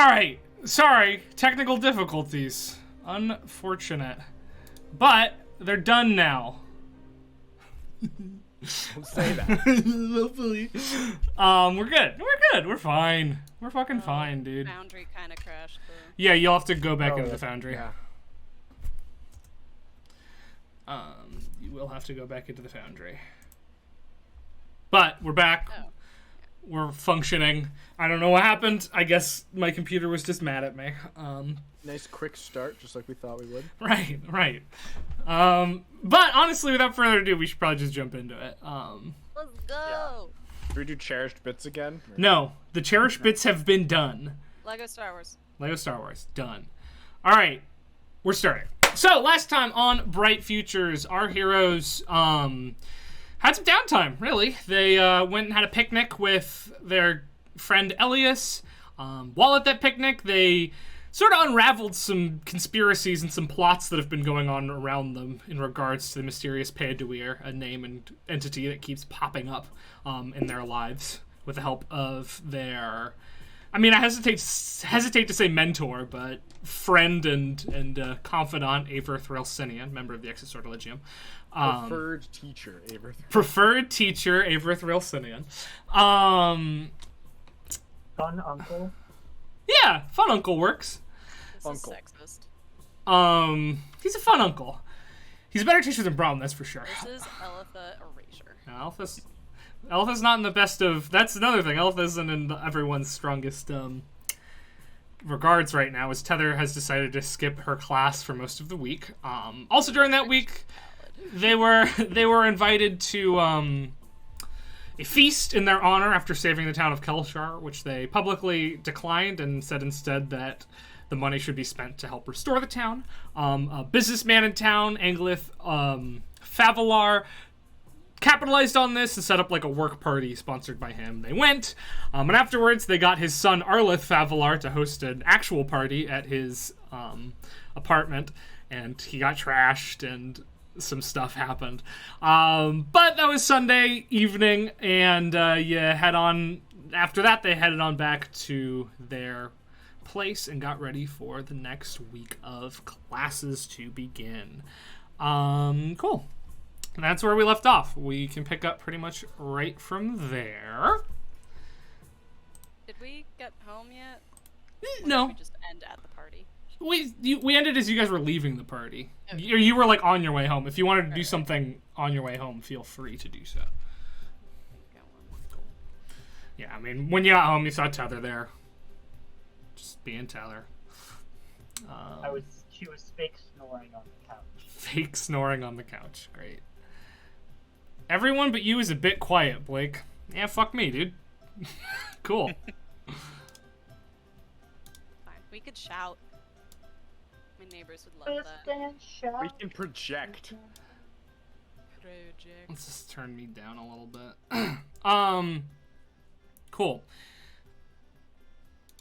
Alright, sorry, technical difficulties. Unfortunate. But, they're done now. Don't say that. Hopefully. We're good, we're fine. We're fucking fine, dude. Foundry kind of crashed, though. Yeah, you'll have to go back into the Foundry. Yeah. You will have to go back into the Foundry. But, we're back. Oh. We're functioning. I don't know what happened. I guess my computer was just mad at me. Nice quick start, just like we thought we would. Right. But honestly, without further ado, we should probably just jump into it. Let's go! Do we do cherished bits again? Or... No, the cherished bits have been done. Lego Star Wars. Lego Star Wars, done. All right, we're starting. So last time on Bright Futures, our heroes had some downtime. Really, they went and had a picnic with their friend Elias. While at that picnic, they sort of unraveled some conspiracies and some plots that have been going on around them in regards to the mysterious Paduir, a name and entity that keeps popping up in their lives with the help of their, I mean, I hesitate to say mentor, but friend and confidant, Aver Thrilsinian, member of the Exit Sortilegium. Preferred teacher, Aver. Preferred teacher, Aver Thrilsinian. Fun uncle. Yeah, fun uncle works. This Uncle. is sexist. He's a fun uncle. He's a better teacher than Brom, that's for sure. This is Elitha Erasure. Now, Elitha's not in the best of... That's another thing. Elitha isn't in everyone's strongest regards right now, as Tether has decided to skip her class for most of the week. Also, during that week, they were invited to a feast in their honor after saving the town of Kelshar, which they publicly declined and said instead that the money should be spent to help restore the town. A businessman in town, Anglith Favelar, capitalized on this and set up like a work party sponsored by him. They went, and afterwards they got his son Arlith Favelar to host an actual party at his apartment, and he got trashed and some stuff happened. But that was Sunday evening, and after that they headed on back to their place and got ready for the next week of classes to begin. Cool. And that's where we left off. We can pick up pretty much right from there. Did we get home yet? Or No. Did we just end at the party? We ended as you guys were leaving the party. Okay. You were like on your way home. If you wanted to do something on your way home, feel free to do so. Yeah, I mean, when you got home, you saw Tether there. Just being Tether. She was fake snoring on the couch. Fake snoring on the couch. Great. Everyone but you is a bit quiet, Blake. Yeah, fuck me, dude. Cool. Fine. We could shout. My neighbors would love that. We can project. Project. Let's just turn me down a little bit. Cool.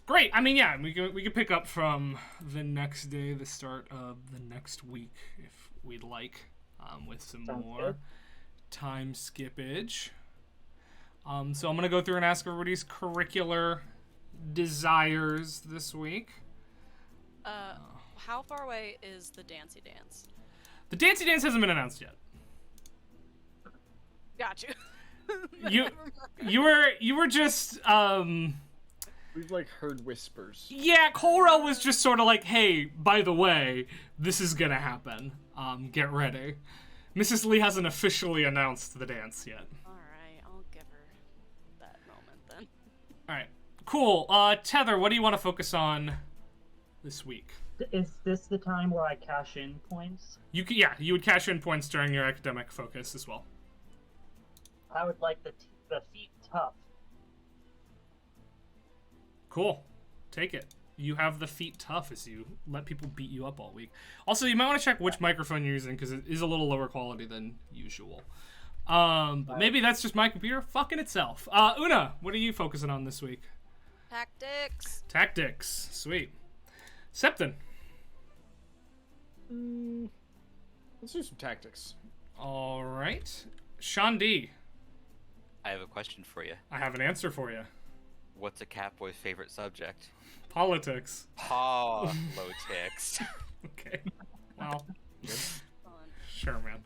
Great. I mean, yeah, we could pick up from the next day, the start of the next week, if we'd like, with some Sounds more good. time skippage. So I'm gonna go through and ask everybody's curricular desires this week. How far away is the Dancy Dance? The Dancy Dance hasn't been announced yet. Got you. You were just We've like heard whispers. yeah, Colrell was just sort of like, hey, by the way, this is gonna happen. Get ready. Mrs. Lee hasn't officially announced the dance yet. Alright, I'll give her that moment then. Alright. Cool. Tether, what do you want to focus on this week? Is this the time where I cash in points? You would cash in points during your academic focus as well. I would like the feet tough. Cool. Take it. You have the feet tough as you let people beat you up all week. Also, you might want to check which microphone you're using because it is a little lower quality than usual. But maybe that's just my computer fucking itself. Una, what are you focusing on this week? Tactics. Tactics. Sweet. Septon. Let's do some tactics. All right. Sean D. I have a question for you. I have an answer for you. What's a catboy's favorite subject? Politics. Politics. Okay. Well, Excellent. sure, man.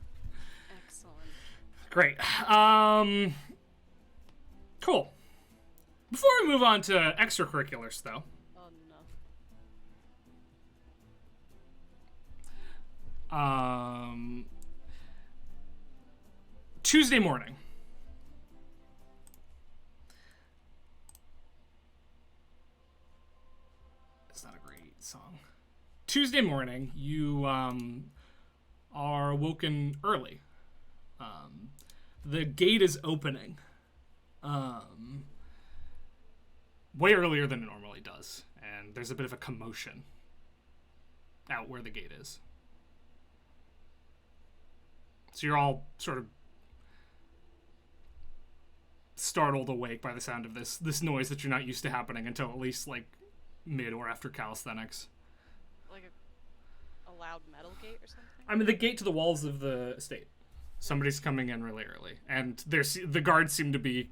Excellent. Great. Cool. Before we move on to extracurriculars, though, Oh no. Tuesday morning. It's not a great song. Tuesday morning, you are awoken early. The gate is opening. Way earlier than it normally does, and there's a bit of a commotion out where the gate is. So you're all sort of startled awake by the sound of this noise that you're not used to happening until at least like mid or after calisthenics. Like a loud metal gate or something? I mean, the gate to the walls of the estate. Somebody's coming in really early, and the guards seem to be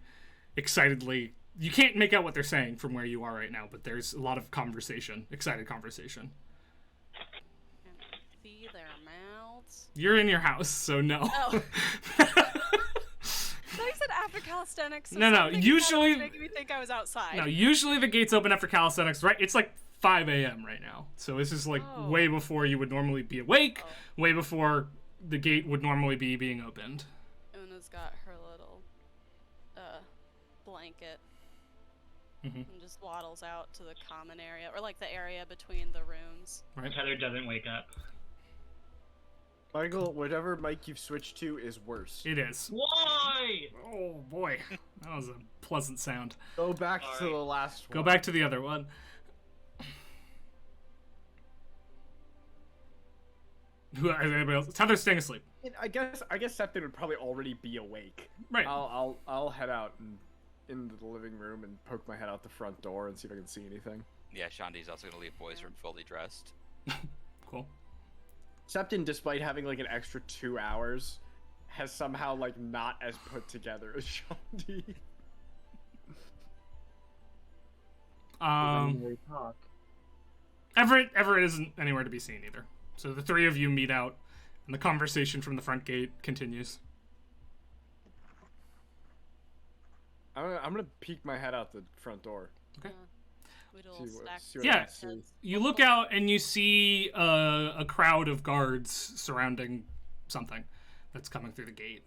excitedly. You can't make out what they're saying from where you are right now, but there's a lot of conversation, excited conversation. Can I see their mouths? You're in your house, so no. Oh. So you said after calisthenics. So No, something usually- was making me think I was outside. No, usually the gates open after calisthenics, right? It's like 5 a.m. right now. So this is like Oh. way before you would normally be awake, Oh. way before the gate would normally be being opened. Una's got her little blanket Mhm. and just waddles out to the common area, or like the area between the rooms. Right? Heather doesn't wake up. Michael, whatever mic you've switched to is worse. It is. Why? Oh boy, that was a pleasant sound. Go back to Sorry. the last one. Go back to the other one. Who? Anybody else? Heather's staying asleep. I guess Septon would probably already be awake. Right. I'll head out and into the living room and poke my head out the front door and see if I can see anything. Yeah, Shandi's also gonna leave boys' room fully dressed. Cool. Septon, despite having like an extra 2 hours, has somehow like not as put together as Shandi. We talk. Everett isn't anywhere to be seen either. So the three of you meet out, and the conversation from the front gate continues. I'm gonna peek my head out the front door. Okay. We'd all See what- stack see what Yeah. I see. You look out and you see a crowd of guards surrounding something that's coming through the gate.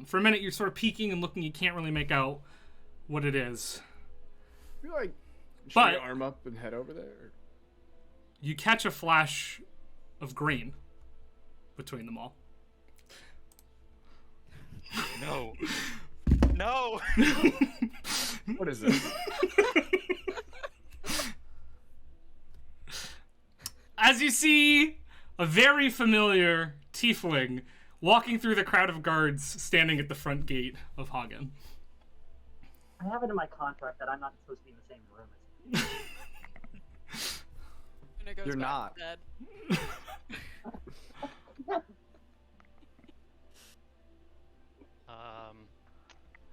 For a minute, you're sort of peeking and looking. You can't really make out what it is. I feel like should But- we arm up and head over there? You catch a flash of green between them all. No. No. What is this? As you see a very familiar tiefling walking through the crowd of guards standing at the front gate of Hagen. I have it in my contract that I'm not supposed to be in the same room as Una goes You're back not. to bed.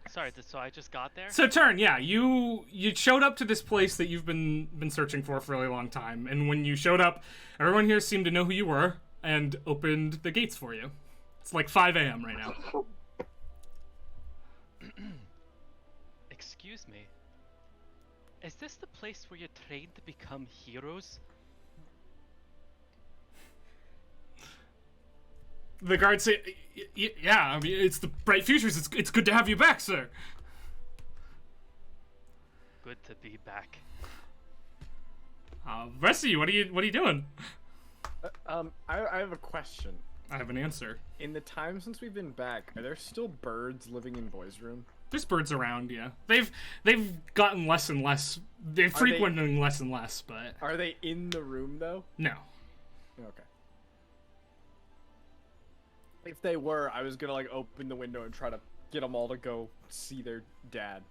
Sorry, so I just got there? So Turn, yeah, you showed up to this place that you've been searching for a really long time, and when you showed up, everyone here seemed to know who you were and opened the gates for you. It's like 5 a.m. right now. Excuse me. Is this the place where you're trained to become heroes? The guards say, "Yeah, I mean, it's the bright futures. It's good to have you back, sir." Good to be back. Rest of you, what are you doing? I have a question. I have an answer. In the time since we've been back, are there still birds living in boys' room? There's birds around, yeah. They've gotten less and less. They're frequenting less and less, but Are they in the room though? no. Okay. If they were, I was gonna like open the window and try to get them all to go see their dad.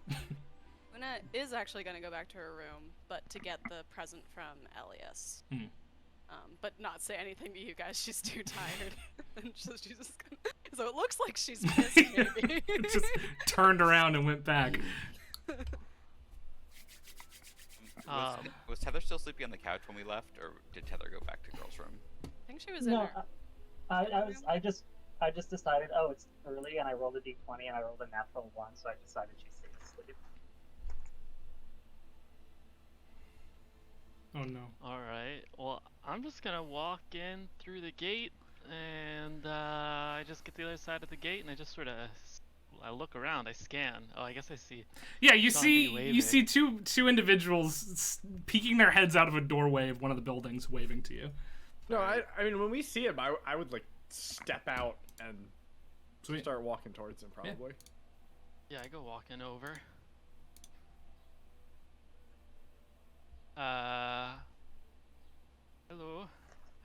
Una is actually going to go back to her room, but to get the present from Elias. Hmm. But not say anything to you guys. She's too tired, and so she's just gonna. So it looks like she's pissed, maybe. Just turned around and went back. Was Tether still sleeping on the couch when we left, or did Tether go back to girls' room? I think she was in No, her. I just decided. Oh, it's early, and I rolled a d20, and I rolled a natural 1, so I decided she's safe asleep. Oh no. Alright, well, I'm just gonna walk in through the gate, and I just get to the other side of the gate, and I just sort of, I look around, I scan. Oh, I guess I see. Yeah, you Zombie see waving. two individuals peeking their heads out of a doorway of one of the buildings, waving to you. No, I mean, when we see him, I would, like, step out and Sweet. start walking towards him, probably. Yeah, I go walking over. Hello.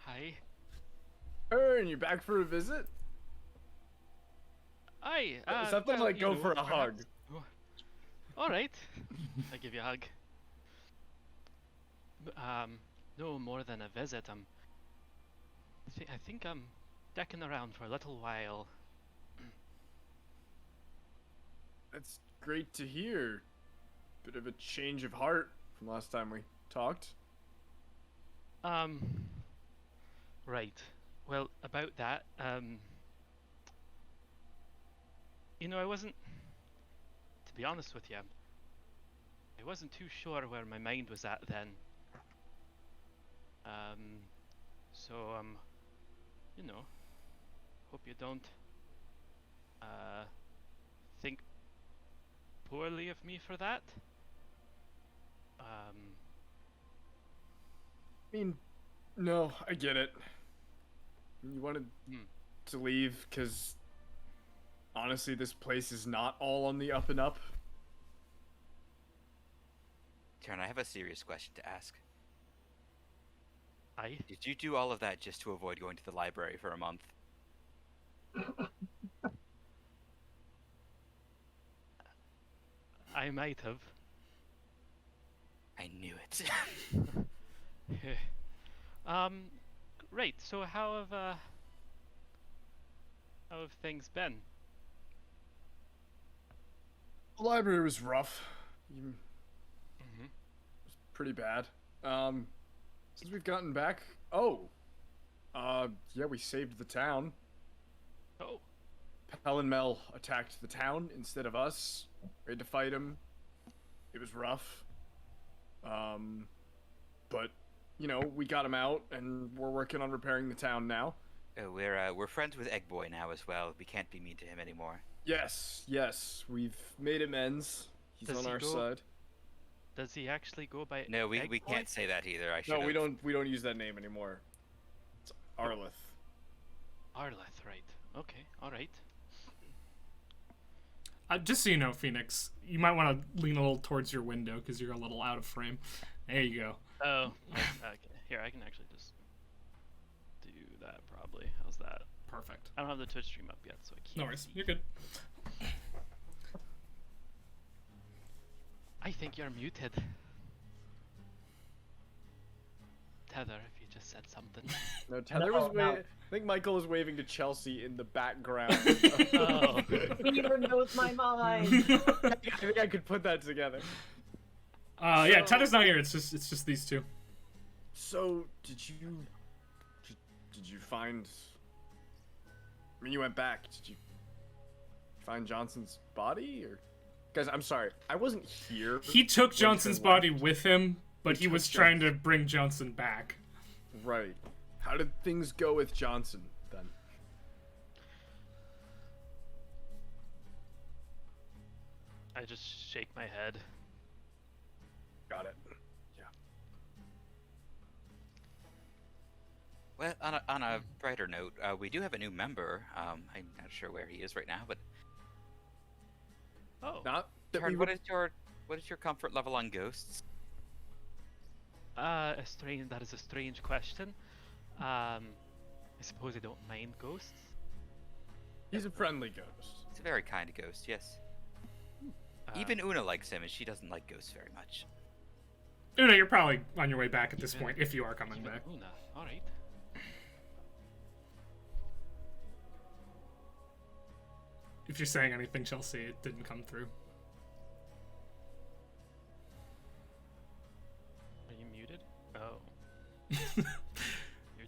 Hi. Oh, and you're back for a visit? Hi. Something well, like you go know, for a hug. perhaps- All right. I give you a hug. No more than a visit. I think I'm decking around for a little while. That's great to hear. Bit of a change of heart from last time we talked. Right. Well, about that, you know, to be honest with you, I wasn't too sure where my mind was at then. So, you know, hope you don't, think poorly of me for that. I mean, no, I get it. You wanted to leave because, honestly, this place is not all on the up and up. Taryn, I have a serious question to ask. Aye. Did you do all of that just to avoid going to the library for a month? I might have. I knew it. Right. So how have things been? The library was rough. You- Mm-hmm. It was pretty bad. Since we've gotten back, yeah, we saved the town. Oh. Pell and Mel attacked the town instead of us. We had to fight him. It was rough. But you know, we got him out, and we're working on repairing the town now. We're friends with Egg Boy now as well. We can't be mean to him anymore. Yes, we've made amends. He's Does on he our go- side. Does he actually go by? No, we Egg Boy? can't say that either. I should. No, we don't use that name anymore. It's Arlith. Arleth, right? Okay. All right. Just so you know, Phoenix, you might want to lean a little towards your window because you're a little out of frame. There you go. Oh. Okay. Here, I can actually just do that. Probably. How's that? Perfect. I don't have the Twitch stream up yet, so I can't. No worries. see. You're good. I think you're muted. Tether, if you just said something. No, Tether No, was no. I think Michael was waving to Chelsea in the background. Oh. Peter knows my mind. I think I could put that together. Yeah, Tether's not here. It's just these two. So, did you find? I mean, you went back. Did you find Johnson's body, or? Guys, I'm sorry, I wasn't here. He took when Johnson's Trent body left. with him, but He he was took trying to bring Johnson back. Right. How did things go with Johnson then? I just shake my head. Got it. Yeah. Well, on a brighter note, we do have a new member. I'm not sure where he is right now, but Oh. Not that Taryn, we what would. is your comfort level on ghosts? That is a strange question. I suppose I don't mind ghosts. He's a friendly ghost. It's a very kind ghost, yes. Even Una likes him, and she doesn't like ghosts very much. No, you're probably on your way back at this Even- point, if you are coming even back. Una. All right. If you're saying anything, Chelsea, it didn't come through. You're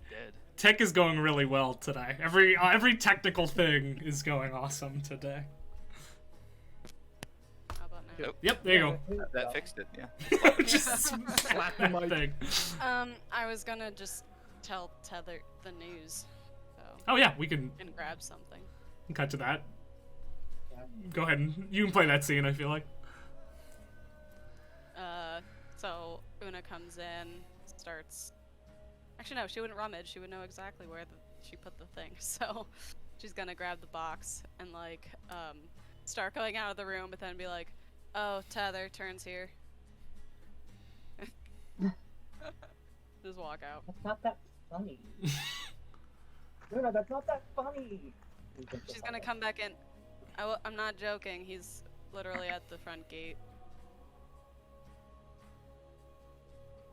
dead. Tech is going really well today. Every technical thing is going awesome today. How about now? Nope. Yep, there you That fixed it, yeah. go. Just slap that thing. I was gonna just tell Tether the news, so Oh yeah, we can and grab something. cut to that. Go ahead and you can play that scene, I feel like. So Una comes in, starts. Actually, no, she wouldn't rummage. She would know exactly where she put the thing. So she's gonna grab the box and like start going out of the room, but then be like, "Oh, Tether turns here." Just walk out. That's not that funny. No, that's not that funny. She's gonna come back in. I'm not joking. He's literally at the front gate.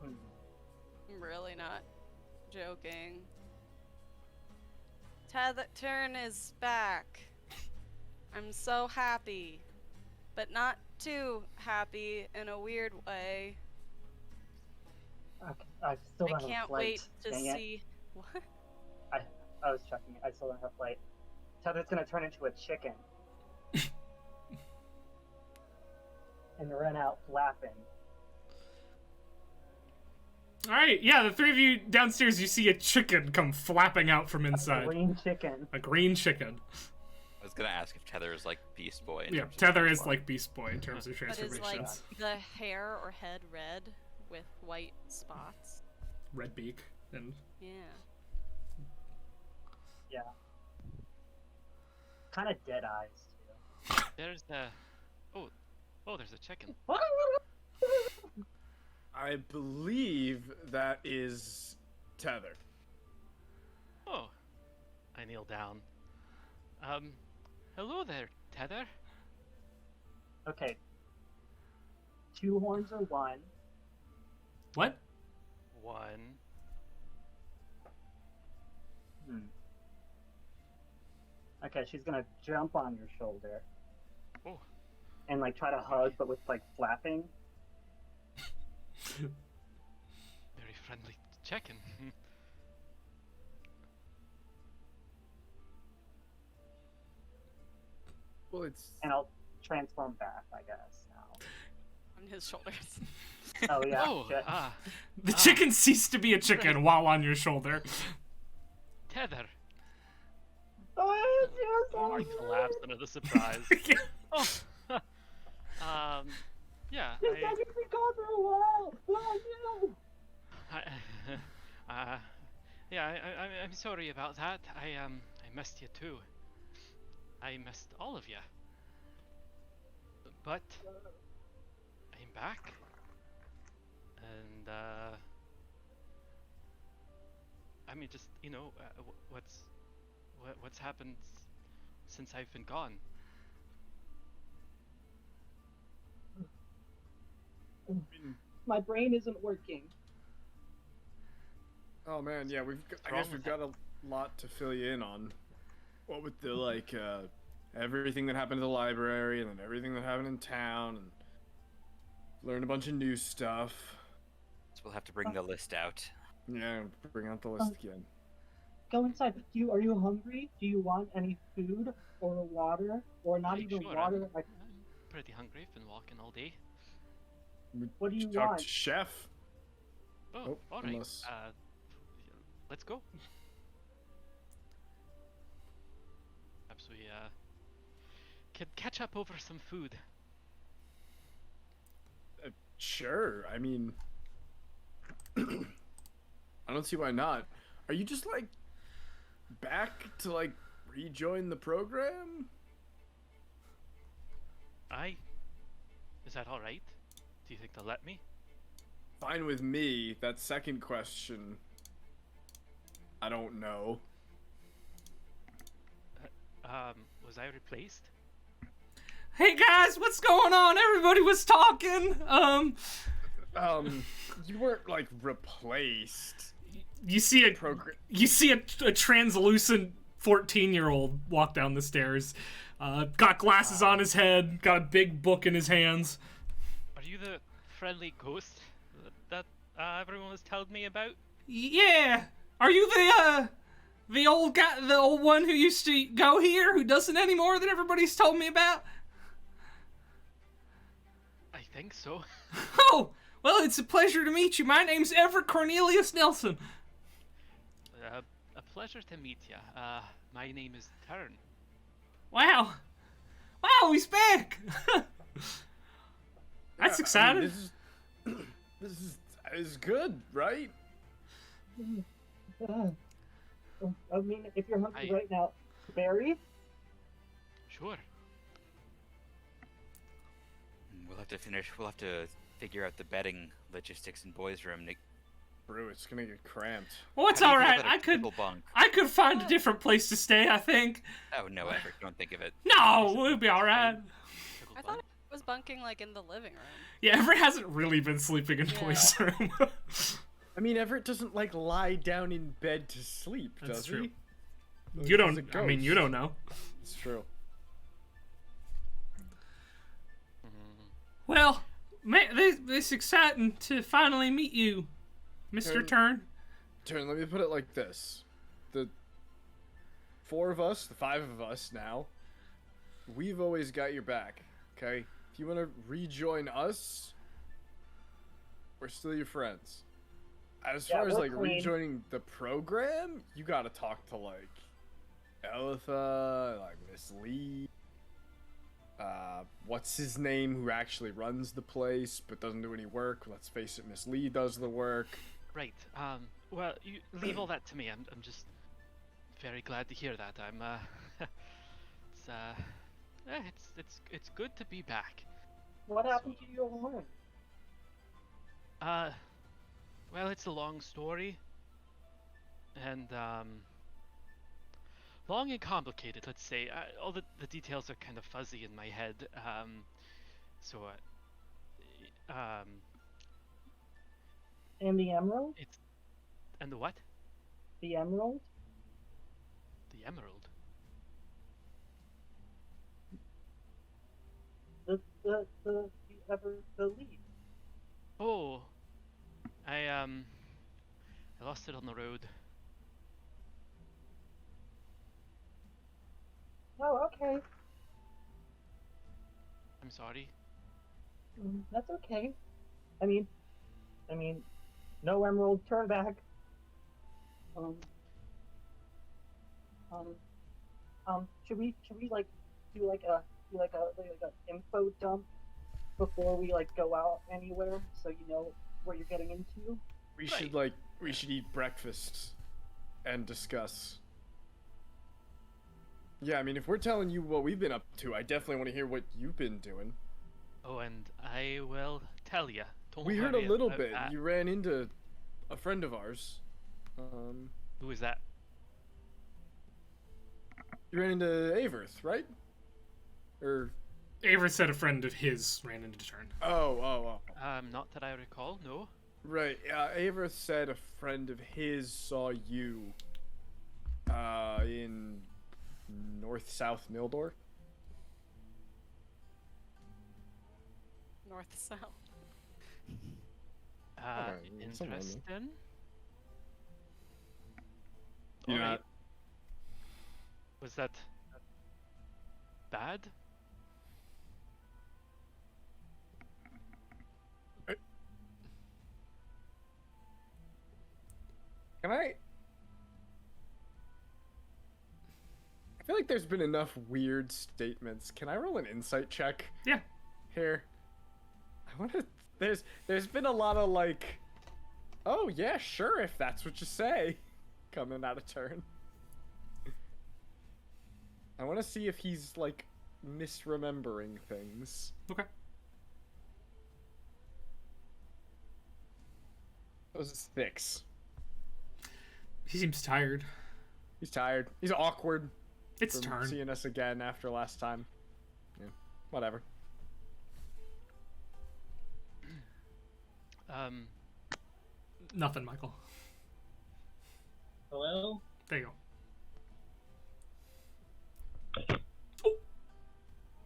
I'm really not joking. Turn is back. I'm so happy, but not too happy in a weird way. I still I don't have a can't flight. wait to Dang it. see. What? I was checking it. I still don't have a flight. Tether's gonna turn into a chicken. And run out flapping. All right, yeah, the three of you downstairs, you see a chicken come flapping out from A inside. green chicken. A green chicken. I was gonna ask if Tether is like Beast Boy. In Yeah, terms of Tether is transform. like Beast Boy in terms of But is transformations. like the hair or head red with white spots? Red beak and Yeah. Yeah. Kind of dead eyes too. There's the. Oh, there's a chicken. I believe that is Tether. Oh, I kneel down. Hello there, Tether. Okay. 2 horns or 1. what? One. Okay, she's gonna jump on your shoulder. Oh. And like try to hug, but with like flapping. Very friendly chicken. Well, it's And I'll transform back, I guess, now. On his shoulders. Oh, yeah. Oh, shit. The chicken ceased to be a chicken while on your shoulder. Tether. Oh, it's your I son. collapse under the surprise. Oh. Yeah. This guy has been gone for a while. Oh, no. I'm sorry about that. I missed you too. I missed all of you. But I'm back. And I mean, just what's happened since I've been gone? My brain isn't working. Oh man, yeah, I guess we've got a lot to fill you in on. What with the like everything that happened at the library and then everything that happened in town and learned a bunch of new stuff. So we'll have to bring the list out. Yeah, bring out the list again. Go inside. Are you hungry? Do you want any food or water? Or not even Sure, water? I'm pretty hungry. I've been walking all day. What do you Talk want? to Chef. Oh, all right. unless- Let's go. Perhaps we could catch up over some food. Sure. I mean, I don't see why not. Are you just like back to like rejoin the program? Is that all right? Do you think they'll let me? Fine with me. That second question, I don't know. Was I replaced? Hey guys, what's going on? Everybody was talking. You weren't like replaced. You see a Program. you see a translucent 14-year-old walk down the stairs. Got glasses on his head, got a big book in his hands. Are you the friendly ghost that everyone was telling me about? Yeah. Are you the old guy, the old one who used to go here, who doesn't anymore, that everybody's told me about? I think so. Oh, well, it's a pleasure to meet you. My name's Everett Cornelius Nelson. A pleasure to meet you. My name is Turn. Wow. Wow, he's back. That's exciting. I mean, this is good, right? I mean, if you're hungry I- right now, Barry? Sure. We'll have to figure out the bedding logistics in boys' room. Brew, it's gonna get cramped. Well, it's How do you all feel right. about a triple bunk? I could find a different place to stay, I think. Oh no, Everett, don't think of it. No, we'll be all right. I thought it was bunking like in the living room. Yeah, Everett hasn't really been sleeping in Yeah. boys' room. I mean, Everett doesn't like lie down in bed to sleep, That's does true. he? You He's don't. a I mean, you ghost. don't know. It's true. Well, man, this exciting to finally meet you, Mr. Turn. Turn, let me put it like this. The 4 of us, the 5 of us now, we've always got your back, okay? If you want to rejoin us, we're still your friends. As Yeah, far as, we're like, clean. rejoining the program, you gotta talk to, like, Elitha, like, Miss Lee, what's his name, who actually runs the place, but doesn't do any work. Let's face it, Miss Lee does the work. Right. Well, you leave all that to me. I'm just very glad to hear that. It's good to be back. What happened to your horn? Well, it's a long story. And, long and complicated, let's say. All the details are kind of fuzzy in my head. And the emerald? And the what? The emerald? The emerald. The leaf. Oh, I lost it on the road. Oh, okay. I'm sorry. That's okay. I mean, no emerald, turn back. Should we like do like a info dump before we like go out anywhere, so you know what you're getting into? We Right. should eat breakfast and discuss. Yeah, I mean, if we're telling you what we've been up to, I definitely want to hear what you've been doing. Oh, and I will tell ya. Don't We heard a worry little about bit. that. You ran into a friend of ours. Who is that? You ran into Averth, right? Or Avery said a friend of his ran into Turn. oh. Not that I recall. No. Right. Averth said a friend of his saw you in north-south Mildor. North-south. somewhere in there. Interesting. You know, Alright. Was that bad? Can I feel like there's been enough weird statements. Can I roll an insight check? Yeah. Here. I want to. There's been a lot of like, oh yeah, sure, if that's what you say, coming out of turn. I want to see if he's like misremembering things. Okay. That was 6. He seems tired. He's tired. He's awkward. It's from Turn. seeing us again after last time. Yeah, whatever. Nothing, Michael. Hello? There you go.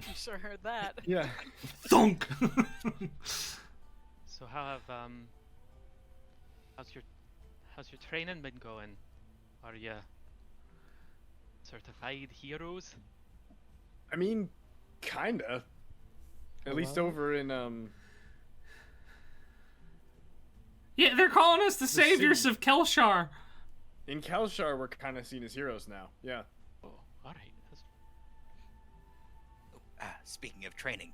You sure heard that. Yeah. Thunk! So how's how's your training been going? Are you certified heroes? I mean, kinda. At least over in Yeah, they're calling us the saviors city. of Kelshar. in Kalshar, we're kind of seen as heroes now. Yeah. Oh, all right. Speaking of training,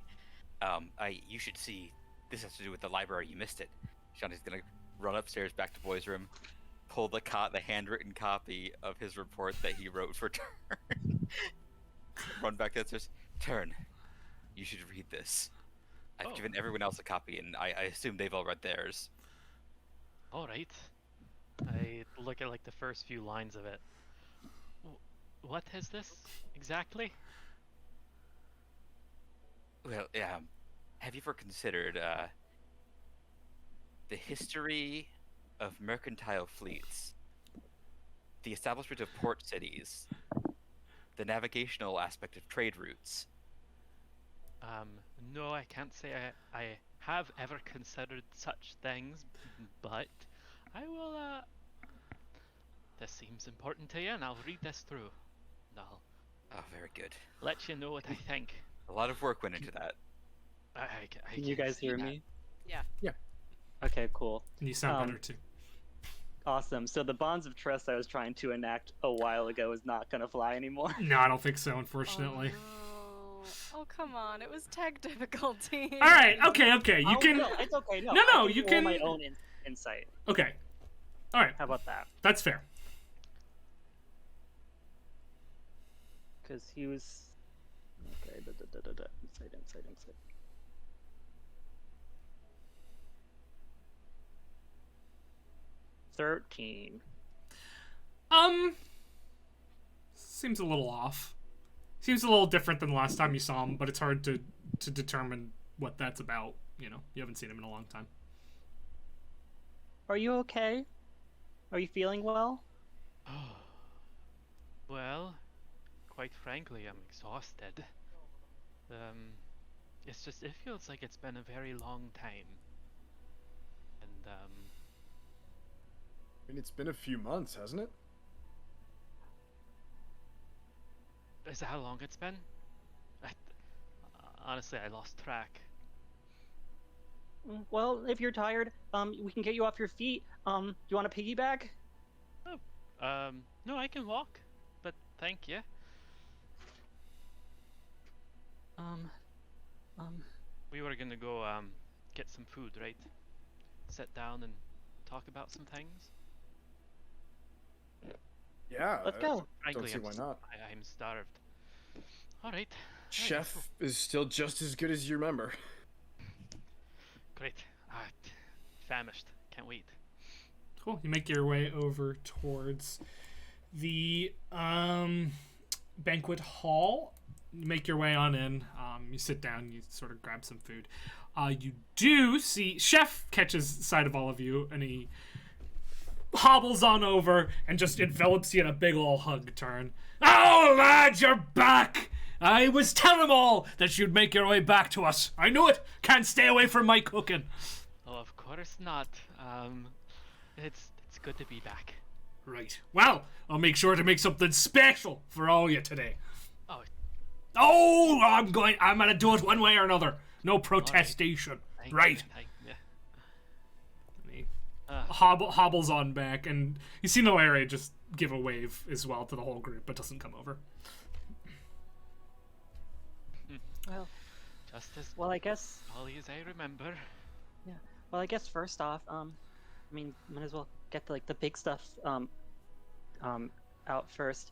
you should see. This has to do with the library. You missed it. Shanti's gonna run upstairs back to boys' room, pull the handwritten copy of his report that he wrote for Turn. Run back downstairs. Turn. You should read this. I've given everyone else a copy, and I assume they've all read theirs. All right. I look at like the first few lines of it. What is this exactly? Well, have you ever considered the history of mercantile fleets, the establishment of port cities, the navigational aspect of trade routes? No, I can't say I have ever considered such things, but I will, this seems important to you, and I'll read this through. And I'll Oh, very good. let you know what I think. A lot of work went into that. I Can you can guys see hear that. me? Yeah. Okay, cool. And you sound Um, better too. Awesome. So the bonds of trust I was trying to enact a while ago is not gonna fly anymore. No, I don't think so, unfortunately. Oh, no. Oh, come on. It was tech difficulty. All right, okay. You Oh, can. No, it's okay. No, No, I you roll can- my own insight. Okay. All right, How about that? that's fair. Because he was. Okay. Insight. 13. Seems a little off. Seems a little different than the last time you saw him, but it's hard to determine what that's about. You know, you haven't seen him in a long time. Are you okay? Are you feeling well? Well, quite frankly, I'm exhausted. It's just, it feels like it's been a very long time. And, I mean, it's been a few months, hasn't it? is that how long it's been? Honestly, I lost track. Well, if you're tired, we can get you off your feet. Do you want a piggyback? No, I can walk, but thank you. We were gonna go, get some food, right? Sit down and talk about some things. Yeah. Let's go. Frankly, see why not. I'm starved. All right. Chef is still just as good as you remember. Great. Famished. Can't wait. Cool. You make your way over towards the banquet hall. You make your way on in. You sit down. You sort of grab some food. You do see Chef catches sight of all of you, and he hobbles on over and just envelops you in a big ol' hug. Turn. Oh, lad, you're back! I was telling them all that you'd make your way back to us. I knew it. Can't stay away from my cooking. Oh, of course not. It's good to be back. Right. Well, I'll make sure to make something special for all you today. Oh, Oh, I'm gonna do it one way or another. No protestation. thank Right. you, thank you. And he Uh, hobbles on back, and you see Nalaria just give a wave as well to the whole group, but doesn't come over. Well, just as well, I guess. jolly as I remember. Well, I guess first off, I mean, might as well get the big stuff, out first.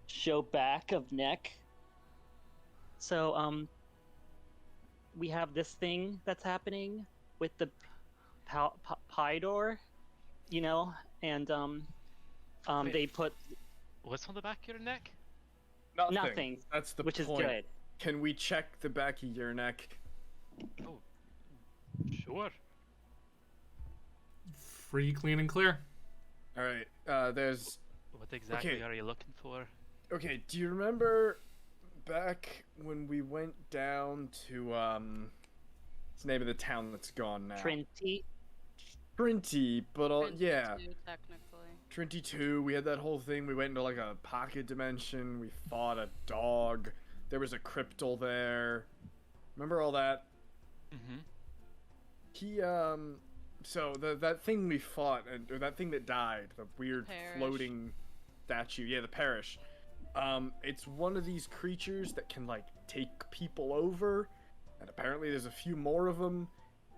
Show back of neck. So, we have this thing that's happening with the pie door, you know, and Wait. they put What's on the back of your neck? nothing, That's the which is point. good. Can we check the back of your neck? Oh, sure. Free, clean, and clear. All right. There's. What exactly Okay. are you looking for? Okay. Do you remember back when we went down to what's the name of the town that's gone now? Trinity. Trinity, but yeah. 22, technically. Trinity 2, we had that whole thing. We went into like a pocket dimension. We fought a dog. There was a cryptal there. Remember all that? Mm-hmm. He, so that thing we fought, or that thing that died, the weird Parish. floating statue. Yeah, the parish. It's one of these creatures that can like take people over, and apparently there's a few more of them,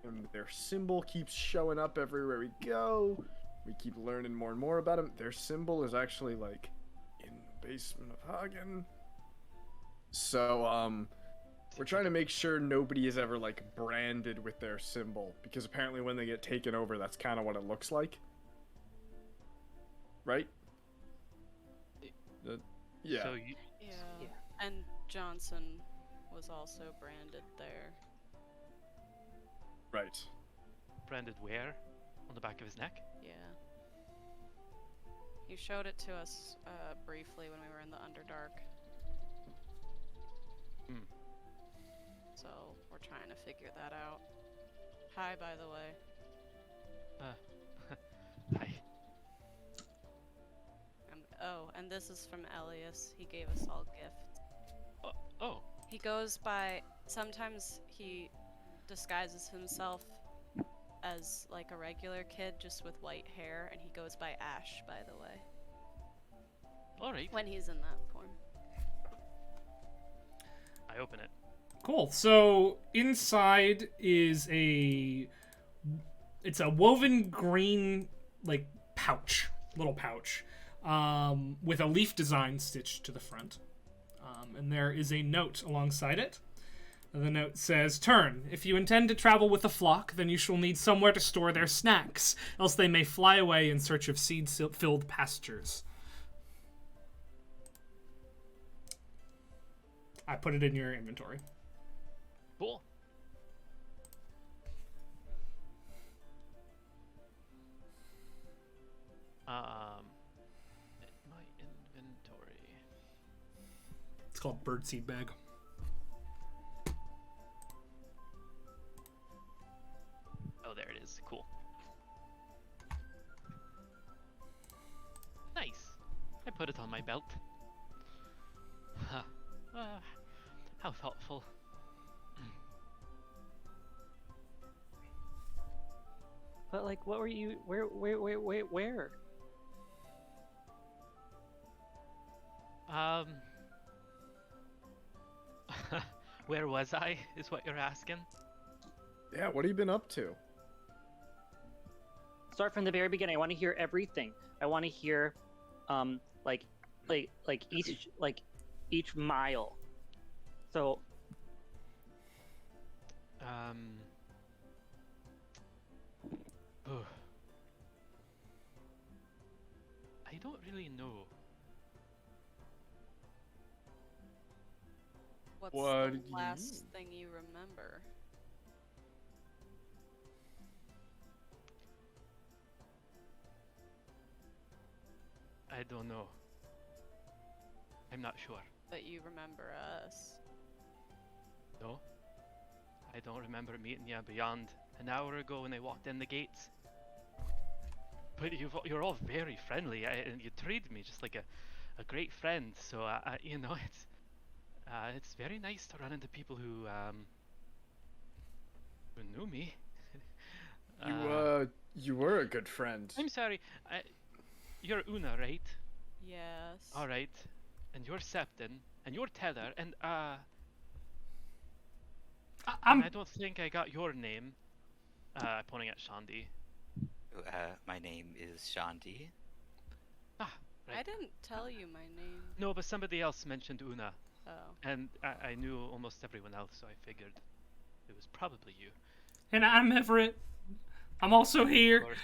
and their symbol keeps showing up everywhere we go. We keep learning more and more about them. Their symbol is actually like in the basement of Hagen. So we're trying to make sure nobody is ever like branded with their symbol, because apparently when they get taken over, that's kind of what it looks like. Right? Yeah. So you, Yeah. And Johnson was also branded there. Right. branded where? On the back of his neck? Yeah. You showed it to us briefly when we were in the Underdark. Hmm. So we're trying to figure that out. Hi, by the way. Hi. And this is from Elias. He gave us all gifts. Oh. He goes by. Sometimes he disguises himself as like a regular kid, just with white hair, and he goes by Ash, by the way. Alright. When he's in that form. I open it. Cool. So inside is it's a woven green like pouch, little pouch, with a leaf design stitched to the front, and there is a note alongside it. The note says, "Turn. If you intend to travel with a flock, then you shall need somewhere to store their snacks, else they may fly away in search of seed-filled pastures." I put it in your inventory. Cool. My inventory. It's called birdseed bag. Oh, there it is. Cool. Nice. I put it on my belt. Huh. How thoughtful. But like, what were you? Where? Where was I? Is what you're asking? Yeah, what have you been up to? Start from the very beginning. I want to hear everything. I want to hear, like each mile. So. I don't really know. What's What do the you last mean? thing you remember? I don't know. I'm not sure. But you remember us. No. I don't remember meeting you beyond an hour ago when I walked in the gates. But you're all very friendly, and you treated me just like a great friend. So you know, it's very nice to run into people who knew me. You were a good friend. I'm sorry. You're Una, right? Yes. All right. And you're Septon, and you're Tether, and I don't think I got your name. Pointing at Shandi. My name is Shandi. Ah, right. I didn't tell you my name. No, but somebody else mentioned Una, Oh. and I knew almost everyone else, so I figured it was probably you. And I'm Everett. I'm also here. Of course,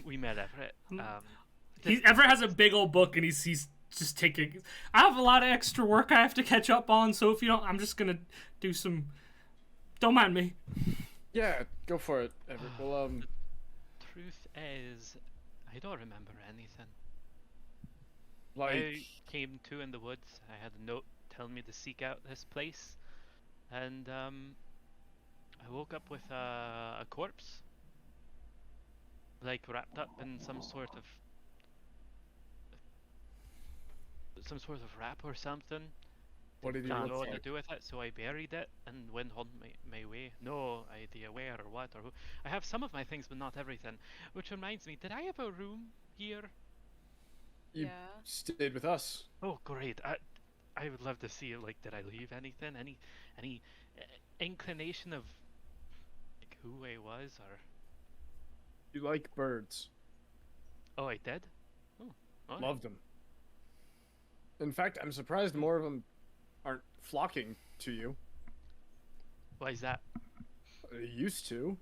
we met Everett. Everett has a big old book, and he's just taking. I have a lot of extra work I have to catch up on, so if you don't, I'm just gonna do some. Don't mind me. Yeah, go for it, Everett. Well, Truth is, I don't remember anything. like, I came to in the woods. I had a note telling me to seek out this place, and I woke up with a corpse. like wrapped up in some sort of wrap or something. What did he Didn't look know what to like? do with it, so I buried it and went on my way. No idea where or what or who. I have some of my things, but not everything. Which reminds me, did I have a room here? You Yeah. stayed with us. Oh, great. I would love to see, like, did I leave anything? Any inclination of, like, who I was, or... You like birds. Oh, I did? Oh, alright. Loved them. In fact, I'm surprised more of them aren't flocking to you. Why is that? They used to.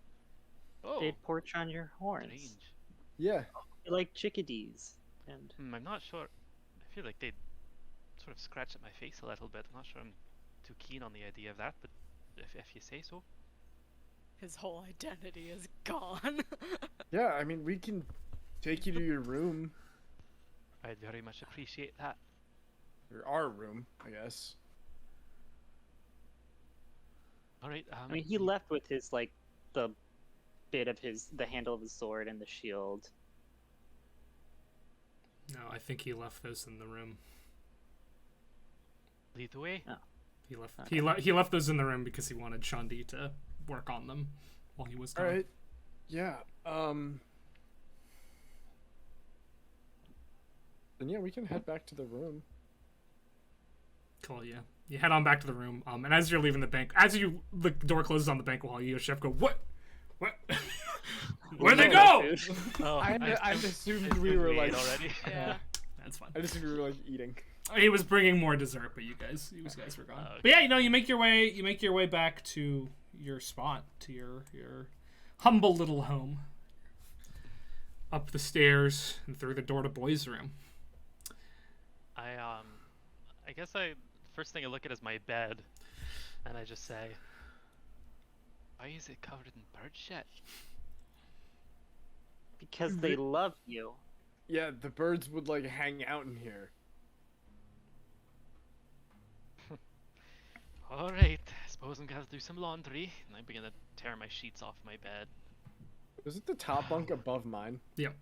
Oh, They'd porch on your horns. strange. Yeah. They're like chickadees. And I'm not sure. I feel like they'd sort of scratch at my face a little bit. I'm not sure I'm too keen on the idea of that, but if you say so. His whole identity is gone. Yeah, I mean, we can take you to your room. I'd very much appreciate that. Or our room, I guess. Alright, I mean, he left with his like the bit of the handle of his sword and the shield. No, I think he left those in the room. lead the way. Oh. He left. Okay. He left those in the room because he wanted Shandi to work on them while he was gone. Alright. Yeah, then yeah, we can head back to the room. Cool. Yeah. You head on back to the room. And as you're leaving the bank, the door closes on the banquet hall, you hear Chef go, "What? What? Where'd they go?" Oh, I assumed we were like already. Yeah. That's fine. I just assumed we were like eating. He was bringing more dessert, but you guys were gone. Okay. But yeah, you make your way back to your spot, to your humble little home. Up the stairs and through the door to boys' room. I guess first thing I look at is my bed, and I just say, why is it covered in bird shit? Because they love you. Yeah, the birds would like hang out in here. Alright, I suppose I'm gonna have to do some laundry, and I begin to tear my sheets off my bed. Was it the top bunk above mine? Yep.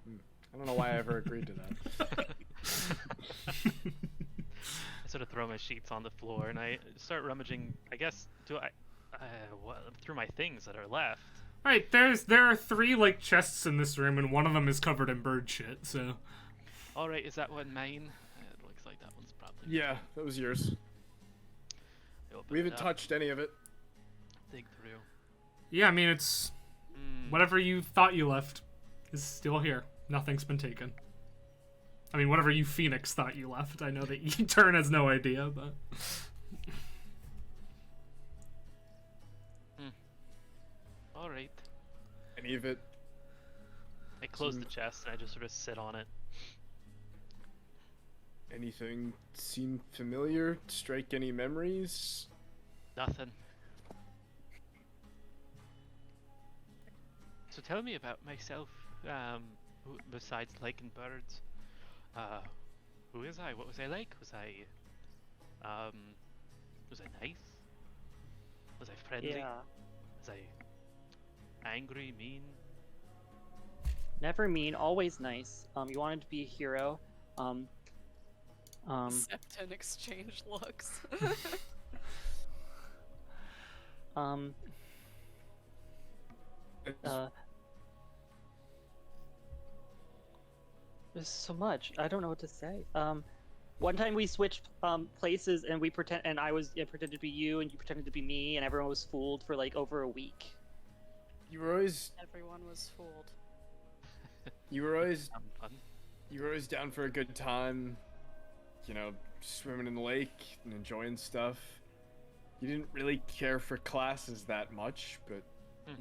I don't know why I ever agreed to that. I sort of throw my sheets on the floor, and I start rummaging, I guess, through my things that are left. Alright, there are 3 like chests in this room, and one of them is covered in bird shit. So. Alright, is that one mine? It looks like that one's probably... Yeah, that was yours. I open We haven't it up, touched any of it. dig through. Yeah, I mean it's Mm, whatever you thought you left is still here. Nothing's been taken. I mean, whatever you Phoenix thought you left. I know that you Turn has no idea, but. Alright. Any of it? I close the chest, and I just sort of sit on it. Anything seem familiar? Strike any memories? Nothing. So tell me about myself, besides liking birds. Who is I? What was I like? Was I nice? Was I friendly? Yeah. Was I angry, mean? Never mean, always nice. You wanted to be a hero. Accept and exchange looks. There's so much. I don't know what to say. One time we switched places, and I pretended to be you, and you pretended to be me, and everyone was fooled for like over a week. You were always Everyone was fooled. Fun. you were always down for a good time. You know, swimming in the lake and enjoying stuff. You didn't really care for classes that much, but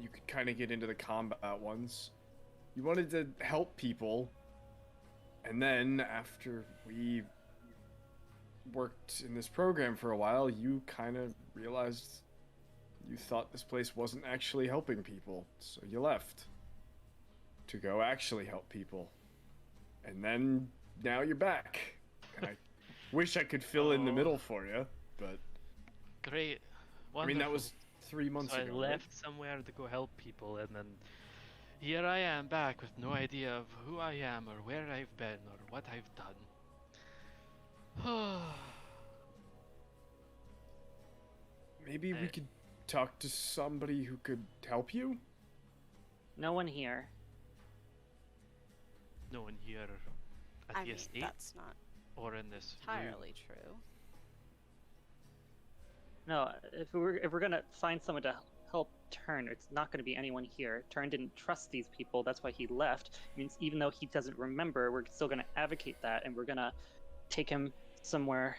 you could kind of get into the combat ones. You wanted to help people, and then after we worked in this program for a while, you kind of realized you thought this place wasn't actually helping people, so you left to go actually help people. And then now you're back. And I wish I could fill in the middle for you, but Great. I mean that Wonderful. was 3 months So ago. I right? left somewhere to go help people, and then Here I am back with no idea of who I am or where I've been or what I've done. Maybe we could talk to somebody who could help you? No one here. No one here at I the mean, estate that's not or in this room. entirely true. No, if we're gonna find someone to help Turn, it's not gonna be anyone here. Turn didn't trust these people, that's why he left. It means even though he doesn't remember, we're still gonna advocate that, and we're gonna take him somewhere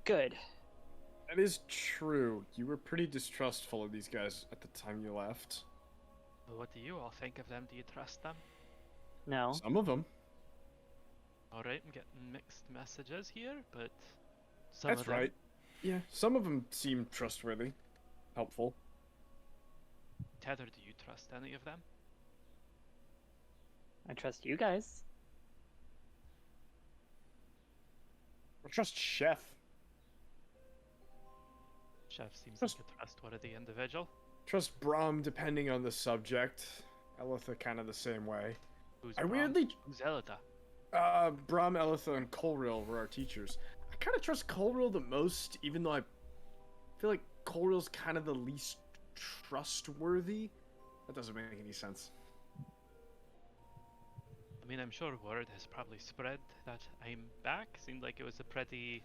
good. That is true. You were pretty distrustful of these guys at the time you left. Well, what do you all think of them? Do you trust them? No. Some of them. Alright, I'm getting mixed messages here, but some That's of them... right. Yeah, some of them seem trustworthy, helpful. Tether, do you trust any of them? I trust you guys. I trust Chef. Chef seems Trust- like a trustworthy individual. Trust Brahm depending on the subject. Elitha kind of the same way. Who's I Brom? weirdly... Who's Elita? Brahm, Elitha, and Colril were our teachers. I kind of trust Colril the most, even though I feel like Colril's kind of the least trustworthy. That doesn't make any sense. I mean, I'm sure word has probably spread that I'm back. Seemed like it was a pretty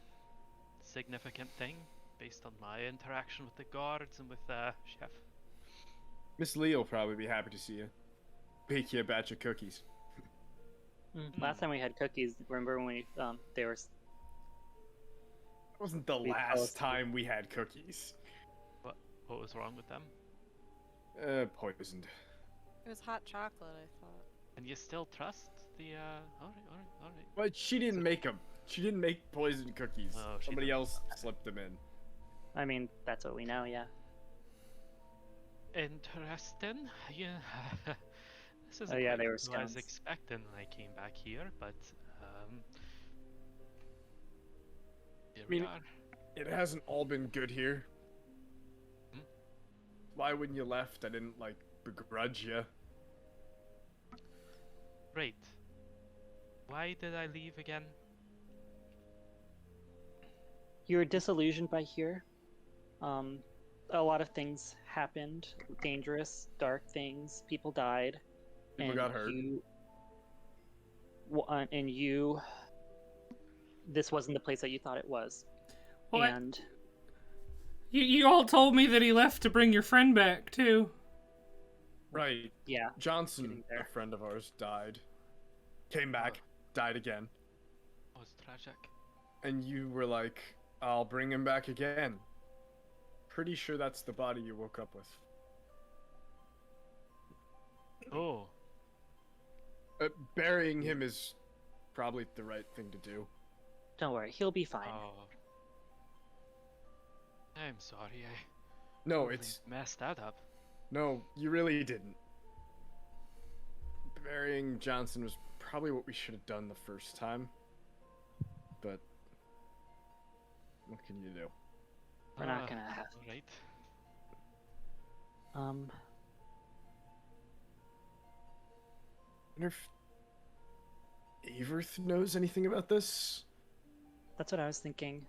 significant thing based on my interaction with the guards and with Chef. Miss Lee will probably be happy to see you. Bake you a batch of cookies. Last time we had cookies, remember when we they were That wasn't the We last toasted. time we had cookies. What was wrong with them? Poisoned. It was hot chocolate, I thought. And you still trust the alright. But she didn't make them. She didn't make poisoned cookies. Oh, she Somebody didn't. else slipped them in. I mean, that's what we know, yeah. Interesting. Yeah. This is Oh, yeah, they were what I was scones. expecting when I came back here, but here I mean, we are. It hasn't all been good here. Hmm? Why when you left, I didn't, like, begrudge you. Right. Why did I leave again? You were disillusioned by here. A lot of things happened, dangerous, dark things. People died. People got hurt. And you. This wasn't the place that you thought it was. Well, and You all told me that he left to bring your friend back too. Right. yeah, Johnson, Getting there. a friend of ours, died. Came back, died again. It was tragic. And you were like, I'll bring him back again. Pretty sure that's the body you woke up with. Oh, Burying him is probably the right thing to do. don't worry, he'll be fine. oh. I'm sorry, I No, totally it's... messed that up. No, you really didn't. Burying Johnson was probably what we should have done the first time. But... what can you do? We're not gonna have. Right. I wonder if Averth knows anything about this? That's what I was thinking.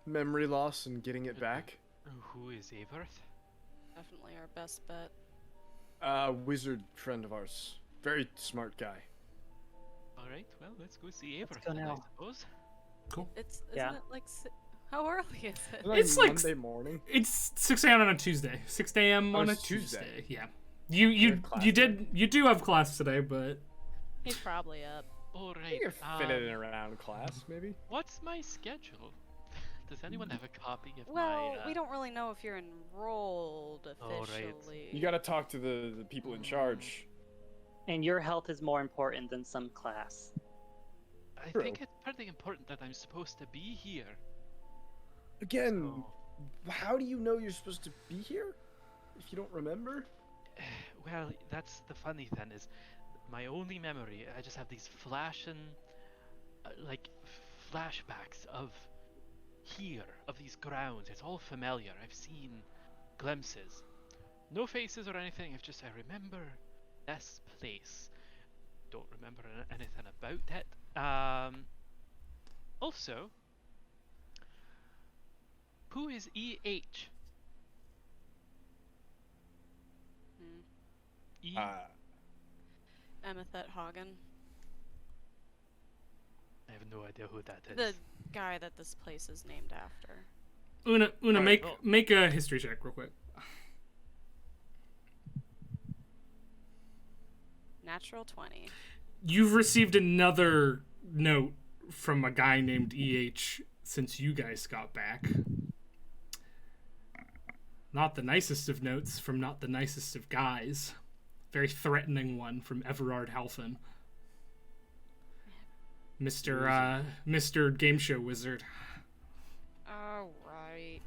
Memory loss and getting it back? Who is Averth? Definitely our best bet. Wizard friend of ours. Very smart guy. Alright, well, let's go see Averth go then, I now. suppose. Isn't Yeah. it like how early is it? It's like- Monday morning. It's 6 a.m. on a Tuesday. 6 a.m. Oh, on a it's Tuesday. Tuesday. Yeah. You have class You do have class today, but He's probably up. Alright, You can fit it in around class, maybe? what's my schedule? Does anyone have a copy of Well, my... we don't really know if you're enrolled Oh, right. officially. You gotta talk to the people in charge. And your health is more important than some class. I True. think it's pretty important that I'm supposed to be here. Again, So, how do you know you're supposed to be here? If you don't remember? well, that's the funny thing is, my only memory, I just have these flashing, like, flashbacks of here, of these grounds. It's all familiar. I've seen glimpses. No faces or anything, I remember this place. Don't remember anything about it. Also, who is E.H.? E. Amethyst Hagen. I have no idea who that is. The guy that this place is named after. Una, Alright, make a history check real quick. Natural 20. You've received another note from a guy named EH since you guys got back. Not the nicest of notes from not the nicest of guys. Very threatening one from Everard Halfin. Mr. Game Show Wizard. Oh, right.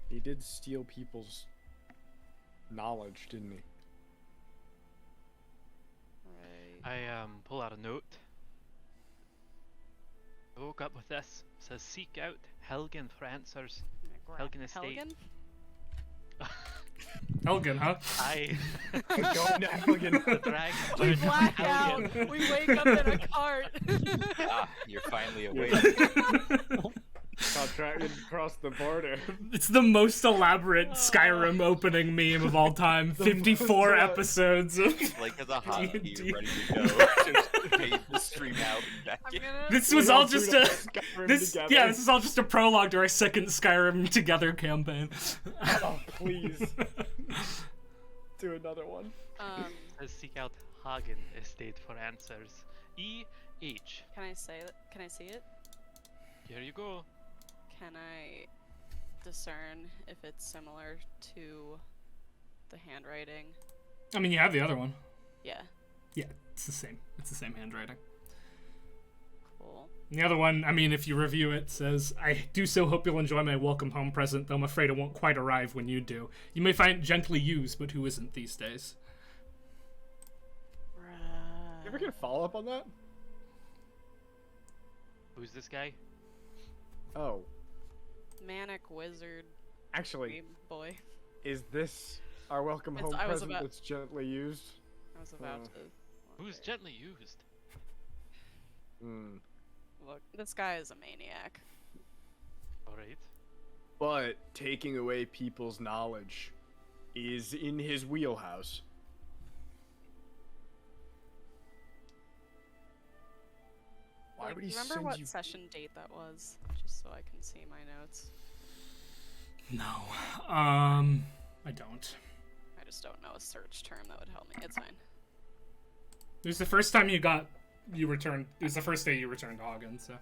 He did steal people's knowledge, didn't he? Right. I pull out a note. I woke up with this. It says seek out Helgen for answers. Helgen Estate. Helgen? Elgin, huh? I Going to Helgen. the dragon We turned black Helgen. out. We wake up in a cart. Ah, you're finally awake. Contracted across the border. It's the most elaborate Skyrim opening meme of all time. 54 episodes of... Like as a hotkey, D&D. ready to go. Just fade the stream out and back I'm in. gonna. This was all all just boot a... up Skyrim This together. is all just a prologue to our second Skyrim Together campaign. Oh, please. Do another one. Says seek out Hagen Estate for answers. E.H. Can I say that? Can I see it? Here you go. Can I discern if it's similar to the handwriting? I mean, you have the other one. Yeah. Yeah, it's the same. It's the same handwriting. Cool. And the other one, I mean, if you review it, says, I do so hope you'll enjoy my welcome home present, though I'm afraid it won't quite arrive when you do. You may find it gently used, but who isn't these days? You ever get a follow up on that? Who's this guy? Oh, Manic wizard actually, dream boy. is this our welcome It's- home I was present about- that's gently used? I was about Oh. to. Who's Okay. gently used? Hmm. Look, this guy is a maniac. Alright. But taking away people's knowledge is in his wheelhouse. Why Like, would he remember send what you? session date that was? Just so I can see my notes. No. I don't. I just don't know a search term that would help me. It's fine. It was the first time you returned, it was the first day you returned to Hagen, so.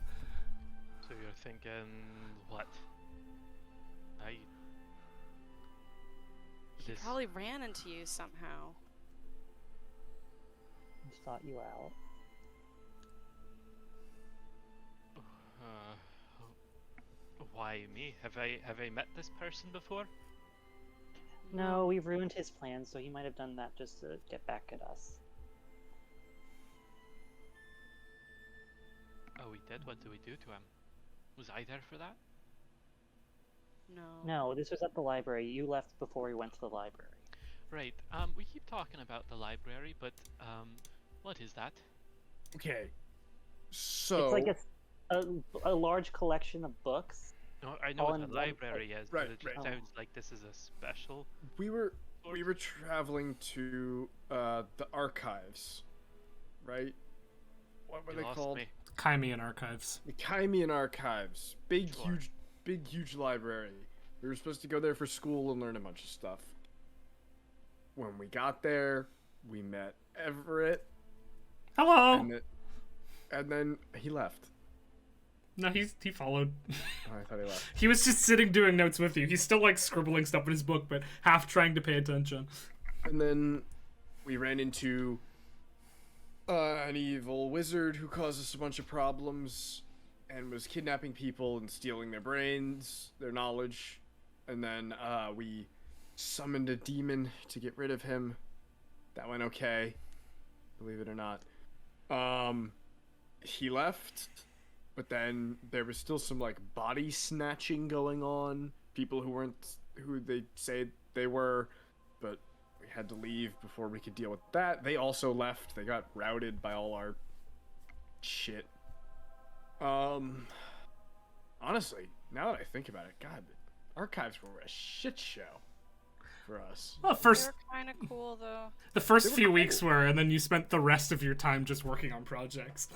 So you're thinking what? He This probably ran into you somehow. Sought you out. why me? Have I met this person before? No, we've ruined his plans, so he might have done that just to get back at us. Oh, we did? What did we do to him? Was I there for that? No. No, this was at the library. You left before we went to the library. Right. We keep talking about the library, but what is that? Okay. So It's like a large collection of books. No, I know All what in a one library is, Right, but it just right. sounds like this is a special. we were traveling to the archives, right? What were You they lost called? me. Kymian Archives. The Kymian Archives. Big, Sure. huge library. We were supposed to go there for school and learn a bunch of stuff. When we got there, we met Everett, Hello! and then he left. No, he followed. Oh, I thought he left. He was just sitting doing notes with you. He's still like scribbling stuff in his book, but half trying to pay attention. And then we ran into an evil wizard who caused us a bunch of problems and was kidnapping people and stealing their brains, their knowledge. And then we summoned a demon to get rid of him. That went okay, believe it or not. He left, but then there was still some like body snatching going on. People who weren't who they say they were, but we we had to leave before we could deal with that. They also left. They got routed by all our shit. Honestly, now that I think about it, God, the archives were a shit show for us. Well, They first were kind of cool though. the first They were few cool. weeks were, and then you spent the rest of your time just working on projects.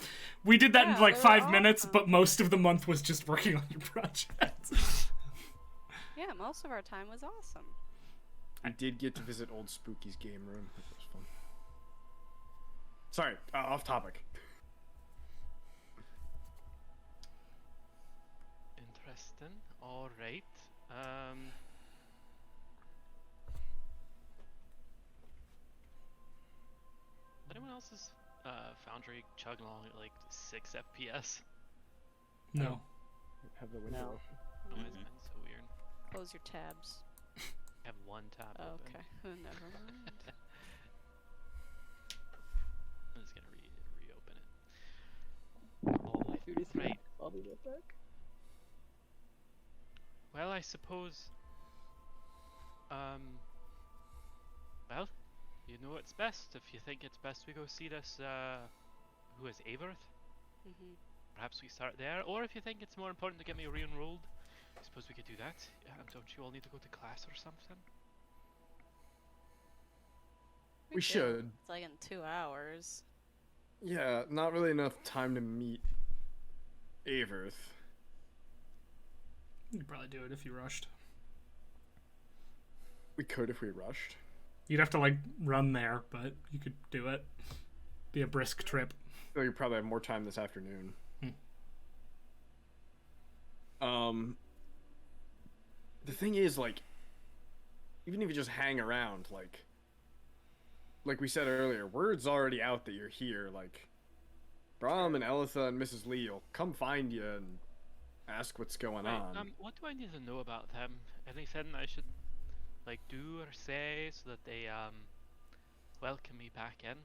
We did that Yeah, in like they were 5 minutes, awesome. but most of the month was just working on your projects. Yeah, most of our time was awesome. I did get to visit old Spooky's game room. That was fun. Sorry, off topic. Interesting. All right. Anyone else's Foundry chugging along at like 6 FPS? No. Have the window No. open. Oh, it's been so weird. Close your tabs. I have one tab Oh, open. okay. Never mind. I'm just gonna reopen it. My food is here. Right. I'll be right back. Well, I suppose. Well, you know what's best. If you think it's best, we go see this. Who is Averth? Mhm. Perhaps we start there. Or if you think it's more important to get me re-enrolled, I suppose we could do that. Don't you all need to go to class or something? We do. should. It's like in 2 hours. Yeah, not really enough time to meet Averth. You could probably do it if you rushed. We could if we rushed. You'd have to like run there, but you could do it. Be a brisk trip. So you probably have more time this afternoon. The thing is, like, even if you just hang around, like we said earlier, word's already out that you're here. Like, Brahm and Elitha and Mrs. Lee will come find you and ask what's going Right, on. what do I need to know about them? Anything I should like do or say so that they welcome me back in?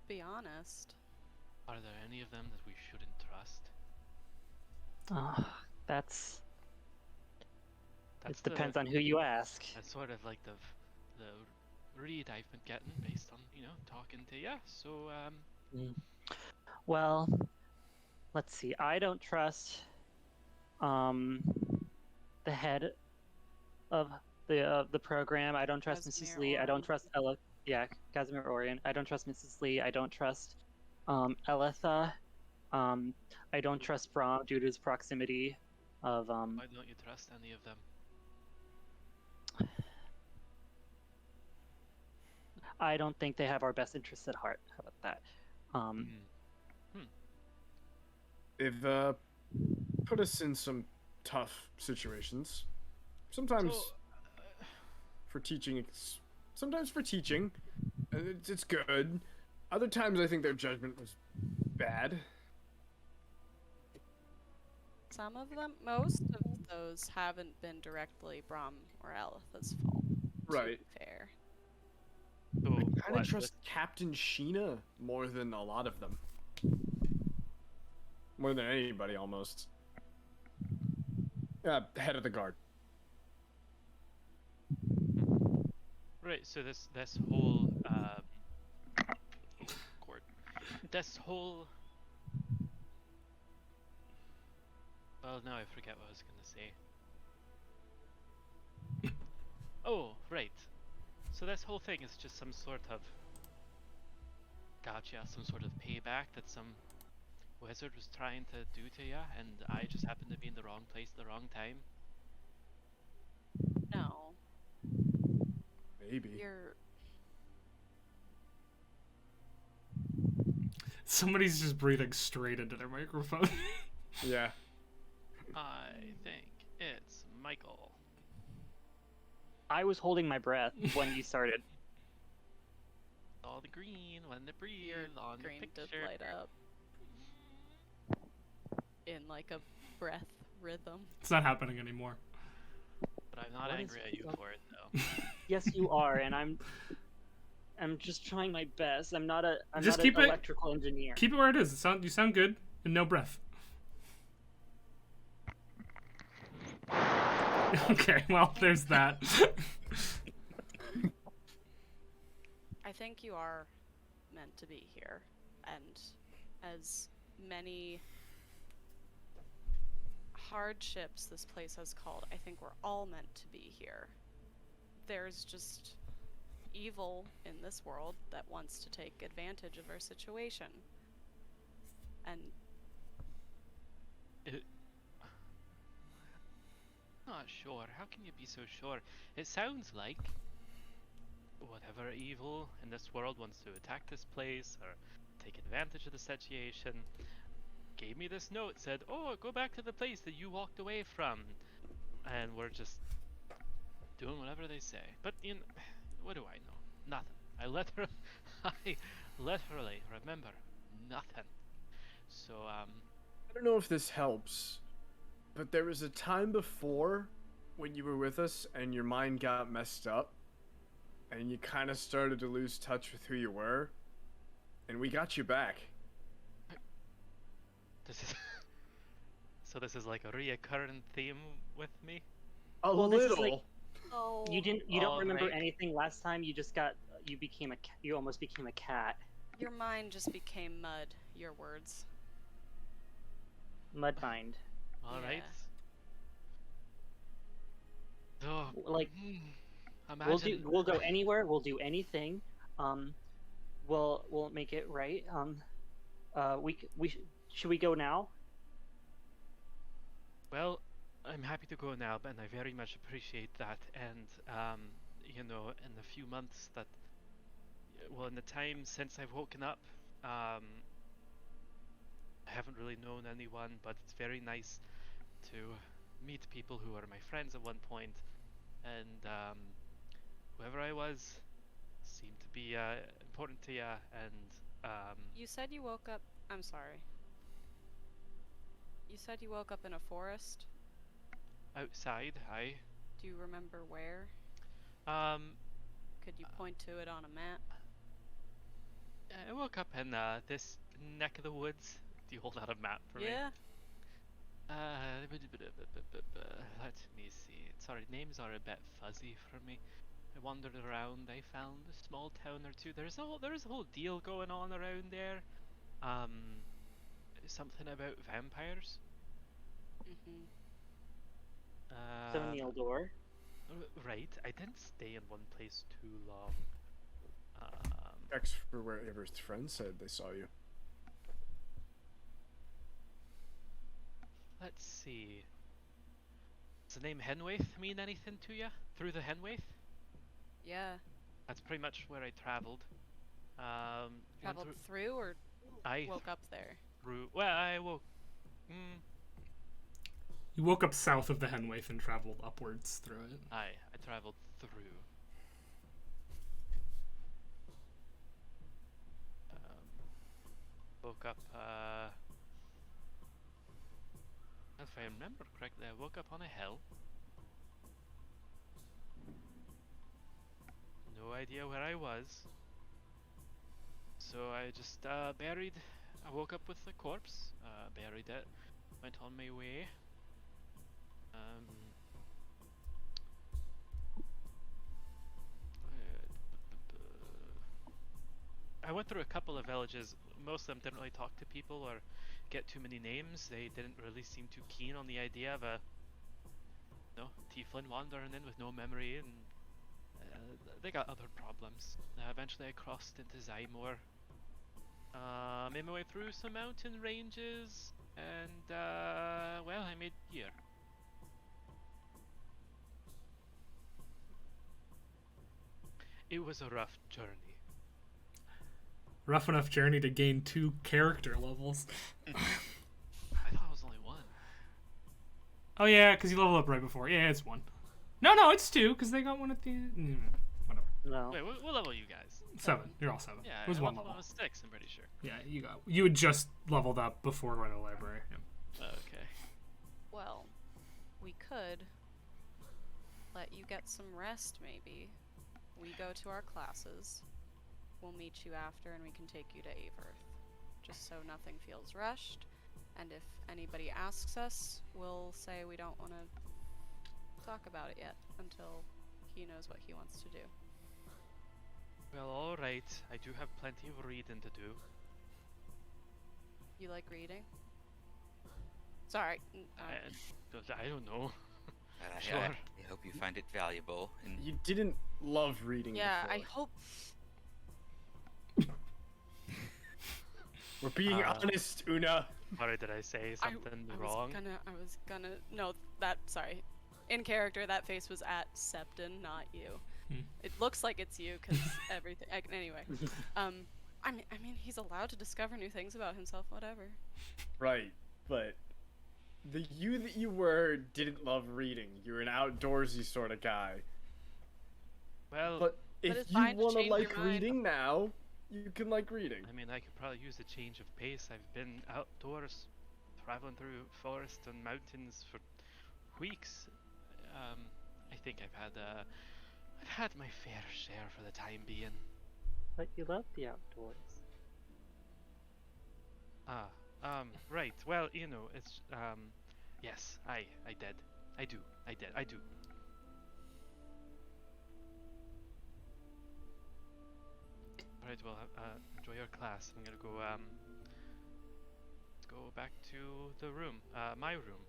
Be honest. Are there any of them that we shouldn't trust? Oh, that's. That's It depends on who you ask. That's sort of like the read I've been getting based on talking to you. So Well, let's see. I don't trust the head of the program. I don't trust Mrs. Casimir Lee. I don't Orion. trust Ella. Yeah, Casimir Orion. I don't trust Mrs. Lee. I don't trust Elitha. I don't trust Brahm due to his proximity of why don't you trust any of them? I don't think they have our best interests at heart. How about that? They've put us in some tough situations. Sometimes So, for teaching, sometimes for teaching, it's good. Other times, I think their judgment was bad. Some of them, most of those haven't been directly Brahm or Elitha's fault. Right. To be fair. so I kind what, of trust Captain Sheena more than a lot of them. More than anybody, almost. Head of the guard. Right, so this whole this whole well, now I forget what I was gonna say. Oh, right. So this whole thing is just some sort of gotcha, some sort of payback that some wizard was trying to do to you, and I just happened to be in the wrong place at the wrong time. No, Maybe. you're. Somebody's just breathing straight into their microphone. Yeah. I think it's Michael. I was holding my breath when you started. All the green when the breathe Your on the green picture. did light up in like a breath rhythm. It's not happening anymore. But I'm not What is angry at you up? for it though. Yes, you are, and I'm just trying my best. I'm not Just not keep an it- electrical engineer. Keep it where it is. You sound good, and no breath. Okay, well, there's that. I think you are meant to be here, and as many hardships this place has called, I think we're all meant to be here. There's just evil in this world that wants to take advantage of our situation. And Not sure. How can you be so sure? It sounds like whatever evil in this world wants to attack this place or take advantage of the situation gave me this note, said, oh, go back to the place that you walked away from. And we're just doing whatever they say. But what do I know? Nothing. I literally remember nothing. So, I don't know if this helps, but there was a time before when you were with us and your mind got messed up and you kind of started to lose touch with who you were, and we got you back. this is so this is like a reoccurring theme with me. A this is little. like- oh, You don't remember Alright. anything last time. You almost became a cat. your mind just became mud. Your words. Mud mind. All Yeah. right. Oh, Like, imagine. We'll go anywhere. We'll do anything. We'll make it right. Should we go now? Well, I'm happy to go now, and I very much appreciate that. And in the few months that, well, in the time since I've woken up, I haven't really known anyone, but it's very nice to meet people who were my friends at one point, and whoever I was seemed to be important to you. And You said you woke up. I'm sorry. You said you woke up in a forest. outside, Do you remember where? Could you point to it on a map? I woke up in this neck of the woods. Do you hold out a map for me? Yeah. Let me see. Sorry, names are a bit fuzzy for me. I wandered around. I found a small town or two. There's a whole deal going on around there. Something about vampires. Mhm. So Neildor. Right. I didn't stay in one place too long. Checks for wherever his friends said they saw you. Let's see. Does the name Henwaith mean anything to you? Through the Henwaith? Yeah. That's pretty much where I traveled. Went Traveled through or I woke up there? through. Well, I woke. You woke up south of the Henwaith and traveled upwards through it. I traveled through. Woke up. If I remember correctly, I woke up on a hill. No idea where I was. So I just buried. I woke up with the corpse. Buried it. Went on my way. I went through a couple of villages. Most of them didn't really talk to people or get too many names. They didn't really seem too keen on the idea of a tiefling wandering in with no memory, and they got other problems. Eventually I crossed into Zymor. Made my way through some mountain ranges, and well, I made here. It was a rough journey. Rough enough journey to gain 2 character levels. I thought it was only 1. Oh yeah, because you level up right before. Yeah, it's 1. No, it's 2 because they got 1 at the end. Whatever. No. Wait, what level are you guys? 7. You're all 7. Yeah, it was I 1 leveled level. up to 6, I'm pretty sure. Yeah, you had just leveled up before going to the library. Yeah. Okay. Well, we could let you get some rest, maybe. We go to our classes. We'll meet you after and we can take you to Averth. Just so nothing feels rushed. And if anybody asks us, we'll say we don't want to talk about it yet until he knows what he wants to do. Well, alright. I do have plenty of reading to do. You like reading? Sorry. I don't know. And Sure. I hope you find it valuable. And You didn't love reading Yeah, I before. hope. We're being honest, Una. Sorry, did I say something wrong? I was gonna. No, that. Sorry. In character, that face was at Septon, not you. It looks like it's you because everything. Anyway, I mean, he's allowed to discover new things about himself. Whatever. Right, but the you that you were didn't love reading. You were an outdoorsy sort of guy. Well, But if it's you fine to want to change your like mind. reading now, you can like reading. I mean, I could probably use a change of pace. I've been outdoors, traveling through forest and mountains for weeks. I think I've had my fair share for the time being. But you love the outdoors. Right. Well, you know, it's yes, I did. I do. Alright, well, enjoy your class. I'm gonna go, let's go back to the room, my room.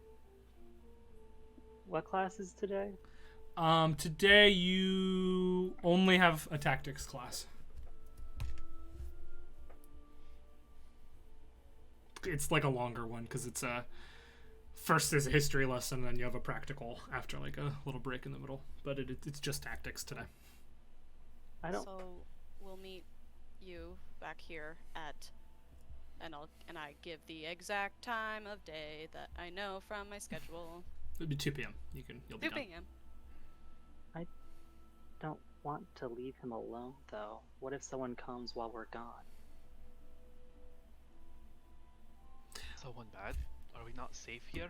What class is today? Today you only have a tactics class. It's like a longer one because it's first there's a history lesson, and then you have a practical after like a little break in the middle. But it's just tactics today. I don't. So we'll meet you back here at, and I give the exact time of day that I know from my schedule. It'll be 2 p.m. You'll be 2 done. p.m. Don't want to leave him alone, though. What if someone comes while we're gone? Someone bad? Are we not safe here?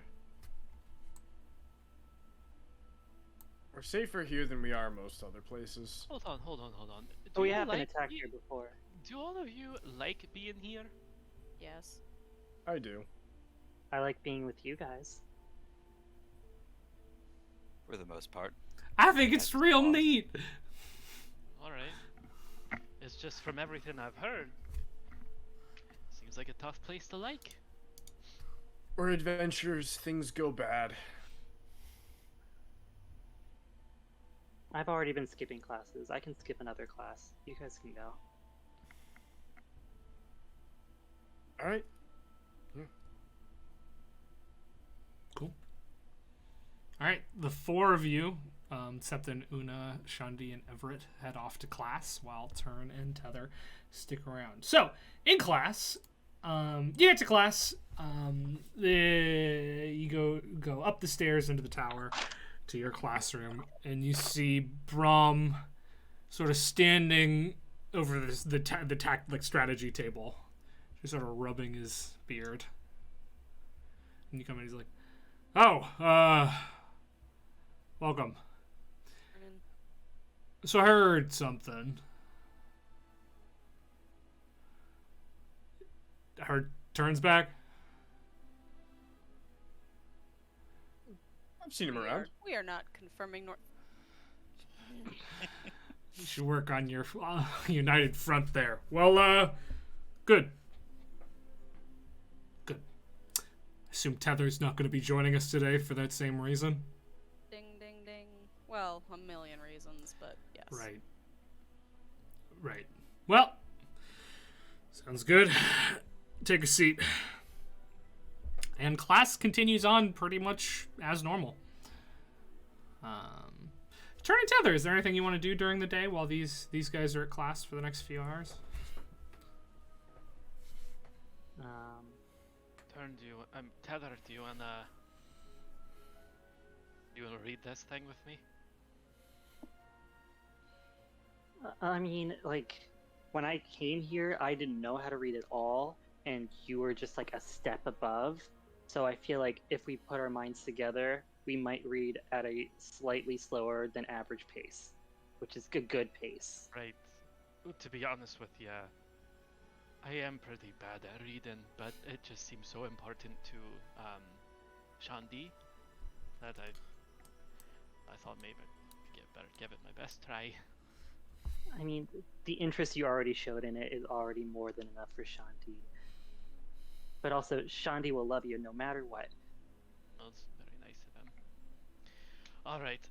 We're safer here than we are most other places. Hold on. Oh, we you have been like attacked be- here before. Do all of you like being here? Yes. I do. I like being with you guys. for the most part. I think it's That's real awesome. neat. Alright. It's just from everything I've heard. Seems like a tough place to like. We're adventurers, things go bad. I've already been skipping classes. I can skip another class. You guys can go. Alright. Cool. All right, the 4 of you, Septon, Una, Shundi, and Everett, head off to class while Turn and Tether stick around. So, in class, you get to class. You go up the stairs into the tower to your classroom, and you see Brom sort of standing over the strategy table, just sort of rubbing his beard. And you come in, he's like, "Oh, welcome. Morning. So I heard something. I heard Turn's back. I've seen him around. We are not confirming nor. You should work on your united front there. Well, good. Good. I assume Tether's not going to be joining us today for that same reason. Ding, ding, ding. Well, a million reasons, but yes. Right. Right. Well, sounds good. Take a seat. And class continues on pretty much as normal. Turn and Tether, is there anything you want to do during the day while these guys are at class for the next few hours? Turn, Tether, do you wanna read this thing with me? I mean, like, when I came here, I didn't know how to read at all, and you were just like a step above. So I feel like if we put our minds together, we might read at a slightly slower than average pace, which is a good pace. Right. To be honest with you, I am pretty bad at reading, but it just seems so important to Shandi that I thought maybe I'd better give it my best try. I mean, the interest you already showed in it is already more than enough for Shanti. But also, Shanti will love you no matter what. That's very nice of him. Alright.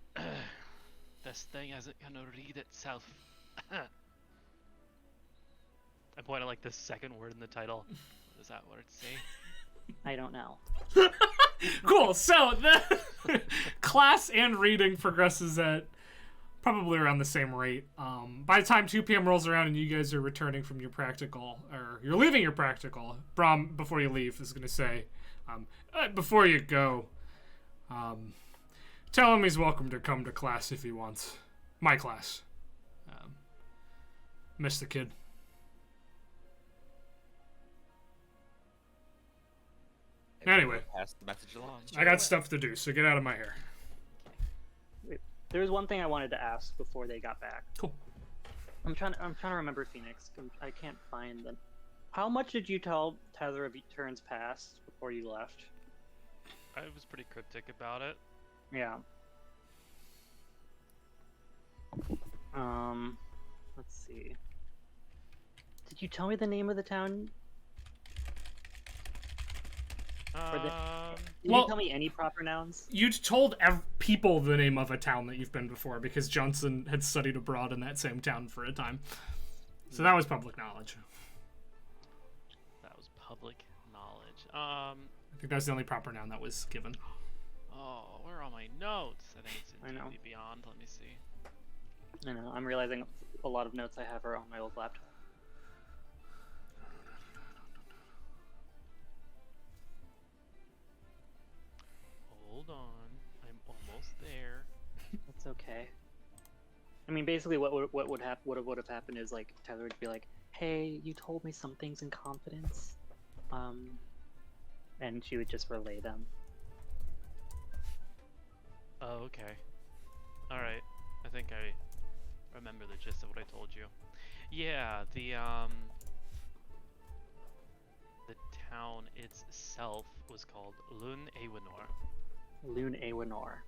This thing isn't gonna read itself. I point at like the second word in the title. What does that word say? I don't know. Cool. So the class and reading progresses at probably around the same rate. By the time 2 p.m. rolls around and you guys are returning from your practical, or you're leaving your practical, Brom, before you leave, is going to say, before you go, tell him he's welcome to come to class if he wants. My class. Miss the kid. Anyway, pass the message along. I got stuff to do, so get out of my hair. There was one thing I wanted to ask before they got back. Cool. I'm trying to remember Phoenix. I can't find them. How much did you tell Tether of turns past before you left? I was pretty cryptic about it. Yeah. Let's see. Did you tell me the name of the town? Did you tell me any proper nouns? You'd told people the name of a town that you've been before because Johnson had studied abroad in that same town for a time. So that was public knowledge. That was public knowledge. I think that was the only proper noun that was given. Oh, where are my notes? I think it's in I know. D&D Beyond. Let me see. I know. I'm realizing a lot of notes I have are on my old laptop. Hold on. I'm almost there. That's okay. I mean, basically, what would have happened is like Tyler would be like, "Hey, you told me some things in confidence," and she would just relay them. Oh, okay. Alright. I think I remember the gist of what I told you. Yeah, the town itself was called Lun Awenor. Lun Awenor.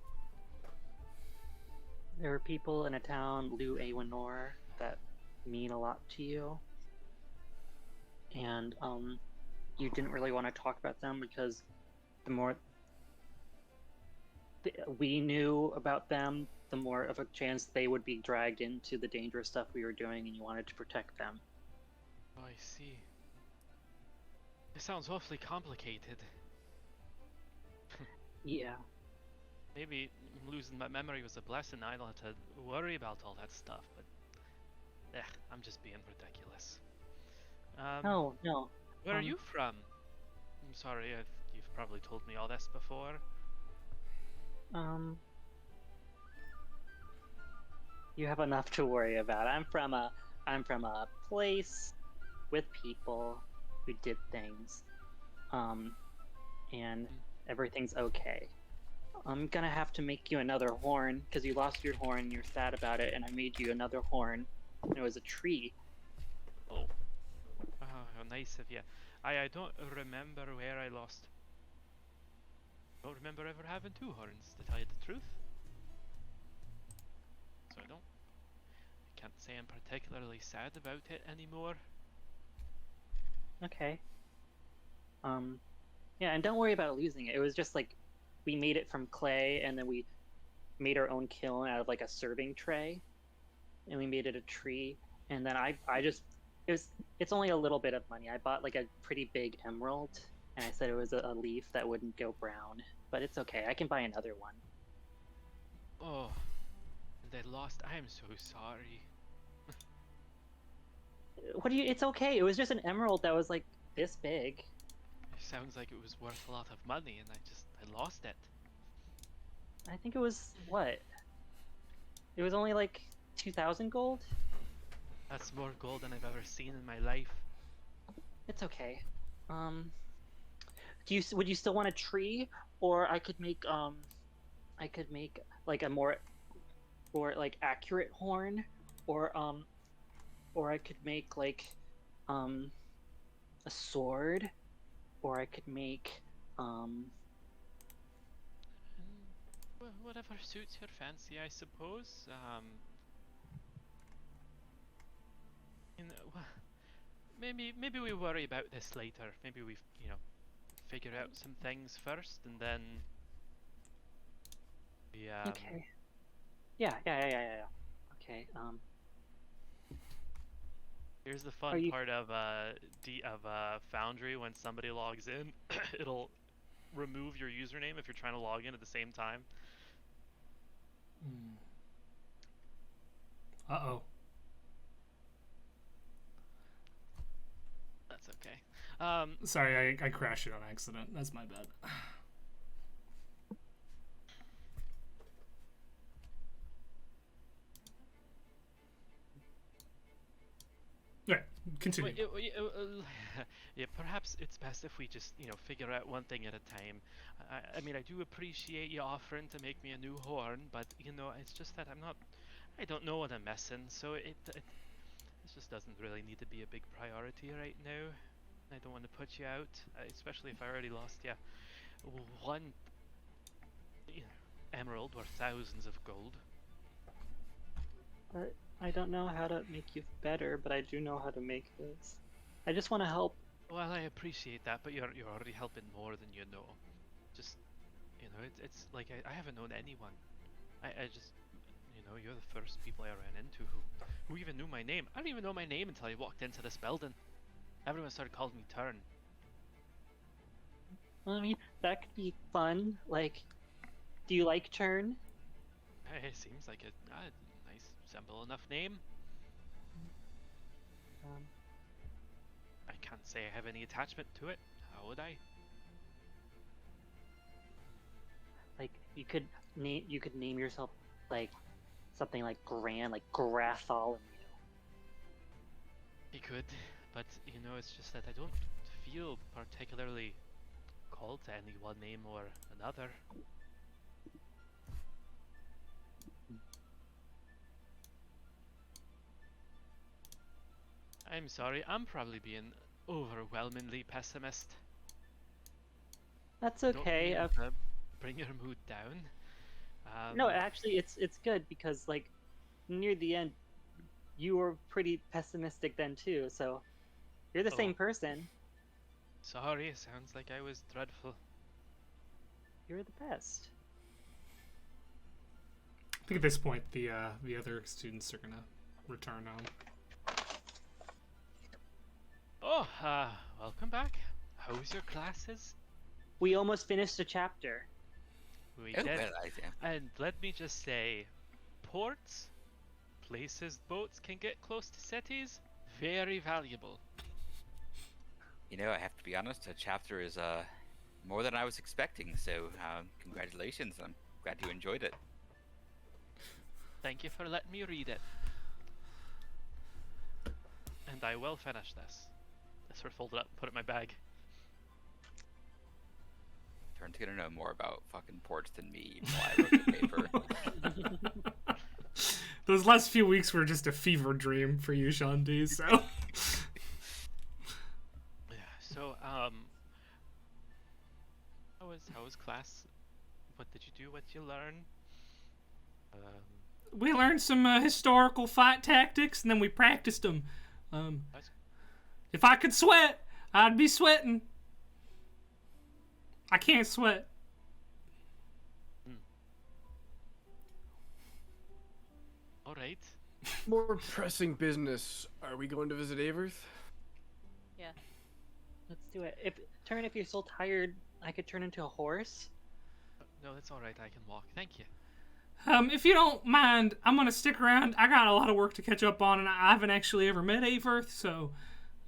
There are people in a town, Lu Awenor, that mean a lot to you. And you didn't really want to talk about them because the more we knew about them, the more of a chance they would be dragged into the dangerous stuff we were doing, and you wanted to protect them. Oh, I see. It sounds awfully complicated. Yeah. Maybe losing my memory was a blessing. I don't have to worry about all that stuff, but I'm just being ridiculous. No. Where are you from? I'm sorry, you've probably told me all this before. You have enough to worry about. I'm from a place with people who did things, and everything's okay. I'm gonna have to make you another horn because you lost your horn and you're sad about it, and I made you another horn. And it was a tree. Oh, how nice of you. I don't remember where I lost. I don't remember ever having 2 horns, to tell you the truth. So I can't say I'm particularly sad about it anymore. Okay. Yeah, and don't worry about losing it. It was just like we made it from clay, and then we made our own kiln out of like a serving tray, and we made it a tree. And then it's only a little bit of money. I bought like a pretty big emerald, and I said it was a leaf that wouldn't go brown, but it's okay. I can buy another one. Oh, and I lost. I am so sorry. It's okay. It was just an emerald that was like this big. It sounds like it was worth a lot of money, and I lost it. I think it was what? It was only like 2,000 gold. That's more gold than I've ever seen in my life. It's okay. Would you still want a tree, or I could make like a more like accurate horn, or I could make like a sword, or I could make whatever suits your fancy, I suppose. Maybe we worry about this later. Maybe we, figure out some things first, and then we. Okay. Yeah. Okay. Here's the Are fun you- part of Foundry. When somebody logs in, it'll remove your username if you're trying to log in at the same time. Uh-oh. That's okay. Sorry, I crashed it on accident. That's my bad. Alright, continue. Yeah, perhaps it's best if we just, figure out one thing at a time. I mean, I do appreciate you offering to make me a new horn, but, it's just that I don't know what I'm messing, so it just doesn't really need to be a big priority right now. I don't want to put you out, especially if I already lost you one emerald worth thousands of gold. But I don't know how to make you better, but I do know how to make this. I just want to help. Well, I appreciate that, but you're already helping more than you know. Just, it's like I haven't known anyone. I just, you're the first people I ran into who even knew my name. I didn't even know my name until I walked into this building. Everyone started calling me Turn. Well, I mean, that could be fun. Like, do you like Turn? It seems like a nice, simple enough name. I can't say I have any attachment to it. How would I? Like, you could name yourself like something like grand, like Grathol. You could, but it's just that I don't feel particularly called to any one name or another. I'm sorry, I'm probably being overwhelmingly pessimist. That's Don't okay. mean to bring your mood down. No, actually, it's good because like near the end, you were pretty pessimistic then too. So you're the same person. Sorry, sounds like I was dreadful. You're the best. I think at this point the other students are gonna return home. Oh, welcome back. How's your classes? We almost finished a chapter. We Oh, did. well, And let me just say, ports, places boats can get close to cities, very valuable. I have to be honest, the chapter is more than I was expecting, so congratulations. I'm glad you enjoyed it. Thank you for letting me read it. And I will finish this. I sort of fold it up and put it in my bag. Turn's gonna know more about fucking ports than me while I wrote the paper. Those last few weeks were just a fever dream for you, Shandy, so... Yeah, so, how was class? What did you do? What did you learn? We learned some historical fight tactics, and then we practiced them. If I could sweat, I'd be sweating. I can't sweat. Alright. More pressing business. Are we going to visit Averth? Yeah. Let's do it. If you're so tired, I could turn into a horse. No, that's alright. I can walk. Thank you. If you don't mind, I'm gonna stick around. I got a lot of work to catch up on, and I haven't actually ever met Averth, so...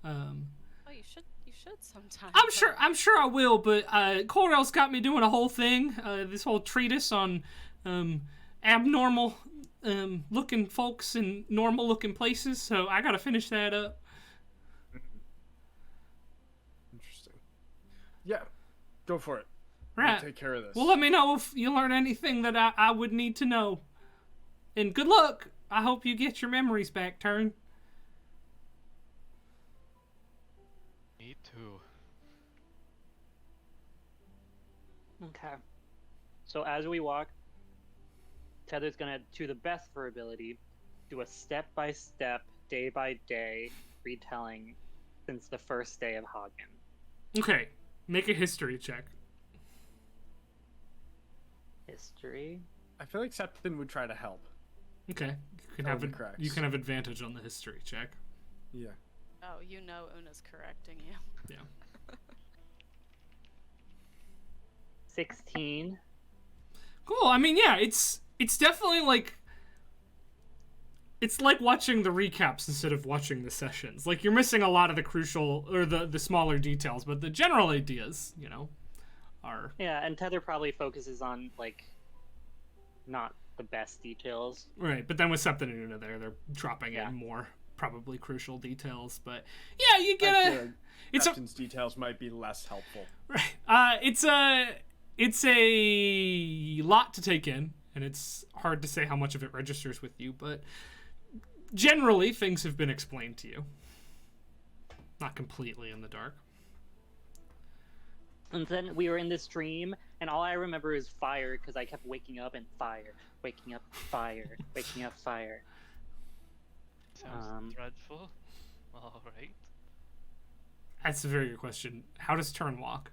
Oh, you should sometime. I'm sure I will, but Cordel's got me doing a whole thing, this whole treatise on abnormal looking folks in normal looking places, so I gotta finish that up. Interesting. Yeah, go for it. Right. We'll take care of this. Well, let me know if you learn anything that I would need to know. And good luck. I hope you get your memories back, Turn. Me too. Okay. So as we walk, Tether's gonna, to the best of her ability, do a step-by-step, day-by-day retelling since the first day of Hagen. Okay, make a history check. History. I feel like Septon would try to help. Okay, you can Fill have in the cracks. you can have advantage on the history check. Yeah. Oh, you know Una's correcting you. Yeah. 16. Cool. I mean, yeah, it's definitely like it's like watching the recaps instead of watching the sessions. Like you're missing a lot of the crucial or the smaller details, but the general ideas, you know, are Yeah, and Tether probably focuses on, like, not the best details. right. But then with Septon and Una there, they're dropping Yeah. in more probably crucial details. But yeah, you get a it's a Septon's details might be less helpful. right. It's a lot to take in, and it's hard to say how much of it registers with you, but generally things have been explained to you. Not completely in the dark. And then we were in this dream, and all I remember is fire, because I kept waking up and fire, waking up, fire, waking up, fire. Sounds dreadful. Alright. That's a very good question. How does Turn walk?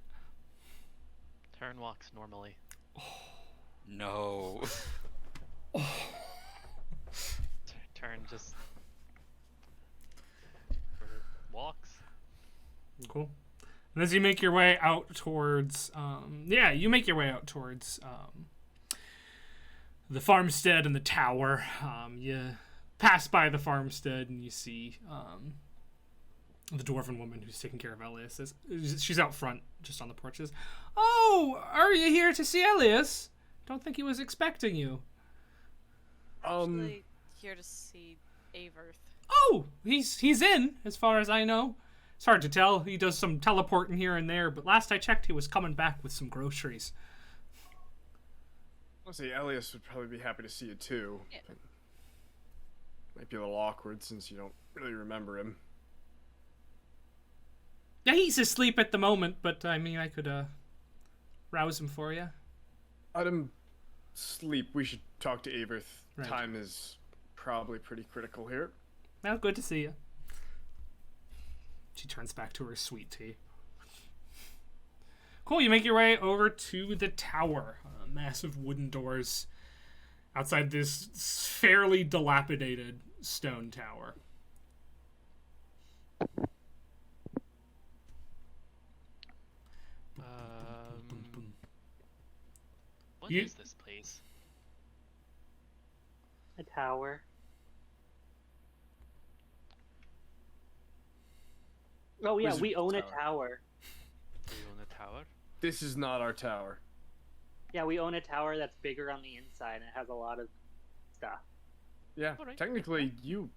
Turn walks normally. No. Turn just walks. Cool. And as you make your way out towards, you make your way out towards the farmstead and the tower. You pass by the farmstead and you see the dwarven woman who's taking care of Elias. She's out front, just on the porch. Says, "Oh, are you here to see Elias? Don't think he was expecting you." Actually, here to see Averth. Oh, he's in, as far as I know. It's hard to tell. He does some teleporting here and there, but last I checked, he was coming back with some groceries. Let's see, Elias would probably be happy to see you too. Yeah. But might be a little awkward since you don't really remember him. Yeah, he's asleep at the moment, but I mean, I could rouse him for you. Let him sleep. We should talk to Averth. Right. Time is probably pretty critical here. Well, good to see you. She turns back to her sweet tea. Cool, you make your way over to the tower. Massive wooden doors outside this fairly dilapidated stone tower. What You- is this place? A tower. Oh yeah, Wizard we own a tower. tower. Do you own a tower? This is not our tower. Yeah, we own a tower that's bigger on the inside and it has a lot of stuff. Yeah, Alright. technically you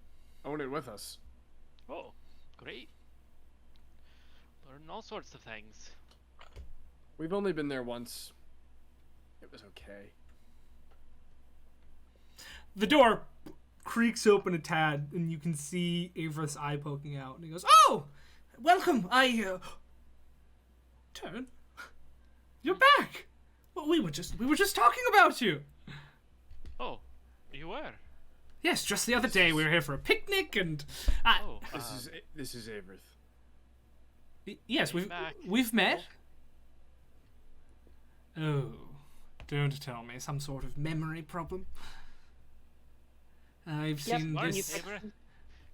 own it with us. Oh, great. Learn all sorts of things. We've only been there once. It was okay. The door creaks open a tad, and you can see Avra's eye poking out. And he goes, "Oh, welcome. Turn. You're back. Well, we were just talking about you. Oh, you were? Yes, just the other day we were here for a picnic, and Oh, This is Averth. yes, back. we've met. Oh, don't tell me some sort of memory problem. I've Yep, seen aren't you this.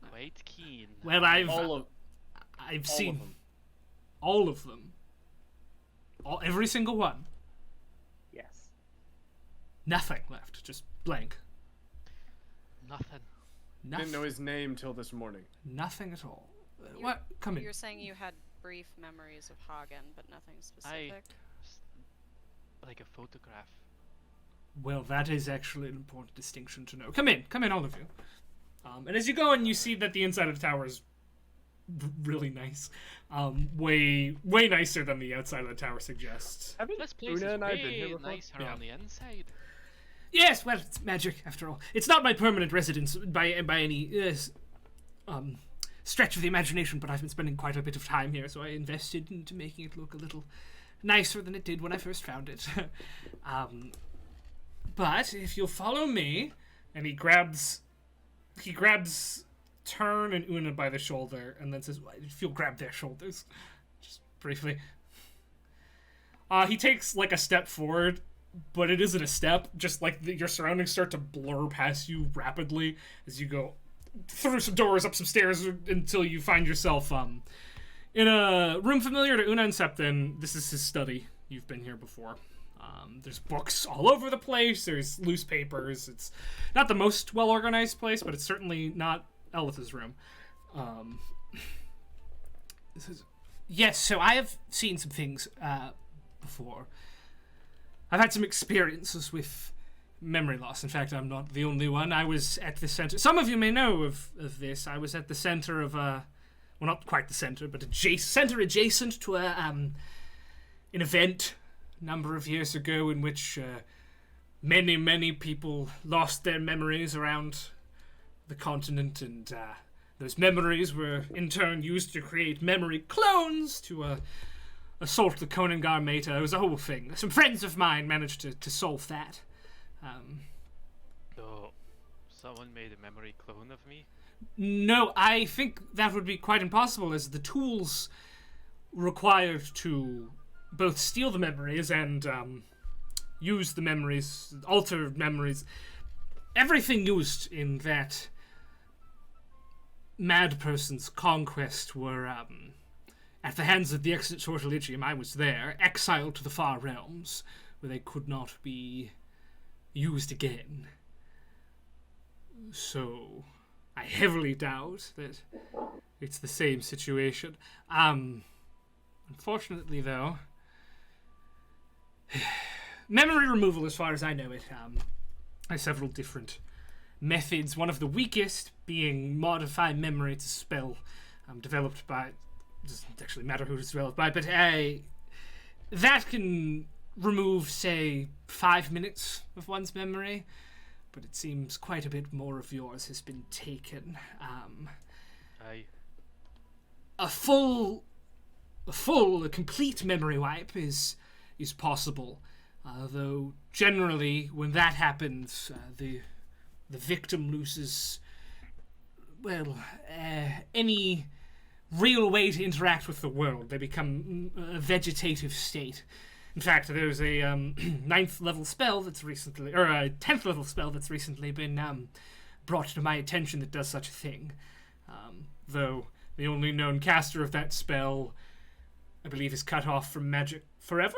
quite keen. Well, I've All of seen them. all of them. Every single one. Yes. Nothing left. Just blank. Nothing. Nothing. Didn't know his name till this morning. Nothing at all. You- What? Come in. You were saying you had brief memories of Hagen, but nothing specific. Just like a photograph. Well, that is actually an important distinction to know. Come in, all of you. And as you go in, you see that the inside of the tower is really nice. Way nicer than the outside of the tower suggests. Haven't This place Una is and I been here way before? nicer Yeah. on the inside. Yes, well, it's magic after all. It's not my permanent residence by any stretch of the imagination, but I've been spending quite a bit of time here, so I invested into making it look a little nicer than it did when I first found it. But if you'll follow me, and he grabs Turn and Una by the shoulder, and then says, if you'll grab their shoulders, just briefly. He takes like a step forward, but it isn't a step. Just like your surroundings start to blur past you rapidly as you go through some doors, up some stairs, until you find yourself in a room familiar to Una and Septon. This is his study. You've been here before. There's books all over the place. There's loose papers. It's not the most well-organized place, but it's certainly not Elitha's room. Yes, so I have seen some things before. I've had some experiences with memory loss. In fact, I'm not the only one. I was at the center. Some of you may know of this. I was at the center of well, not quite the center, but adjacent to an event a number of years ago in which many people lost their memories around the continent, and those memories were in turn used to create memory clones to assault the Konangar Meta. It was a whole thing. Some friends of mine managed to solve that. So, someone made a memory clone of me? No, I think that would be quite impossible, as the tools required to both steal the memories and use the memories, alter memories, everything used in that mad person's conquest were at the hands of the excellent Sortilegium. I was there, exiled to the far realms, where they could not be used again. So I heavily doubt that it's the same situation. Unfortunately, though, memory removal, as far as I know it, has several different methods. One of the weakest being modify memory to spell, developed by, doesn't actually matter who it's developed by, but that can remove, say, 5 minutes of one's memory, but it seems quite a bit more of yours has been taken. Aye. A complete memory wipe is possible, though generally when that happens, the victim loses, well, any real way to interact with the world. They become a vegetative state. In fact, there's a 9th level spell that's recently, or a 10th level spell that's recently been brought to my attention that does such a thing. Though the only known caster of that spell, I believe, is cut off from magic forever.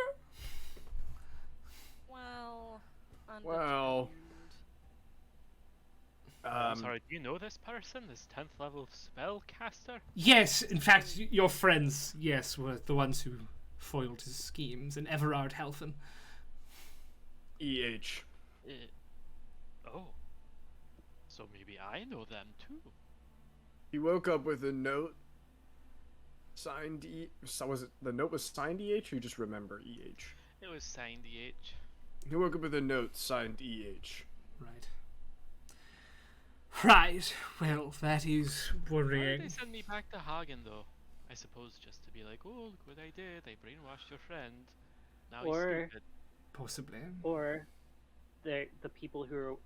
Well. I'm sorry, do you know this person? This 10th level spellcaster? Yes, in fact, your friends, yes, were the ones who foiled his schemes, and Everard Halfin. EH. Oh. So maybe I know them too. He woke up with a note signed So was it the note was signed EH, or you just remember EH? It was signed EH. He woke up with a note signed EH. Right. Right. Well, that is Why did worrying. they send me back to Hagen though? I suppose just to be like, oh, look what I did. I brainwashed your friend. Now he's stupid. Possibly. Or the people who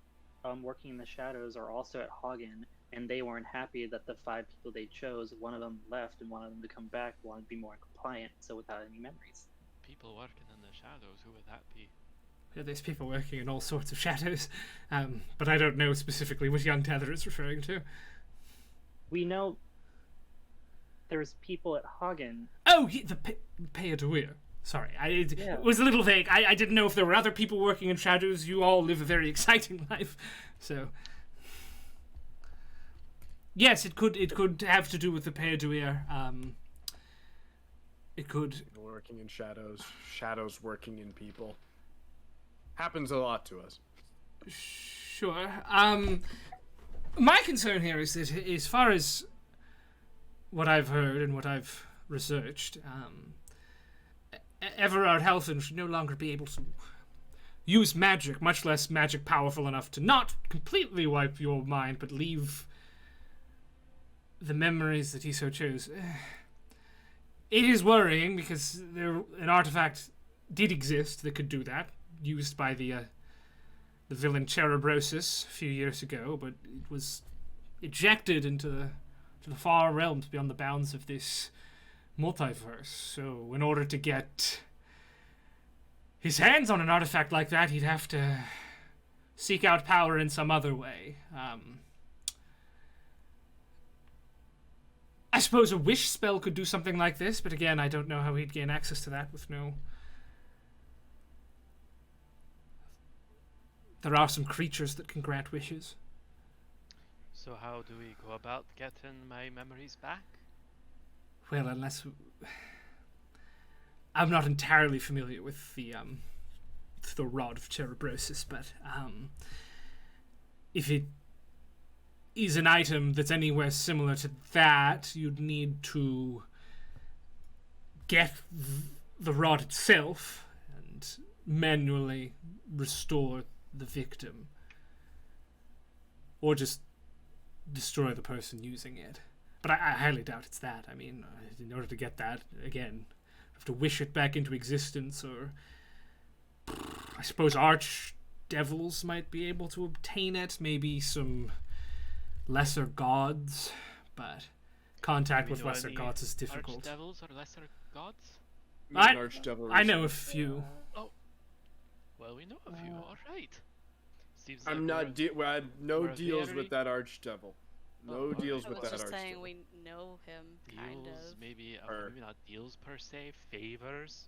are working in the shadows are also at Hagen, and they weren't happy that the 5 people they chose, one of them left and one of them to come back, wanted to be more compliant, so without any memories. People working in the shadows, who would that be? Yeah, there's people working in all sorts of shadows, but I don't know specifically what Young Tether is referring to. We know there's people at Hagen. Oh, the Payadouir. Sorry, it was a little vague. I didn't know if there were other people working in shadows. You all live a very exciting life, so... Yes, it could have to do with the Payadouir. It could... People working in shadows. Shadows working in people. Happens a lot to us. Sure. My concern here is that, as far as what I've heard and what I've researched, Everard Halfin should no longer be able to use magic, much less magic powerful enough to not completely wipe your mind, but leave the memories that he so chose. It is worrying because an artifact did exist that could do that, used by the the villain Cherubrosis a few years ago, but it was ejected into the far realms beyond the bounds of this multiverse. So in order to get his hands on an artifact like that, he'd have to seek out power in some other way. I suppose a wish spell could do something like this, but again, I don't know how he'd gain access to that with no... There are some creatures that can grant wishes. So how do we go about getting my memories back? Well, unless... I'm not entirely familiar with the Rod of Cherubrosis, but if it is an item that's anywhere similar to that, you'd need to get the rod itself and manually restore the victim. Or just destroy the person using it. But I highly doubt it's that. I mean, in order to get that, again, you have to wish it back into existence, or I suppose archdevils might be able to obtain it, maybe some lesser gods, but contact with lesser gods is difficult. Archdevils or lesser gods? I know a few. Oh, well, we know a few. All right. Seems I'm like not no we're deals very- with that archdevil. No deals I with was that just saying archdevil. we know him, kind deals, of. maybe Or- maybe not deals per se, favors.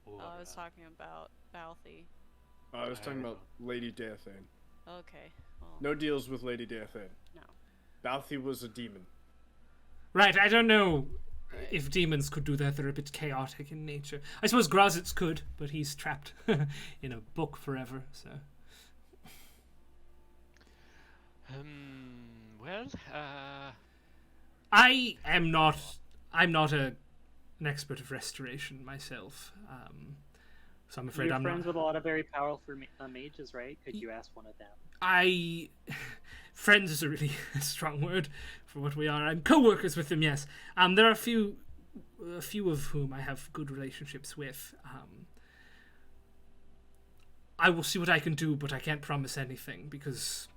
Or, Oh, I was talking about Balthy. I was talking about Lady Dathane. Okay, well, No deals with Lady Dathane. no. Balthy was a demon. Right, I don't know if demons could do that. They're a bit chaotic in nature. I suppose Grozitz could, but he's trapped in a book forever, so... Well, I'm not an expert of restoration myself, so I'm afraid You're I'm friends not. with a lot of very powerful mages, right? Could you ask one of them? Friends is a really strong word for what we are. I'm co-workers with them, yes. There are a few of whom I have good relationships with. I will see what I can do, but I can't promise anything because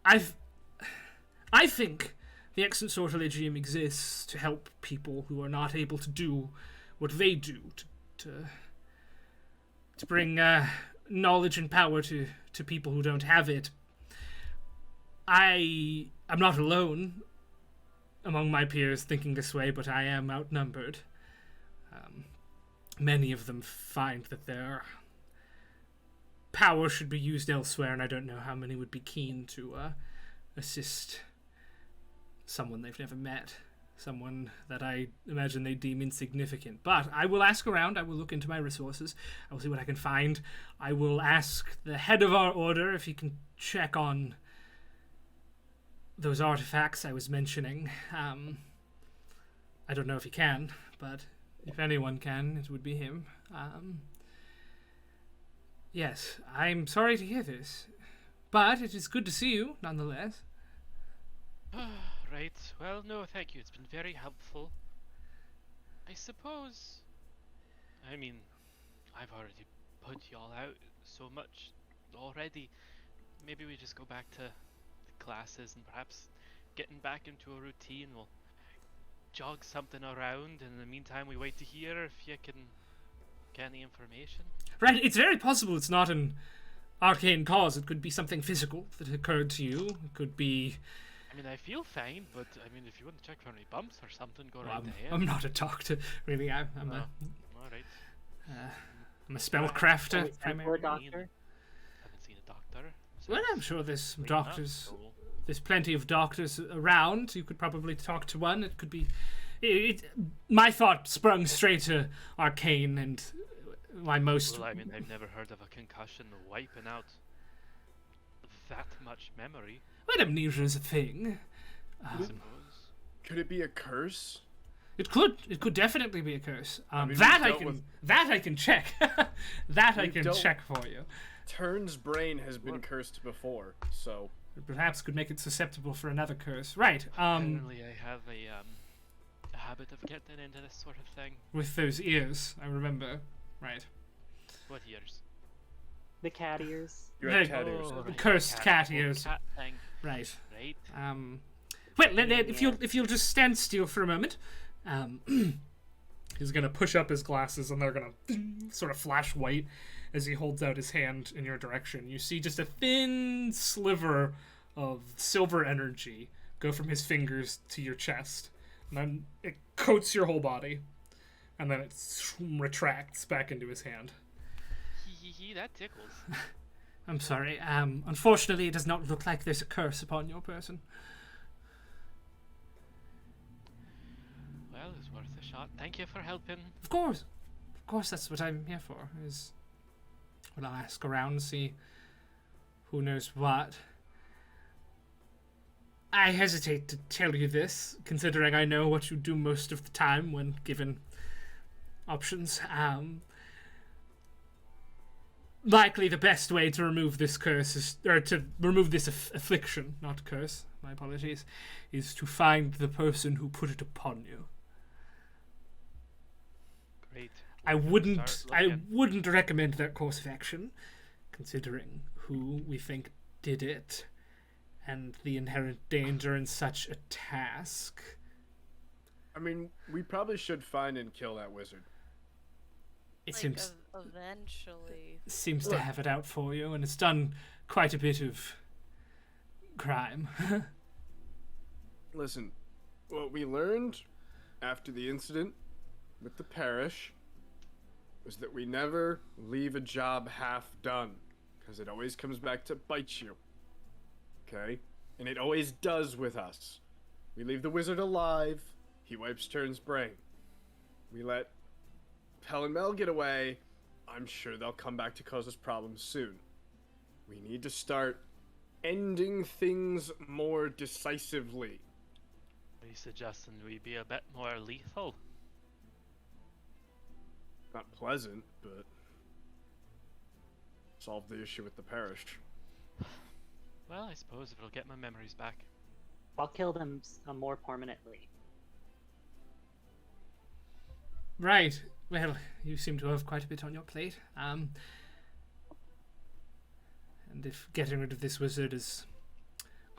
I think the Excellent Sortilegium exists to help people who are not able to do what they do, to bring knowledge and power to people who don't have it. I'm not alone among my peers thinking this way, but I am outnumbered. Many of them find that their power should be used elsewhere, and I don't know how many would be keen to assist someone they've never met, someone that I imagine they deem insignificant. But I will ask around, I will look into my resources, I will see what I can find. I will ask the head of our order if he can check on those artifacts I was mentioning. I don't know if he can, but if anyone can, it would be him. Yes, I'm sorry to hear this, but it is good to see you, nonetheless. right. Well, no, thank you. It's been very helpful. I suppose. I mean, I've already put y'all out so much already. Maybe we just go back to the classes and perhaps getting back into a routine. We'll jog something around, and in the meantime, we wait to hear if you can get any information. Right, it's very possible it's not an arcane cause. It could be something physical that occurred to you. It could be... I mean, I feel fine, but I mean, if you want to check for any bumps or something, go right I'm ahead. not a doctor, really. I'm Alright. a spellcrafter, Always time for a primarily. doctor. Haven't seen a doctor. Well, I'm sure there's some Clean up, doctors. cool. There's plenty of doctors around. You could probably talk to one. It could be... my thought sprung straight to arcane, and my most... Well, I mean, I've never heard of a concussion wiping out that much memory, Well, amnesia is a thing. I suppose. Could it be a curse? It could definitely be a curse. mean, that we've I dealt can with- that I can check. That I We've can dealt- check for you. Turn's brain has been cursed before, so Perhaps could make it susceptible for another curse. Right. Apparently, I have a habit of getting into this sort of thing. With those ears, I remember. Right. What years? The cat ears. You had The- cat ears. Oh, right, cursed cat ears. Cat thing. Right. Right. Well, if you'll just stand still for a moment, he's gonna push up his glasses, and they're gonna sort of flash white as he holds out his hand in your direction. You see just a thin sliver of silver energy go from his fingers to your chest, and then it coats your whole body, and then it retracts back into his hand. That tickles. I'm sorry. Unfortunately, it does not look like there's a curse upon your person. Well, it's worth a shot. Thank you for helping. Of course, that's what I'm here for. I'll ask around and see who knows what. I hesitate to tell you this, considering I know what you do most of the time when given options. Likely the best way to remove this curse or to remove this affliction, not curse, my apologies, is to find the person who put it upon you. Great. I We can wouldn't start looking. wouldn't recommend that course of action, considering who we think did it and the inherent danger in such a task. I mean, we probably should find and kill that wizard. It Like, seems eventually. to have it out for you, and it's done quite a bit of crime. Listen, what we learned after the incident with the parish was that we never leave a job half done, because it always comes back to bite you. Okay? And it always does with us. We leave the wizard alive, he wipes Turn's brain. We let Pell and Mel get away, I'm sure they'll come back to cause us problems soon. We need to start ending things more decisively. Are you suggesting we be a bit more lethal? Not pleasant, but solve the issue with the parish. Well, I suppose if it'll get my memories back. I'll kill them more permanently. Right. Well, you seem to have quite a bit on your plate. And if getting rid of this wizard is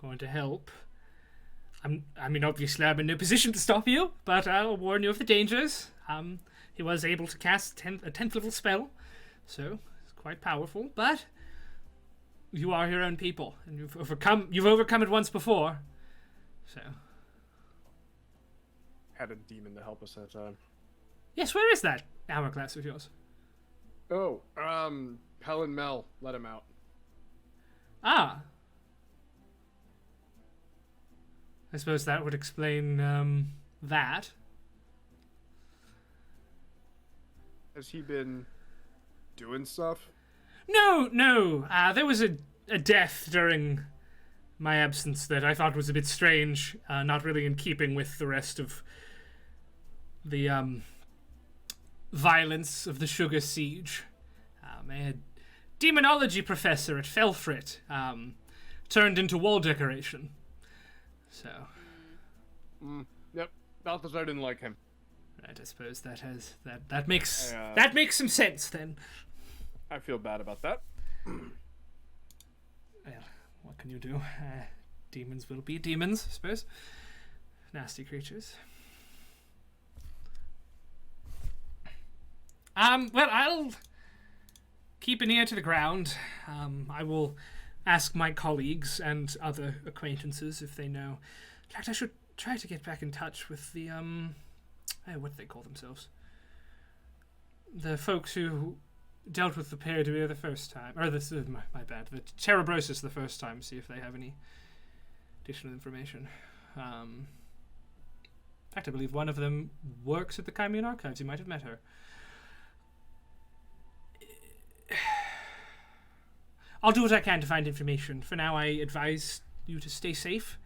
going to help, obviously I'm in no position to stop you, but I'll warn you of the dangers. He was able to cast a 10th level spell, so it's quite powerful, but you are your own people, and you've overcome it once before, so. Had a demon to help us that time. Yes, where is that hourglass of yours? Oh, Pell and Mel let him out. Ah. I suppose that would explain, that. Has he been doing stuff? No. There was a death during my absence that I thought was a bit strange, not really in keeping with the rest of the, violence of the Sugar Siege. A demonology professor at Felfrit, turned into wall decoration. So. Yep. Balthazar didn't like him. Right, I suppose that makes some sense then. I feel bad about that. Well, what can you do? Demons will be demons, I suppose. Nasty creatures. Well, I'll keep an ear to the ground. I will ask my colleagues and other acquaintances if they know. In fact, I should try to get back in touch with the, what do they call themselves? The folks who dealt with the Peridouir the first time. Or this is my bad. The Terebrosis the first time, see if they have any additional information. In fact, I believe one of them works at the Chimean Archives. You might have met her. I'll do what I can to find information. For now, I advise you to stay safe.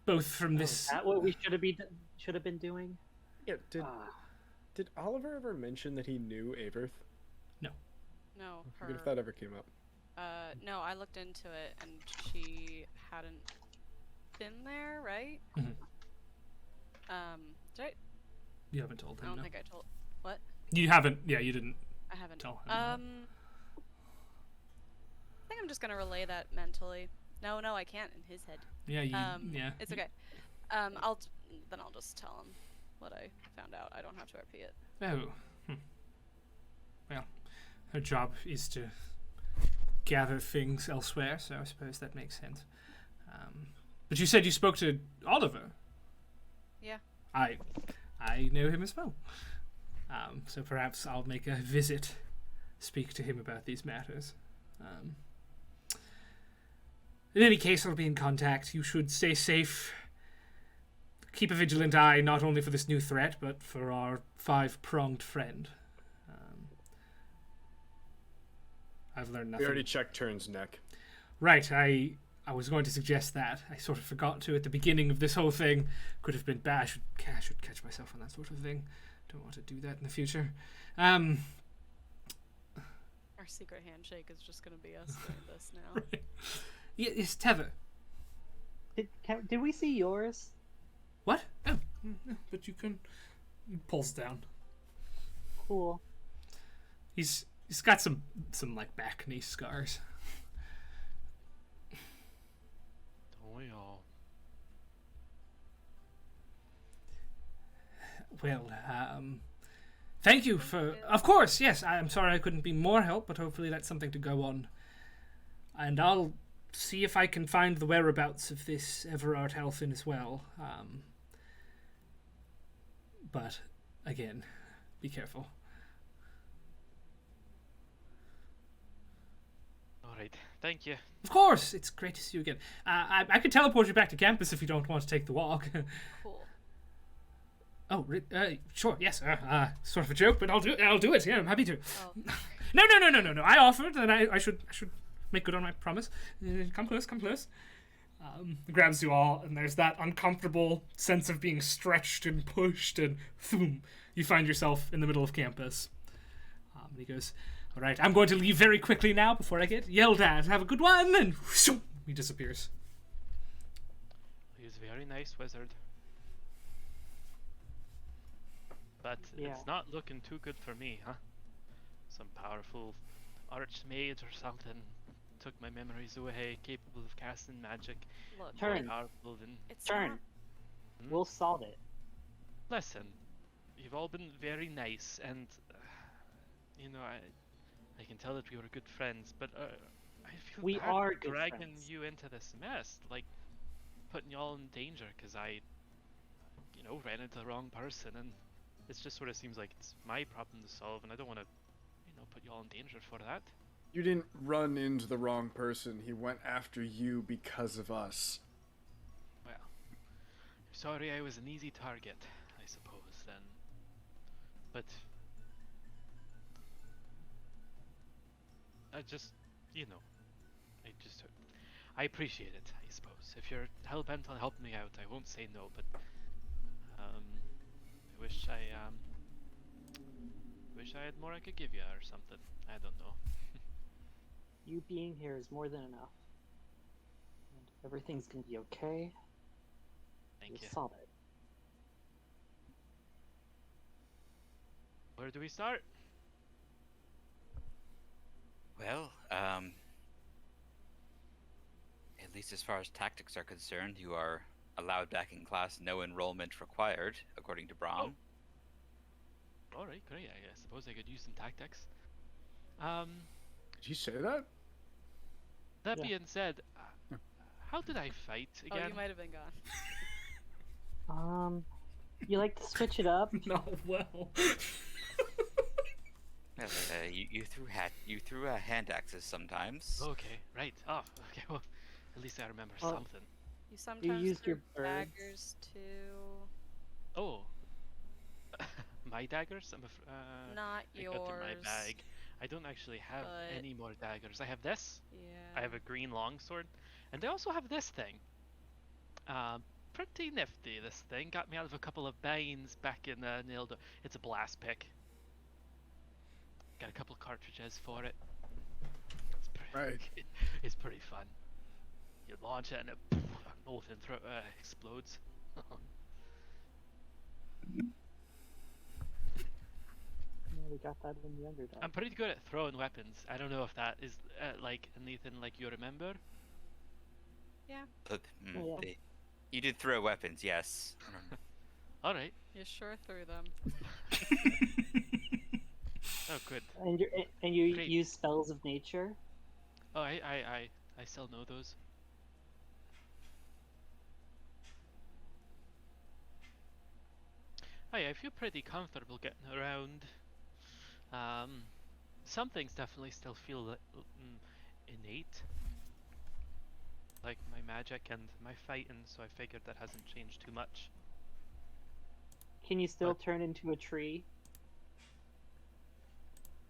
Both from this. Is that what we should have been doing? Yeah, did Oliver ever mention that he knew Averth? No, I forget if that ever came up. no, I looked into it and she hadn't been there, right? Mhm. Did I? You haven't told I him, don't no? think I told. What? You haven't. Yeah, you didn't I haven't. tell him? I think I'm just gonna relay that mentally. No, I can't in his head. Yeah, yeah. It's okay. Then I'll just tell him what I found out. I don't have to repeat it. Oh. Well, her job is to gather things elsewhere, so I suppose that makes sense. But you said you spoke to Oliver. Yeah. I know him as well. So perhaps I'll make a visit, speak to him about these matters. In any case, I'll be in contact. You should stay safe. Keep a vigilant eye, not only for this new threat, but for our 5-pronged friend. I've learned nothing. We already checked Turn's neck. Right, I was going to suggest that. I sort of forgot to at the beginning of this whole thing. Could have been bad. I should catch myself on that sort of thing. Don't want to do that in the future. Our secret handshake is just gonna be us doing this now. Right. Yes, Tether. Did we see yours? What? Oh, but you can. He pulls down. Cool. He's got some like back knee scars. Don't we all? Well, thank you for. Of course, yes. I'm sorry I couldn't be more help, but hopefully that's something to go on. And I'll see if I can find the whereabouts of this Everard Halfin as well. But again, be careful. All right. Thank you. Of course, it's great to see you again. I could teleport you back to campus if you don't want to take the walk. Cool. Oh, sure, yes. Sort of a joke, but I'll do it. Yeah, I'm happy to. Oh. No. I offered, and I should make good on my promise. Come close. Grabs you all, and there's that uncomfortable sense of being stretched and pushed, and boom, you find yourself in the middle of campus. And he goes, "All right, I'm going to leave very quickly now before I get yelled at. Have a good one," and whoosh, he disappears. He's a very nice wizard. But Yeah. it's not looking too good for me, huh? Some powerful archmage or something took my memories away, capable of casting magic. Look, Turn. More powerful than... it's Turn. not- We'll solve it. Listen, you've all been very nice, and you know, I can tell that we were good friends, but I feel We bad are for good dragging friends. you into this mess, like putting you all in danger because I, you know, ran into the wrong person, and it just sort of seems like it's my problem to solve, and I don't want to, you know, put you all in danger for that. You didn't run into the wrong person. He went after you because of us. Well, sorry I was an easy target, I suppose, then. But I just, you know, I appreciate it, I suppose. If you're hell-bent on helping me out, I won't say no, but I wish I had more I could give you or something. I don't know. You being here is more than enough. And everything's gonna be okay. Thank We'll you. solve it. Where do we start? Well, at least as far as tactics are concerned, you are allowed back in class, no enrollment required, according to Brahm. Alright, great. I suppose I could use some tactics. Did he say that? That Yeah. being said, how did I fight Oh, again? you might have been gone. You like to switch it up? Not well. You threw hand axes sometimes. Okay, right. Oh, okay. Well, at least I remember Well, something. You sometimes used threw your birds. daggers too. Oh, my daggers. Not I yours. got in my bag. I don't actually have but- any more daggers. I have this. Yeah. I have a green longsword, and I also have this thing. Pretty nifty. This thing got me out of a couple of binds back in Nildo. It's a blast pick. Got a couple cartridges for it. It's Right. It's pretty fun. You launch it and it molten explodes. We got that in the Underdog. I'm pretty good at throwing weapons. I don't know if that is like anything like you remember. Yeah, Yeah. You did throw weapons, yes. All right. you sure threw them. Oh, good. And you Great. use spells of nature. Oh, I still know those. Oh yeah, I feel pretty comfortable getting around. Some things definitely still feel innate, like my magic and my fighting. So I figured that hasn't changed too much. Can you still But- turn into a tree?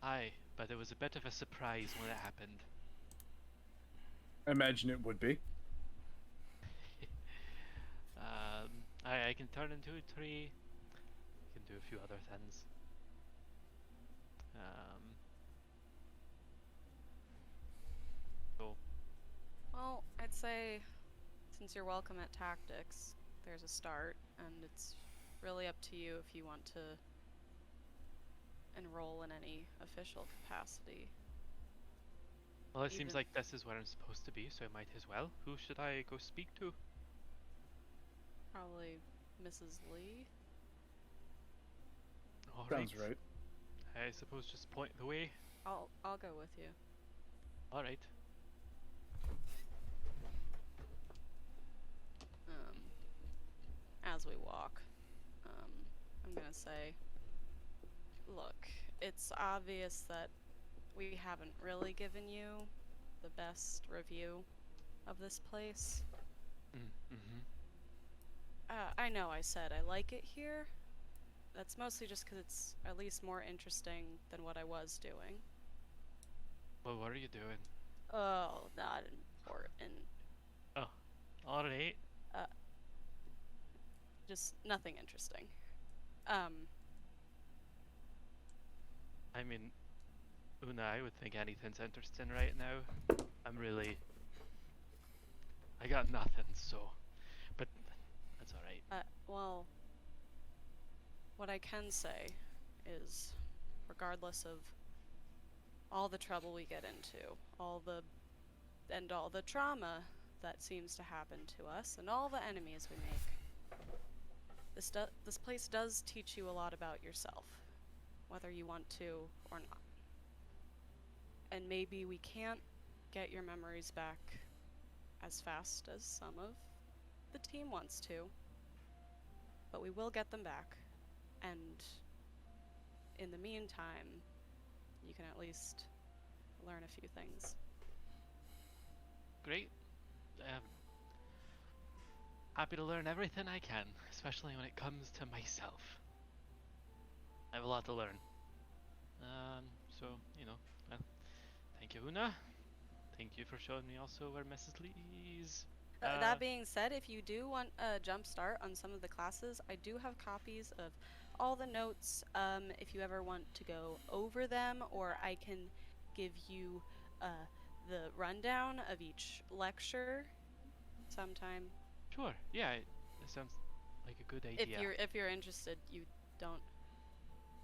Aye, but it was a bit of a surprise when it happened. I imagine it would be. I can turn into a tree. I can do a few other things. So Well, I'd say since you're welcome at tactics, there's a start, and it's really up to you if you want to enroll in any official capacity. well, it seems Even- like this is where I'm supposed to be, so I might as well. Who should I go speak to? Probably Mrs. Lee. All Sounds right. I suppose just point the way. I'll go with you. All right. As we walk, I'm gonna say, look, it's obvious that we haven't really given you the best review of this place. Mm-hmm. I know I said I like it here. That's mostly just because it's at least more interesting than what I was doing. Well, what are you doing? Oh, not important. All right. Just nothing interesting. I mean, Una, I would think anything's interesting right now. I got nothing, so. But that's alright. Well, what I can say is, regardless of all the trouble we get into, all the trauma that seems to happen to us, and all the enemies we make, this place does teach you a lot about yourself, whether you want to or not. And maybe we can't get your memories back as fast as some of the team wants to, but we will get them back. And in the meantime, you can at least learn a few things. Great. Happy to learn everything I can, especially when it comes to myself. I have a lot to learn. So, well, thank you, Una. Thank you for showing me also where Mrs. Lee's. That being said, if you do want a jump start on some of the classes, I do have copies of all the notes if you ever want to go over them, or I can give you the rundown of each lecture sometime. Sure. Yeah, it sounds like a good idea. If you're interested, you don't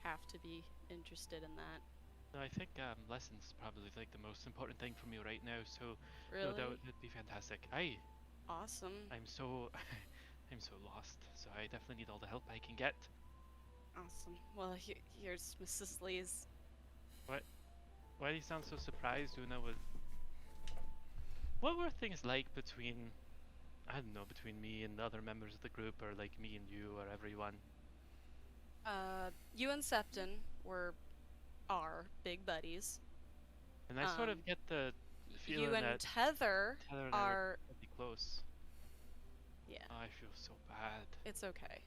have to be interested in that. No, I think lessons is probably like the most important thing for me right now. So Really? no, that'd be fantastic. Awesome. I'm so I'm so lost. So I definitely need all the help I can get. Awesome. Well, here's Mrs. Lee's. Why do you sound so surprised, Una? What were things like between, I don't know, between me and the other members of the group, or like me and you, or everyone? You and Septon are big buddies. And I sort of get the feeling You and that Tether Heather and I are. were pretty close. Yeah, Oh, I feel so bad. it's okay.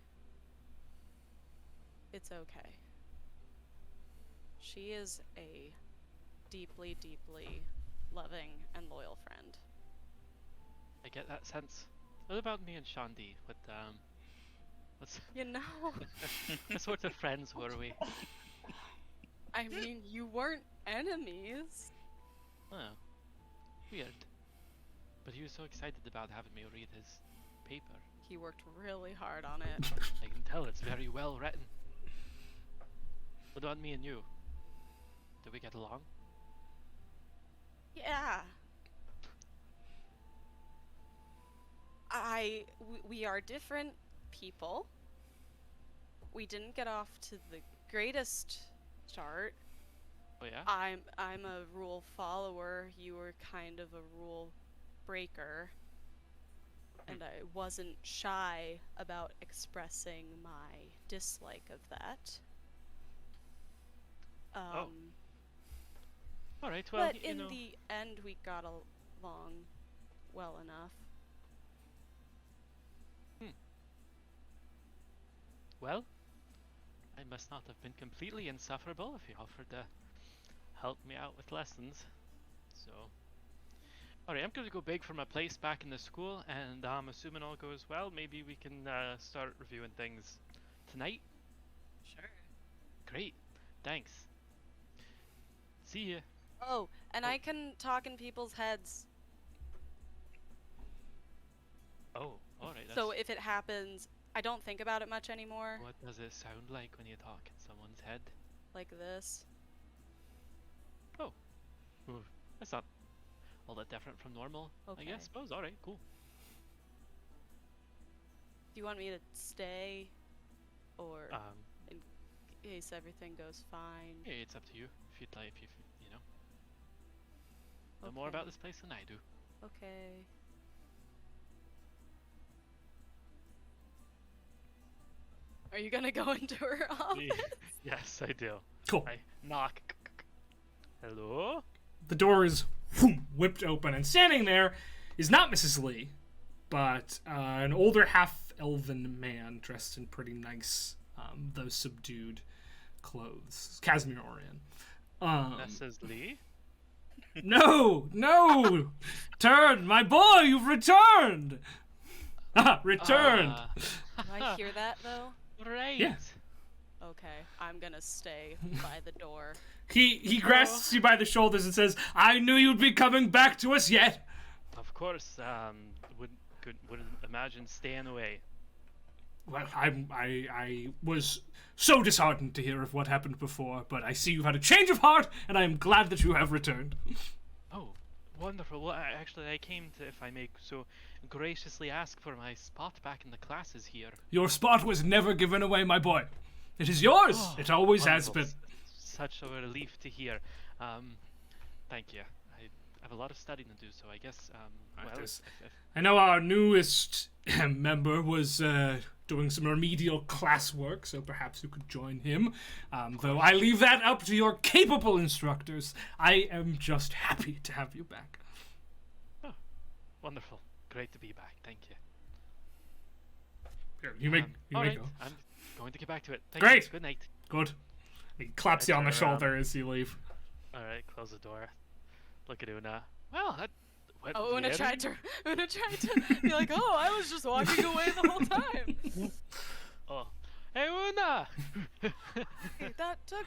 It's okay. She is a deeply, deeply loving and loyal friend. I get that sense. What about me and Shandi? What's You know, what sort of friends were we? I mean, you weren't enemies. Oh, weird. But he was so excited about having me read his paper. He worked really hard on it. I can tell it's very well written. What about me and you? Do we get along? Yeah. We are different people. We didn't get off to the greatest start. Oh yeah? I'm a rule follower. You were kind of a rule breaker. And I wasn't shy about expressing my dislike of that. Alright, well, But in the end, we got along well enough. Well, I must not have been completely insufferable if you offered to help me out with lessons. So, alright, I'm going to go beg for my place back in the school, and assuming all goes well, maybe we can start reviewing things tonight. Sure. Great, thanks. See ya. Oh, and I can talk in people's heads. Oh, alright. So if it happens, I don't think about it much anymore. What does it sound like when you talk in someone's head? Like this. Oh, ooh, that's not all that different from normal, Okay. I guess. Suppose. Alright, cool. Do you want me to stay? Or Um, in case everything goes fine? yeah, it's up to you. If you'd like, if you know more about this place than I do. Okay. Are you gonna go into her office? Yes, I do. Cool. I knock. Hello? The door is whipped open, and standing there is not Mrs. Lee, but an older half-elven man dressed in pretty nice, though subdued clothes. Casimir Orion. Mrs. Lee? No! Turn, my boy, you've returned! Returned! Do I hear that though? Right. Yeah. Okay, I'm gonna stay by the door. He grasps you by the shoulders and says, I knew you'd be coming back to us yet! Of course, wouldn't imagine staying away. Well, I was so disheartened to hear of what happened before, but I see you've had a change of heart, and I am glad that you have returned. Oh, wonderful. Well, I came to, if I may so graciously ask for my spot back in the classes here. Your spot was never given away, my boy. It is yours. Oh, it always has wonderful. been. Such a relief to hear. Thank you. I have a lot of studying to do, so I guess, well, if I know our newest member was doing some remedial classwork, so perhaps you could join him. Though I leave that up to your capable instructors. I am just happy to have you back. Oh, wonderful. Great to be back. Thank you. Here, you may Alright, go. I'm going to get back to it. Thank Great. You. Good night. Good. He claps you on the turn around. shoulder as you leave. Alright, close the door. Look at Una. Well, that went Oh, Una very- tried to be like, oh, I was just walking away the whole time. Oh, hey Una! Hey, that took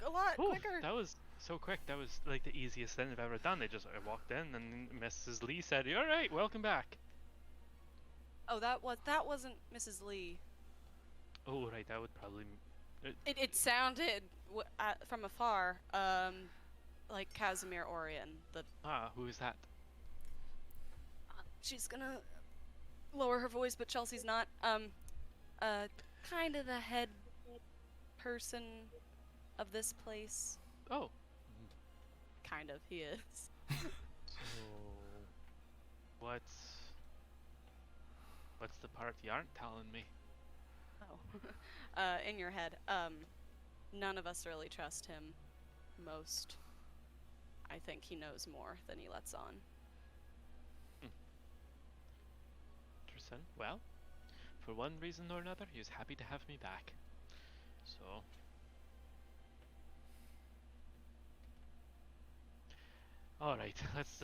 a lot Ooh, quicker. that was so quick. That was like the easiest thing I've ever done. I walked in and Mrs. Lee said, "All right, welcome back." Oh, that wasn't Mrs. Lee. Oh, right, that would probably. It sounded from afar, like Casimir Orion. Who is that? She's gonna lower her voice, but Chelsea's not. Kind of the head person of this place. Oh, Kind of, he is. so what's the part you aren't telling me? Oh, in your head. None of us really trust him. Most. I think he knows more than he lets on. Interesting. Well, for one reason or another, he was happy to have me back. So. All right, let's.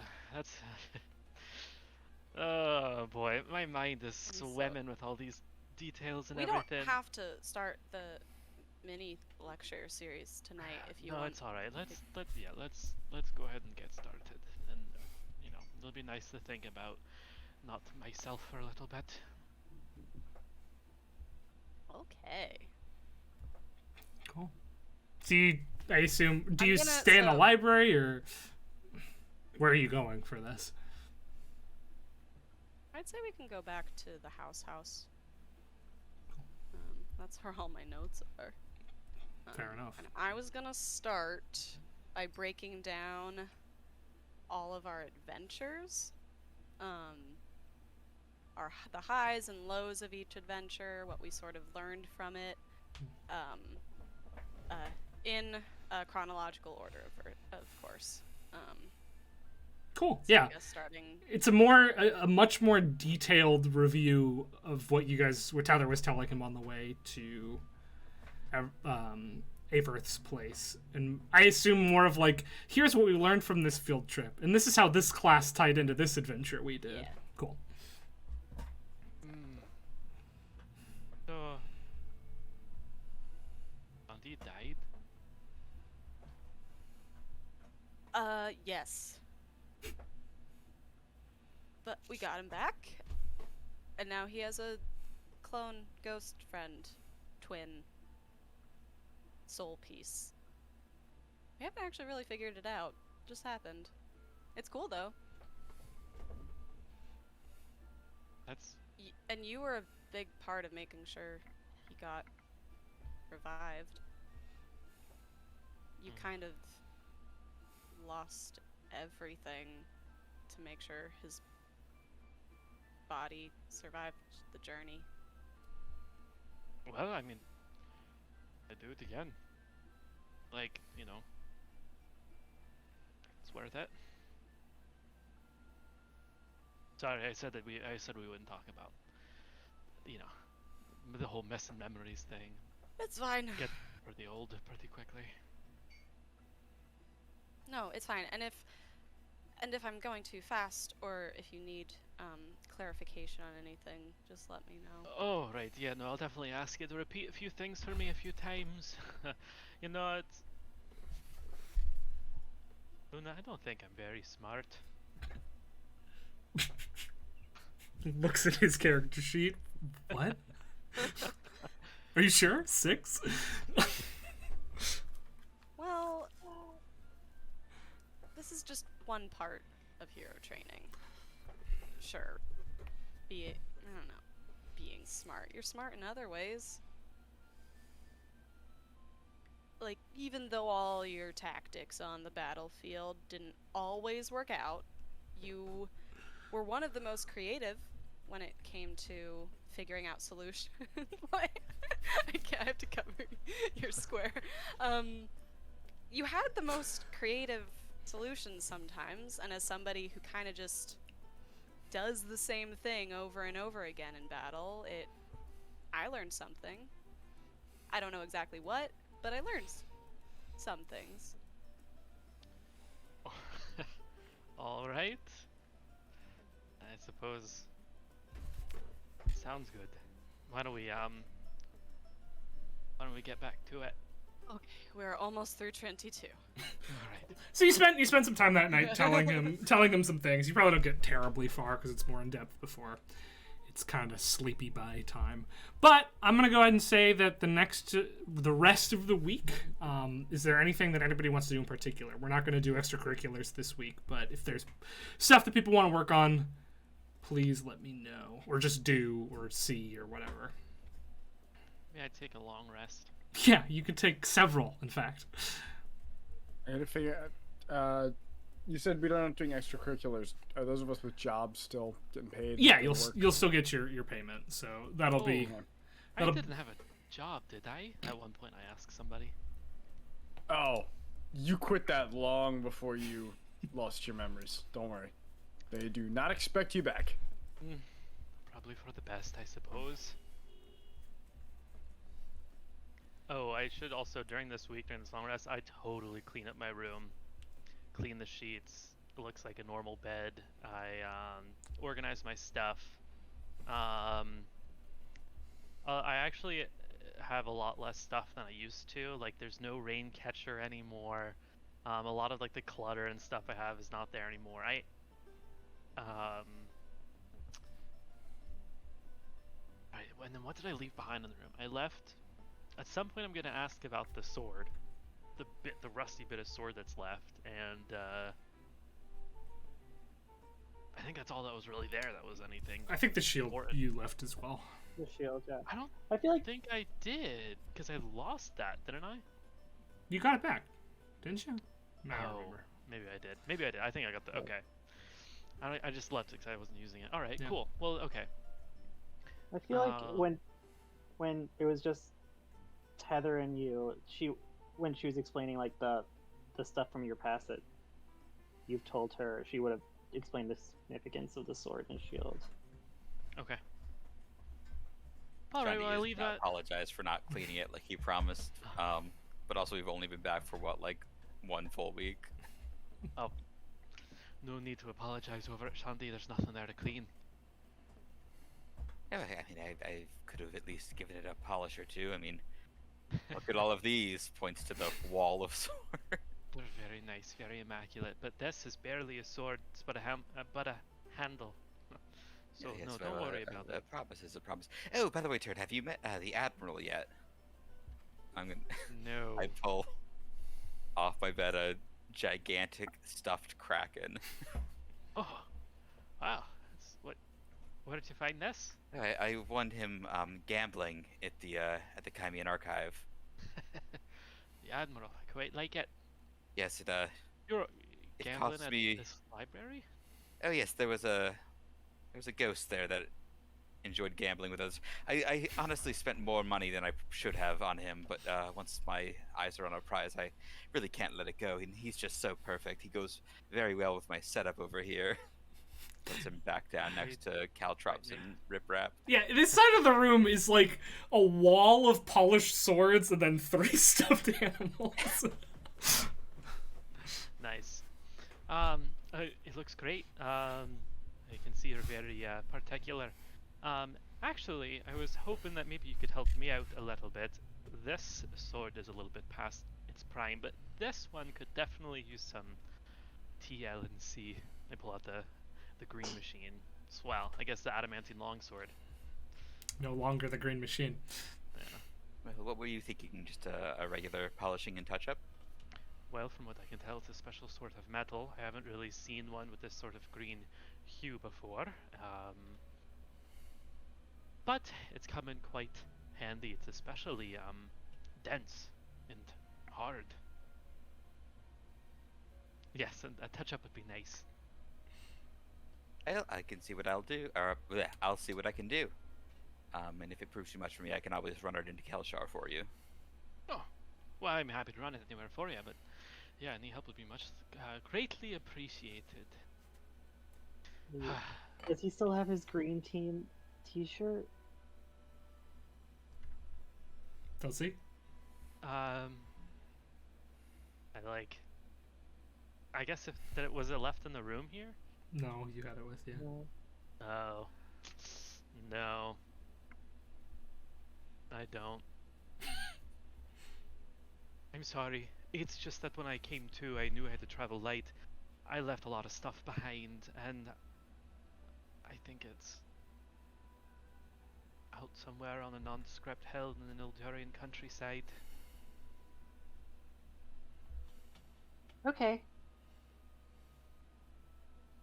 Oh boy, my mind is So- swimming with all these details and We everything. don't have to start the mini lecture series tonight if you No, want. it's all right. Let's go ahead and get started. And it'll be nice to think about not myself for a little bit. Okay. Cool. I assume, do I'm you gonna- stay in the so- library, or where are you going for this? I'd say we can go back to the house. That's where all my notes are. Fair enough. And I was gonna start by breaking down all of our adventures. The highs and lows of each adventure, what we sort of learned from it, in chronological order, of course. Cool. So Yeah. I guess starting. It's a much more detailed review of what Tyler was telling him on the way to Averth's place. And I assume more of like, here's what we learned from this field trip, and this is how this class tied into this adventure we did. Yeah. Cool. So, Andy died? Yes. But we got him back, and now he has a clone ghost friend, twin, soul piece. We haven't actually really figured it out. Just happened. It's cool though. That's... And you were a big part of making sure he got revived. You kind of lost everything to make sure his body survived the journey. Well, I mean, I'd do it again. Like, you know, it's worth it. Sorry, I said we wouldn't talk about, you know, the whole missing memories thing. It's fine. Get pretty old pretty quickly. No, it's fine. And if I'm going too fast, or if you need clarification on anything, just let me know. Oh, right, yeah, no, I'll definitely ask you to repeat a few things for me a few times. You know, it's... Luna, I don't think I'm very smart. Looks at his character sheet. What? Are you sure? 6? Well, this is just one part of hero training. Sure. I don't know, being smart. You're smart in other ways. Like, even though all your tactics on the battlefield didn't always work out, you were one of the most creative when it came to figuring out solutions. I have to cover your square. You had the most creative solutions sometimes, and as somebody who kind of just does the same thing over and over again in battle, I learned something. I don't know exactly what, but I learned some things. All right. I suppose. Sounds good. Why don't we get back to it? Okay, we're almost through 22. All right. So you spent some time that night telling him some things. You probably don't get terribly far because it's more in depth before it's kind of sleepy by time. But I'm gonna go ahead and say that the rest of the week, is there anything that anybody wants to do in particular? We're not gonna do extracurriculars this week, but if there's stuff that people want to work on, please let me know, or just do, or see, or whatever. Maybe I'd take a long rest. Yeah, you could take several, in fact. I gotta figure out. You said we don't have doing extracurriculars. Are those of us with jobs still getting paid? Yeah, for work? you'll still get your payment, so that'll be. Oh, I That'll- didn't have a job, did I? At one point, I asked somebody. Oh, you quit that long before you lost your memories. Don't worry. They do not expect you back. Probably for the best, I suppose. Oh, I should also, during this long rest, I totally clean up my room. Clean the sheets. It looks like a normal bed. I organize my stuff. I actually have a lot less stuff than I used to. Like, there's no rain catcher anymore. A lot of like the clutter and stuff I have is not there anymore. And then what did I leave behind in the room? I left. At some point, I'm gonna ask about the sword, the rusty bit of sword that's left, and I think that's all that was really there. That was anything. I think the shield important. you left as well. The shield, yeah. I don't I feel like think I did, because I lost that, didn't I? You got it back, didn't you? No, I don't Oh, remember. maybe I did. Maybe I did. I think I got the. Okay. I just left it because I wasn't using it. All right, Yeah. cool. Well, okay. I feel like when it was just Tether and you, when she was explaining like the stuff from your past that you've told her, she would have explained the significance of the sword and shield. Okay. All right. Johnny Well, I is leave gonna that. apologize for not cleaning it like he promised. But also we've only been back for what, like 1 full week. No need to apologize over it, Shandy. There's nothing there to clean. Yeah, I mean, I could have at least given it a polish or two. I mean, look at all of these. Points to the wall of sword. They're very nice, very immaculate. But this is barely a sword, it's but a handle. So Yeah, no, yes, don't worry about a it. promise is a promise. Oh, by the way, Turd, have you met the Admiral yet? I'm gonna. No. I pull off my bed a gigantic stuffed kraken. Oh, wow. That's, where did you find this? I won him gambling at the Kymian Archive. The Admiral. I quite like it. Yes, You're It gambling cost at me- this library? Oh yes, there was a ghost there that enjoyed gambling with us. I honestly spent more money than I should have on him, but once my eyes are on a prize, I really can't let it go. And he's just so perfect. He goes very well with my setup over here. Puts him back down next to caltrops and riprap. Yeah, this side of the room is like a wall of polished swords and then 3 stuffed animals. Nice. It looks great. I can see you're very particular. Actually, I was hoping that maybe you could help me out a little bit. This sword is a little bit past its prime, but this one could definitely use some TLC. I pull out the green machine. Well, I guess the adamantine longsword. No longer the green machine. Yeah. Well, what were you thinking? Just a regular polishing and touch-up? Well, from what I can tell, it's a special sort of metal. I haven't really seen one with this sort of green hue before. But it's come in quite handy. It's especially dense and hard. Yes, and a touch-up would be nice. Well, I can see what I'll do, or bleh, I'll see what I can do. And if it proves too much for me, I can always run it into Kelshar for you. Oh, well, I'm happy to run it anywhere for you, but yeah, any help would be much greatly appreciated. Does he still have his green team T-shirt? Does he? I guess was it left in the room here? No, you had it with you. No. Oh, no, I don't. I'm sorry. It's just that when I came to, I knew I had to travel light. I left a lot of stuff behind, and I think it's out somewhere on a nondescript hill in the Ildurian countryside. Okay.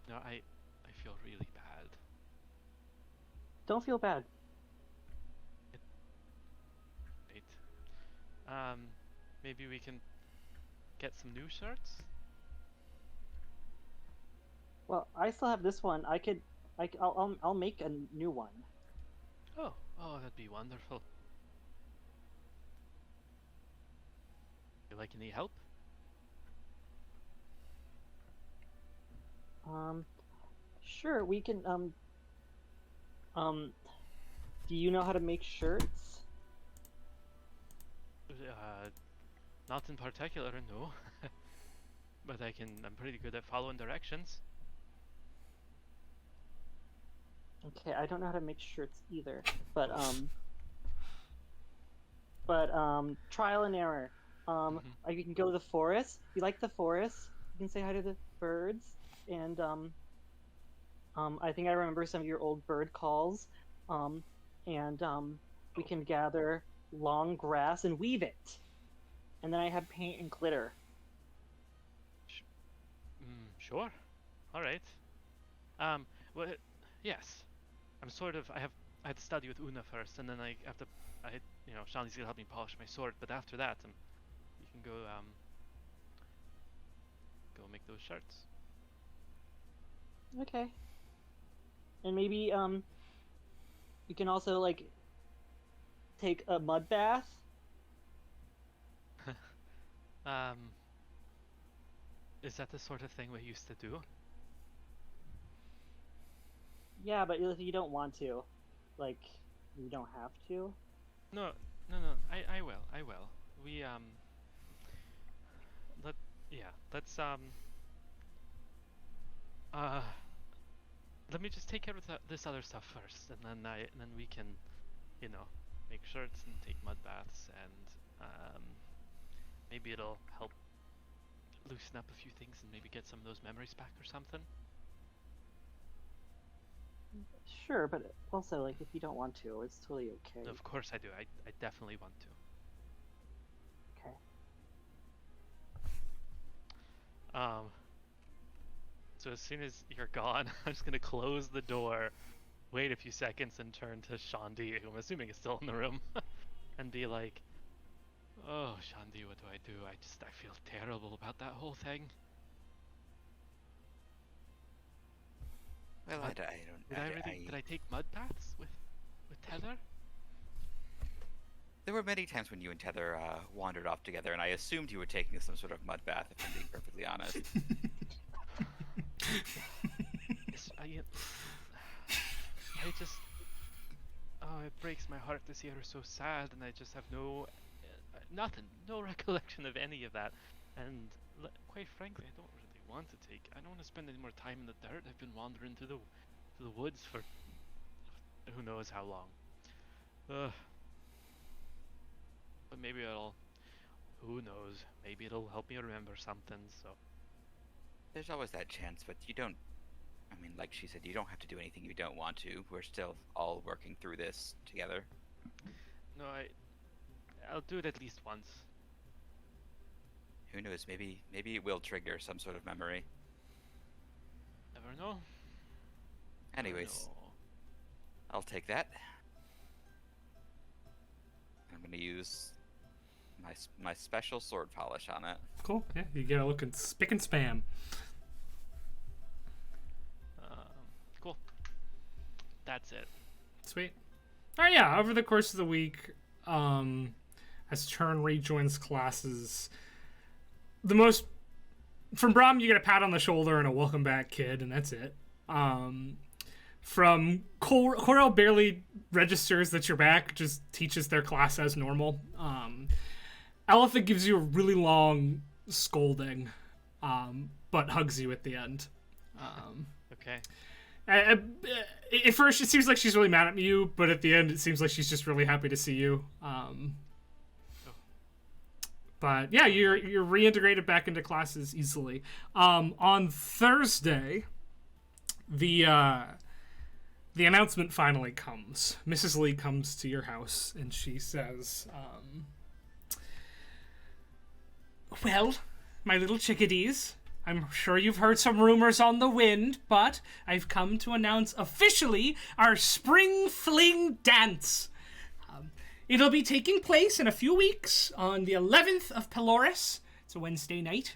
No, I feel really bad. Don't feel bad. Right. Maybe we can get some new shirts? Well, I still have this one. I'll make a new one. Oh, that'd be wonderful. You like any help? Sure, we can, do you know how to make shirts? Not in particular, no. But I'm pretty good at following directions. Okay, I don't know how to make shirts either, but trial and error. You can go to the forest. If you like the forest, you can say hi to the birds, and I think I remember some of your old bird calls, and we can gather long grass and weave it. And then I have paint and glitter. Sure. All right. Well, yes. I had to study with Una first, and then Shanti's gonna help me polish my sword. But after that, you can go make those shirts. Okay. And maybe you can also like take a mud bath. Is that the sort of thing we used to do? Yeah, but if you don't want to, like, you don't have to. No. I will. We let's let me just take care of this other stuff first, and then we can, make shirts and take mud baths, and maybe it'll help loosen up a few things and maybe get some of those memories back or something. Sure, but also, like, if you don't want to, it's totally okay. Of course I do. I definitely want to. Okay. So as soon as you're gone, I'm just gonna close the door, wait a few seconds, and turn to Shandi, who I'm assuming is still in the room, and be like, "Oh, Shandi, what do? I feel terrible about that whole thing." Well, I don't. Did I take mud baths with Tether? There were many times when you and Tether wandered off together, and I assumed you were taking some sort of mud bath, if I'm being perfectly honest. It breaks my heart to see her so sad, and I just have no recollection of any of that. And quite frankly, I don't really want to I don't want to spend any more time in the dirt. I've been wandering through the woods for who knows how long. But maybe who knows, maybe it'll help me remember something, so. There's always that chance, but you don't, like she said, you don't have to do anything you don't want to. We're still all working through this together. No, I'll do it at least once. Who knows, maybe it will trigger some sort of memory. Never know. Anyways, I'll take that. I'm going to use my special sword polish on it. Cool. Yeah, you get a look and spick and spam. Cool. That's it. Sweet. All right, yeah. Over the course of the week, as Churn rejoins classes, from Brahm, you get a pat on the shoulder and a welcome back, kid, and that's it. From Corel barely registers that you're back, just teaches their class as normal. Elephant gives you a really long scolding, but hugs you at the end. Okay. At first, it seems like she's really mad at you, but at the end, it seems like she's just really happy to see you. But yeah, you're reintegrated back into classes easily. On Thursday, the announcement finally comes. Mrs. Lee comes to your house and she says, "Well, my little chickadees, I'm sure you've heard some rumors on the wind, but I've come to announce officially our Spring Fling Dance. It'll be taking place in a few weeks on the 11th of Peloris. It's a Wednesday night,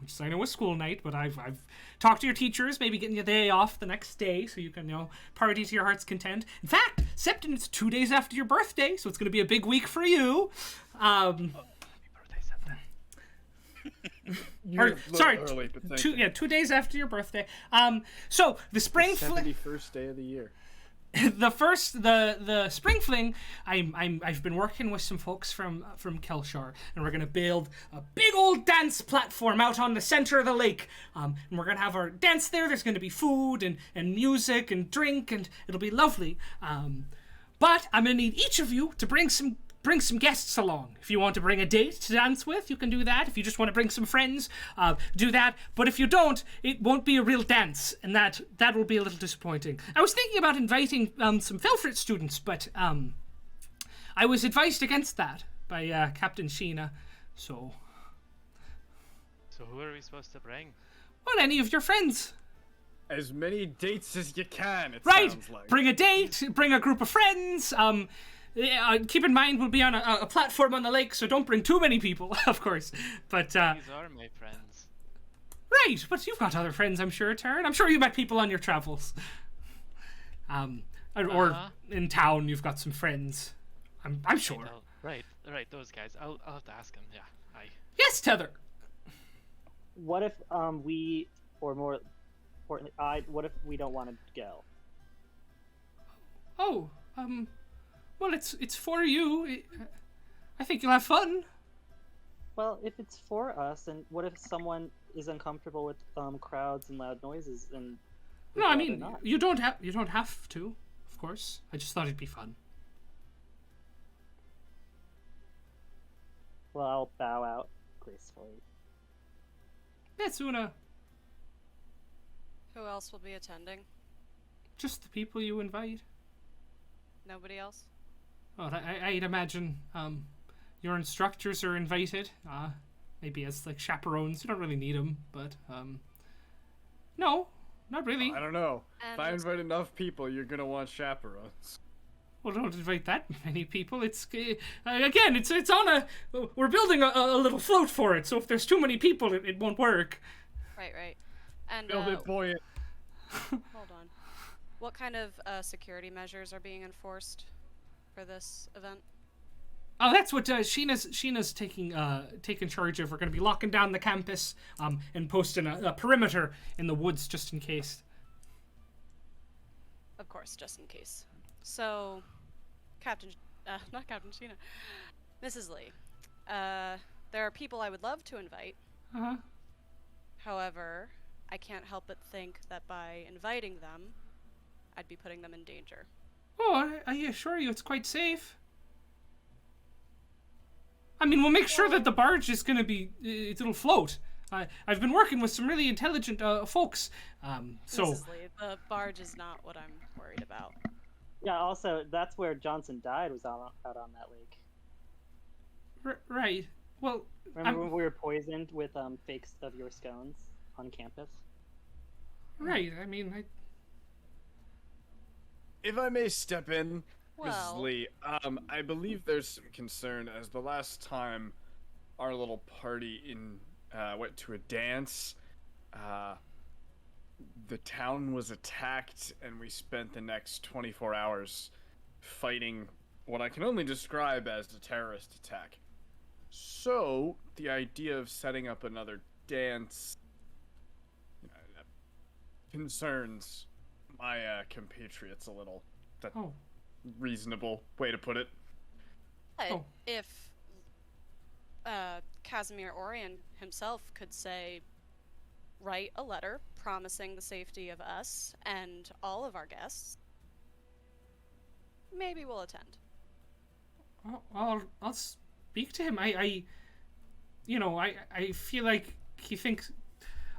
which is, I know, a school night, but I've talked to your teachers, maybe getting you a day off the next day so you can, party to your heart's content. In fact, Septon, it's 2 days after your birthday, so it's going to be a big week for you. Happy birthday, Septon. Sorry, early, but 2 days after your birthday. So the Spring Fling... 71st day of the year. The Spring Fling, I've been working with some folks from Kelshar, and we're gonna build a big old dance platform out on the center of the lake. And we're gonna have our dance there. There's gonna be food and music and drink, and it'll be lovely. But I'm gonna need each of you to bring some guests along. If you want to bring a date to dance with, you can do that. If you just want to bring some friends, do that. But if you don't, it won't be a real dance, and that will be a little disappointing. I was thinking about inviting some Felfrit students, but I was advised against that by Captain Sheena. So, So who are we supposed to bring? well, any of your friends. As many dates as you can, it Right. sounds like. Bring a date. Bring a group of friends. Keep in mind we'll be on a platform on the lake, so don't bring too many people, of course. But These are my friends. right. But you've got other friends, I'm sure, Taryn. I'm sure you met people on your travels. Or in town, you've got some friends. I'm sure. Right, those guys. I'll have to ask them. Yeah, Yes, Tether. What if we, or more importantly, what if we don't want to go? Oh, well, it's for you. I think you'll have fun. Well, if it's for us, and what if someone is uncomfortable with crowds and loud noises? And No, I rather mean not? you don't have to, of course. I just thought it'd be fun. Well, I'll bow out gracefully. Yes, Una. Who else will be attending? Just the people you invite. Nobody else? Oh, I'd imagine your instructors are invited. Maybe as like chaperones. You don't really need them, but no, not really. I don't know. If I And- invite enough people, you're gonna want chaperones. Well, don't invite that many people. It's again, it's on a. We're building a little float for it, so if there's too many people, it won't work. Right. And Build it buoyant. hold on. What kind of security measures are being enforced for this event? Oh, that's what Sheena's taking charge of. We're going to be locking down the campus and posting a perimeter in the woods just in case. Of course, just in case. So, not Captain Sheena, Mrs. Lee. There are people I would love to invite. Uh-huh. However, I can't help but think that by inviting them, I'd be putting them in danger. Oh, I assure you it's quite safe. I mean, we'll make sure that the barge is going to be... it'll float. I've been working with some really intelligent folks, so... Mrs. Lee, the barge is not what I'm worried about. Yeah. Also, that's where Johnson died. Was out on that lake. Right. Well, Remember when we were poisoned with fakes of your scones on campus? right. I mean, If I may step in, Well- Mrs. Lee, I believe there's some concern as the last time our little party went to a dance, the town was attacked and we spent the next 24 hours fighting what I can only describe as a terrorist attack. So, the idea of setting up another dance concerns my compatriots a little. That's oh, reasonable way to put it. But Oh. if Casimir Orion himself could say, write a letter promising the safety of us and all of our guests, maybe we'll attend. I'll speak to him. I feel like he thinks...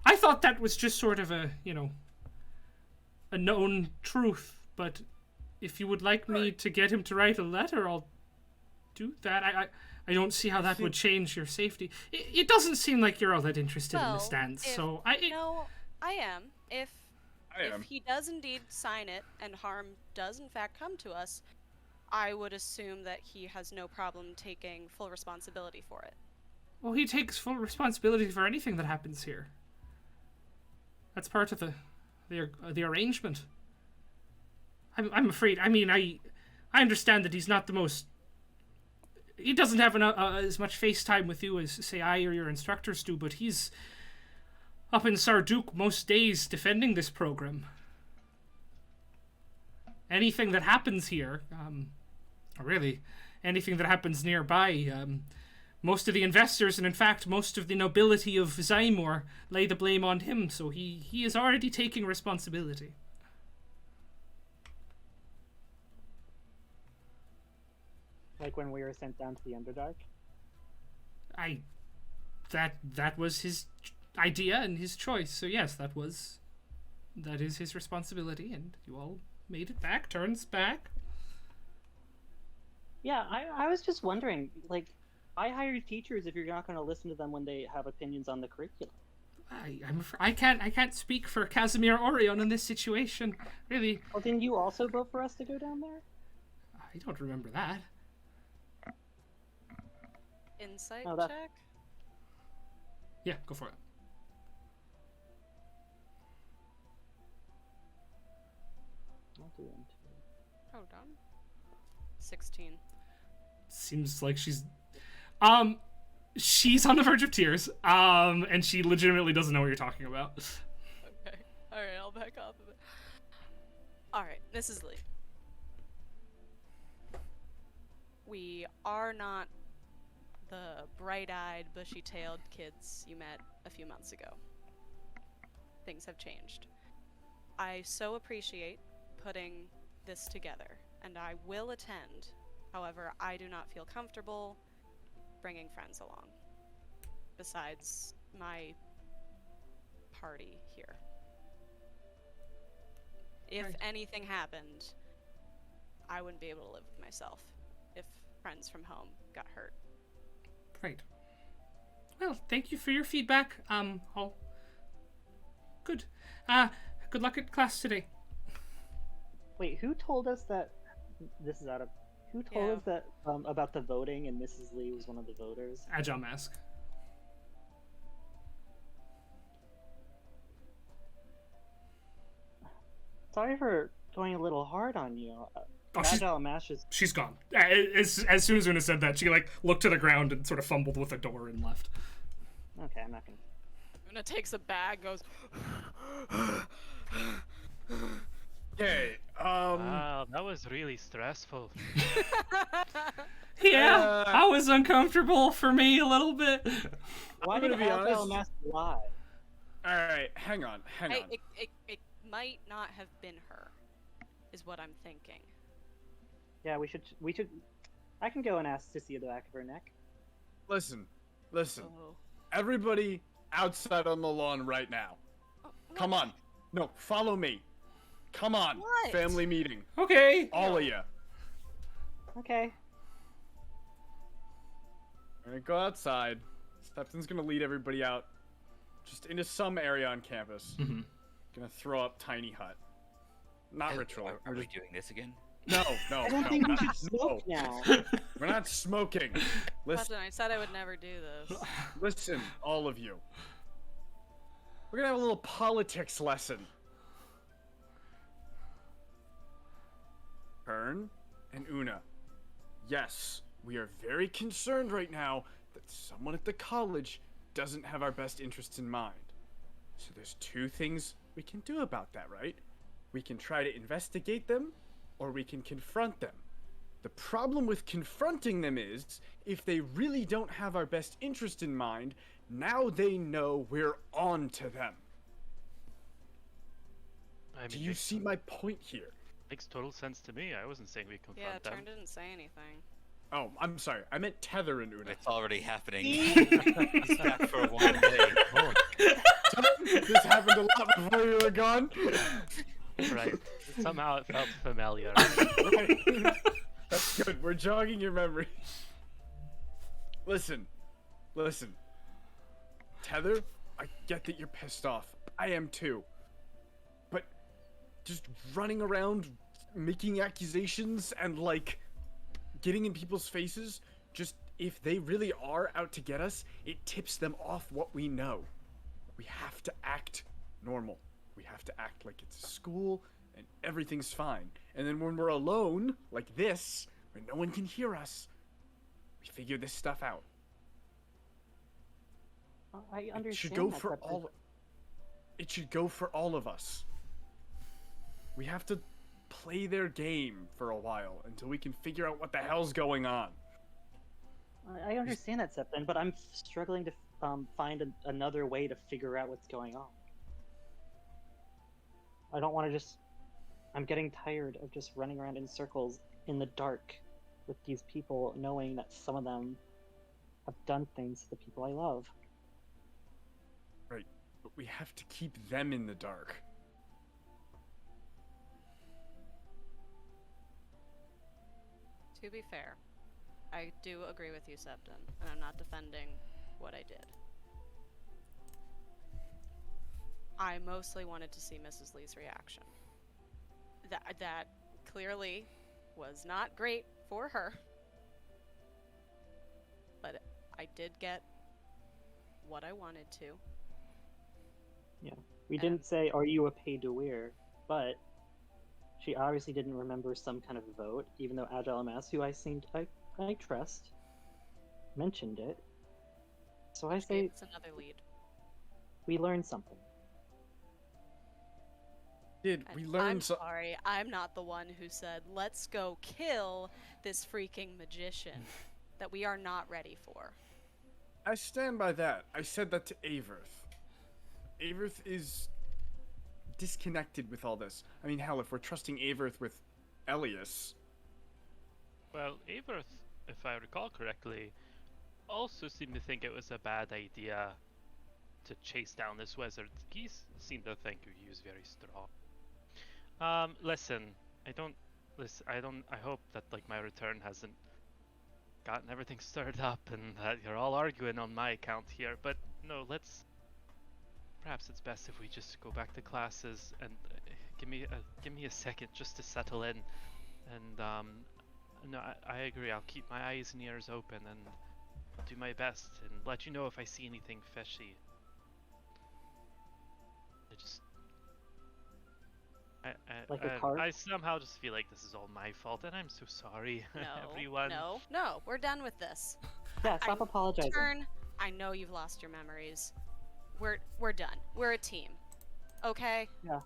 I thought that was just sort of a known truth, but if you would like me to get him to write a letter, I'll do that. I don't see how that would change your safety. It doesn't seem like you're all that interested in Well, this dance, if- so No, I am. If I am. he does indeed sign it and harm does in fact come to us, I would assume that he has no problem taking full responsibility for it. Well, he takes full responsibility for anything that happens here. That's part of the arrangement. I'm afraid. I mean, I understand that he's not the most. He doesn't have as much face time with you as, say, I or your instructors do, but he's up in Sarduk most days defending this program. Anything that happens here, or really, anything that happens nearby, most of the investors and, in fact, most of the nobility of Zymor lay the blame on him, so he is already taking responsibility. Like when we were sent down to the Underdark? That was his idea and his choice. So yes, that is his responsibility, and you all made it back. Turns back. Yeah, I was just wondering, like, Why hire teachers if you're not going to listen to them when they have opinions on the curriculum? I can't speak for Casimir Orion in this situation. Really, Well, didn't you also vote for us to go down there? I don't remember that. Insight Oh, that- check? Yeah, go for it. I'll do them too. Hold on. 16. Seems like she's on the verge of tears. And she legitimately doesn't know what you're talking about. Okay. Alright, I'll back off of it. Alright, Mrs. Lee. We are not the bright-eyed, bushy-tailed kids you met a few months ago. Things have changed. I so appreciate putting this together, and I will attend. However, I do not feel comfortable bringing friends along, besides my party here. If Right. anything happened, I wouldn't be able to live with myself if friends from home got hurt. Right. Well, thank you for your feedback. All good. Good luck at class today. Wait, who told us that? This is out of. Who told Yeah. us that about the voting and Mrs. Lee was one of the voters? Agile Mask. Sorry for going a little hard on you. Oh, she's- Agile Mash is. She's gone. As soon as Una said that, she looked to the ground and sort of fumbled with the door and left. Okay, I'm not gonna. Una takes a bag, goes, Okay. Wow, that was really stressful. Yeah, I was uncomfortable for me a little bit. Why I'm did gonna be Agile honest. Mash lie? All right, hang on. it might not have been her, is what I'm thinking. Yeah, we should. I can go and ask to see the back of her neck. Listen. Oh. Everybody outside on the lawn right now. Come on. No, follow me. Come on. What? Family meeting. Okay. All of you. Okay. We're gonna go outside. Stepton's gonna lead everybody out, just into some area on campus. Mm-hmm. Gonna throw up tiny hut. Not ritual. Are We're we just... doing this again? No. I don't think we should smoke now. We're not smoking. Listen, Captain, I said I would never do this. listen, all of you. We're gonna have a little politics lesson. Kern and Una. Yes, we are very concerned right now that someone at the college doesn't have our best interests in mind. So there's two things we can do about that, right? We can try to investigate them, or we can confront them. The problem with confronting them is, if they really don't have our best interest in mind, now they know we're on to them. I Do mean, you makes- see my point here? Makes total sense to me. I wasn't saying we Yeah, confront them. Turn didn't say anything. Oh, I'm sorry. I meant Tether and Una. It's already happening. See? He's back for one day. Oh, This happened a lot before you were gone. right. Somehow it felt familiar. Right. That's good. We're jogging your memory. Listen. Tether, I get that you're pissed off. I am too. But just running around making accusations and getting in people's faces, just if they really are out to get us, it tips them off what we know. We have to act normal. We have to act like it's a school and everything's fine. And then when we're alone, like this, where no one can hear us, we figure this stuff out. I understand. It should go that, for but- all. It should go for all of us. We have to play their game for a while until we can figure out what the hell's going on. I understand that, Septon, but I'm struggling to find another way to figure out what's going on. I don't want to just. I'm getting tired of just running around in circles in the dark with these people, knowing that some of them have done things to the people I love. Right, but we have to keep them in the dark. To be fair, I do agree with you, Septon, and I'm not defending what I did. I mostly wanted to see Mrs. Lee's reaction. That clearly was not great for her. But I did get what I wanted to. Yeah. We didn't say, are you a paid-to-wear? But she obviously didn't remember some kind of vote, even though Agile MS, who I trust, mentioned it. So I say It's another lead. we learned something. Did we learn I'm so? sorry, I'm not the one who said, let's go kill this freaking magician that we are not ready for. I stand by that. I said that to Averth. Averth is disconnected with all this. I mean, hell, if we're trusting Averth with Elias. Well, Averth, if I recall correctly, also seemed to think it was a bad idea to chase down this wizard. He seemed to think he was very strong. Listen, I hope that, like, my return hasn't gotten everything stirred up and that you're all arguing on my account here, but no, perhaps it's best if we just go back to classes and give me a second just to settle in. And, no, I agree, I'll keep my eyes and ears open and do my best and let you know if I see anything fishy. Like a cart? I somehow just feel like this is all my fault, and I'm so sorry, everyone. No, we're done with this. Yeah, stop apologizing. I know you've lost your memories. We're done. We're a team. Okay? Yeah.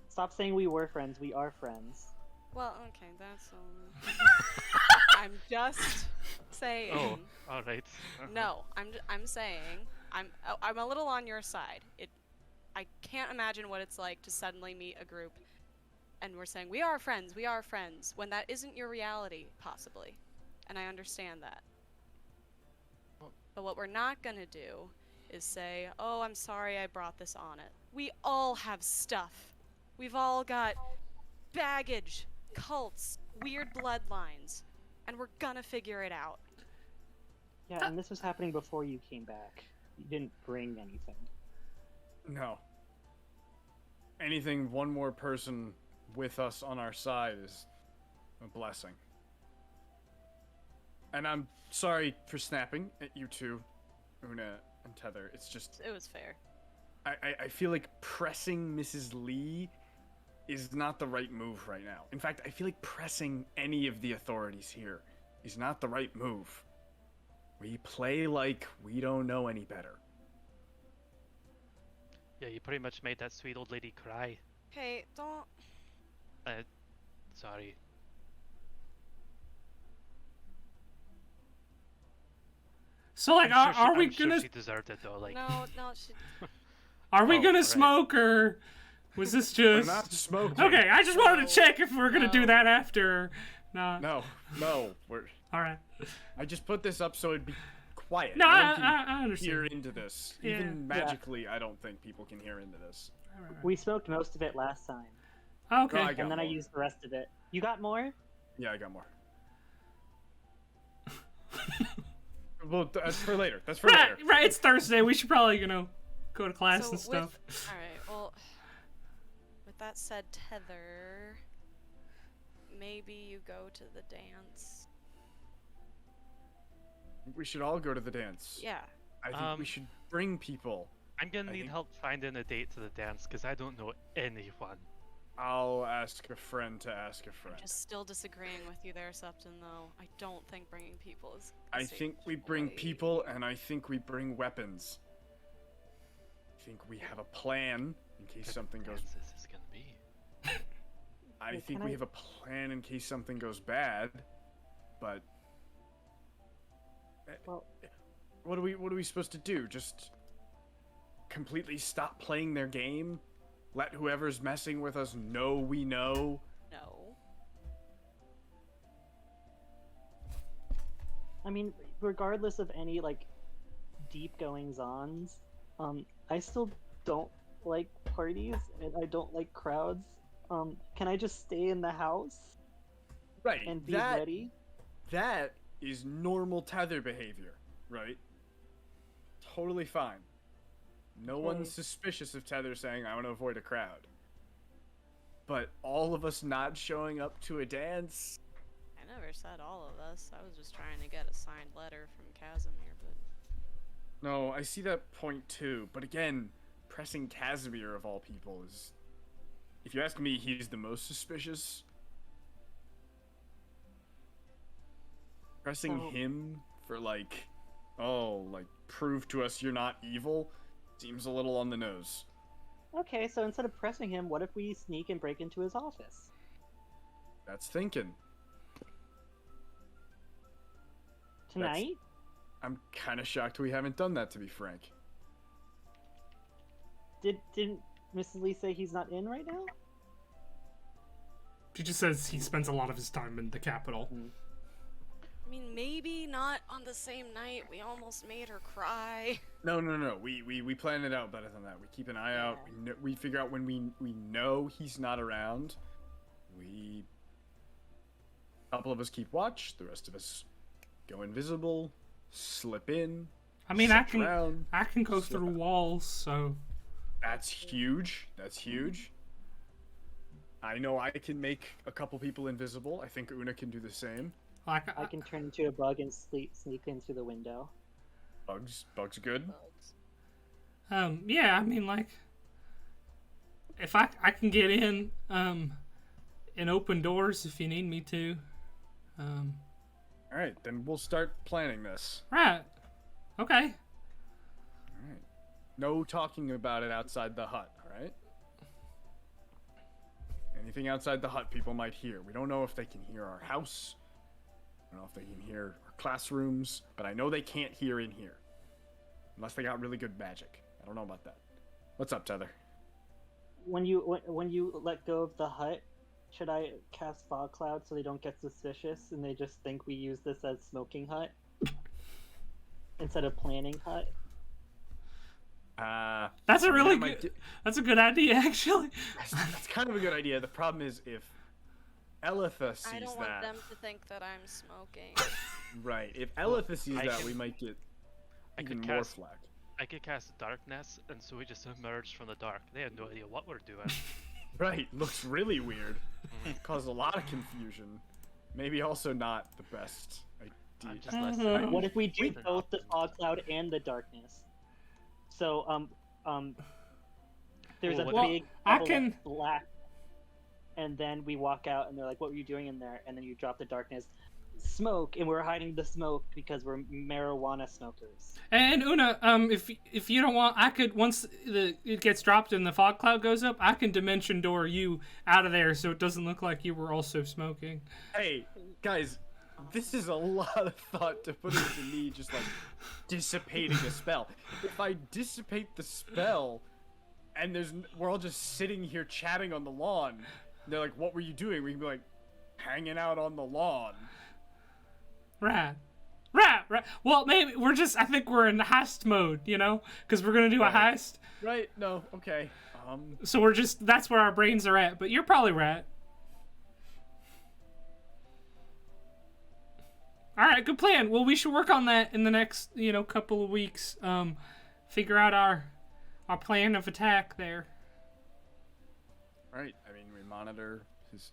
Stop saying we were friends. We are friends. Well, okay, that's I'm just saying. Oh, all right. No, I'm saying I'm a little on your side. I can't imagine what it's like to suddenly meet a group and we're saying we are friends when that isn't your reality, possibly. And I understand that. But what we're not gonna do is say, oh, I'm sorry I brought this on it. We all have stuff. We've all got baggage, cults, weird bloodlines, and we're gonna figure it out. Yeah, and this was happening before you came back. You didn't bring anything. No. Anything one more person with us on our side is a blessing. And I'm sorry for snapping at you two, Una and Tether. It's just... It was fair. I feel like pressing Mrs. Lee is not the right move right now. In fact, I feel like pressing any of the authorities here is not the right move. We play like we don't know any better. Yeah, you pretty much made that sweet old lady cry. Hey, don't... Sorry. So, like, are we I'm gonna... Sure she deserved it, though, like... No, she... Are we gonna right. smoke, or was this just... We're not smoking. Okay, I just wanted to check if we're gonna do that after. No. No, we're... Alright. I just put this up so it'd be quiet. No, one I can understand. hear into this. Yeah. Even magically, I don't think people can hear into this. We smoked most of it last time. Okay. No, I got And then I more. used the rest of it. You got more? Yeah, I got more. Well, that's for later. That's for later. Right, it's Thursday. We should probably, go to class and stuff. Alright, well... With that said, Tether... Maybe you go to the dance. We should all go to the dance. Yeah. I think we should bring people. I'm gonna I need think- help finding a date to the dance, because I don't know anyone. I'll ask a friend to ask a friend. Just still disagreeing with you there, Septon, though. I don't think bringing people is... I safe think we bring choice. people, and I think we bring weapons. I think we have a plan in case something goes... This is gonna be. I Wait, think can we I- have a plan in case something goes bad, but... Well, What are we supposed to do? Just completely stop playing their game? Let whoever's messing with us know we know? No. I mean, regardless of any, like, deep goings-ons, I still don't like parties, and I don't like crowds. Can I just stay in the house Right. and be ready? That is normal tether behavior, right? Totally fine. No one's suspicious of Tether saying, I want to avoid a crowd. But all of us not showing up to a dance? I never said all of us. I was just trying to get a signed letter from Casimir, but... No, I see that point too. But again, pressing Casimir of all people is... If you ask me, he's the most suspicious. Pressing him for like, oh, like, prove to us you're not evil seems a little on the nose. Okay, so instead of pressing him, what if we sneak and break into his office? That's thinking. Tonight? I'm kind of shocked we haven't done that, to be frank. Didn't Mrs. Lee say he's not in right now? She just says he spends a lot of his time in the capital. I mean, maybe not on the same night. We almost made her cry. No. We plan it out better than that. We keep an eye out. We figure out when we know he's not around. A couple of us keep watch. The rest of us go invisible, slip in. I mean, I can go slip through out. walls, so... That's huge. That's huge. I know I can make a couple people invisible. I think Una can do the same. Like, I can turn into a bug and sneak in through the window. Bugs good. yeah, I mean, like, if I can get in, and open doors if you need me to. All right, then we'll start planning this. Right. Okay. All right. No talking about it outside the hut, all right? Anything outside the hut people might hear. We don't know if they can hear our house. I don't know if they can hear our classrooms, but I know they can't hear in here. Unless they got really good magic. I don't know about that. What's up, Tether? When you let go of the hut, should I cast fog cloud so they don't get suspicious and they just think we use this as smoking hut instead of planning hut? That's a really good. That's a good idea, actually. That's kind of a good idea. The problem is if Elitha sees I don't that. want them to think that I'm smoking. Right. If Elitha sees I that, can- we might get I even could more cast- flack. I could cast darkness, and so we just emerge from the dark. They have no idea what we're doing. Right. Looks really weird. Cause a lot of confusion. Maybe also not the best I'm idea. just listening. What if we do Wait. both the fog cloud and the darkness? So there's a Well, big I bubble can- of black, and then we walk out, and they're like, "What were you doing in there?" And then you drop the darkness, smoke, and we're hiding the smoke because we're marijuana smokers. And Una, if you don't want, I could once it gets dropped and the fog cloud goes up, I can dimension door you out of there so it doesn't look like you were also smoking. Hey, guys, this is a lot of thought to put into me just like dissipating a spell. If I dissipate the spell, and we're all just sitting here chatting on the lawn, they're like, "What were you doing?" We can be like, "Hanging out on the lawn." Right. Well, maybe I think we're in heist mode, you know? Because we're going to do a Right. heist. Right? No. Okay. So that's where our brains are at. But you're probably right. All right, good plan. Well, we should work on that in the next, couple of weeks. Figure out our plan of attack there. Right. I mean, we monitor his.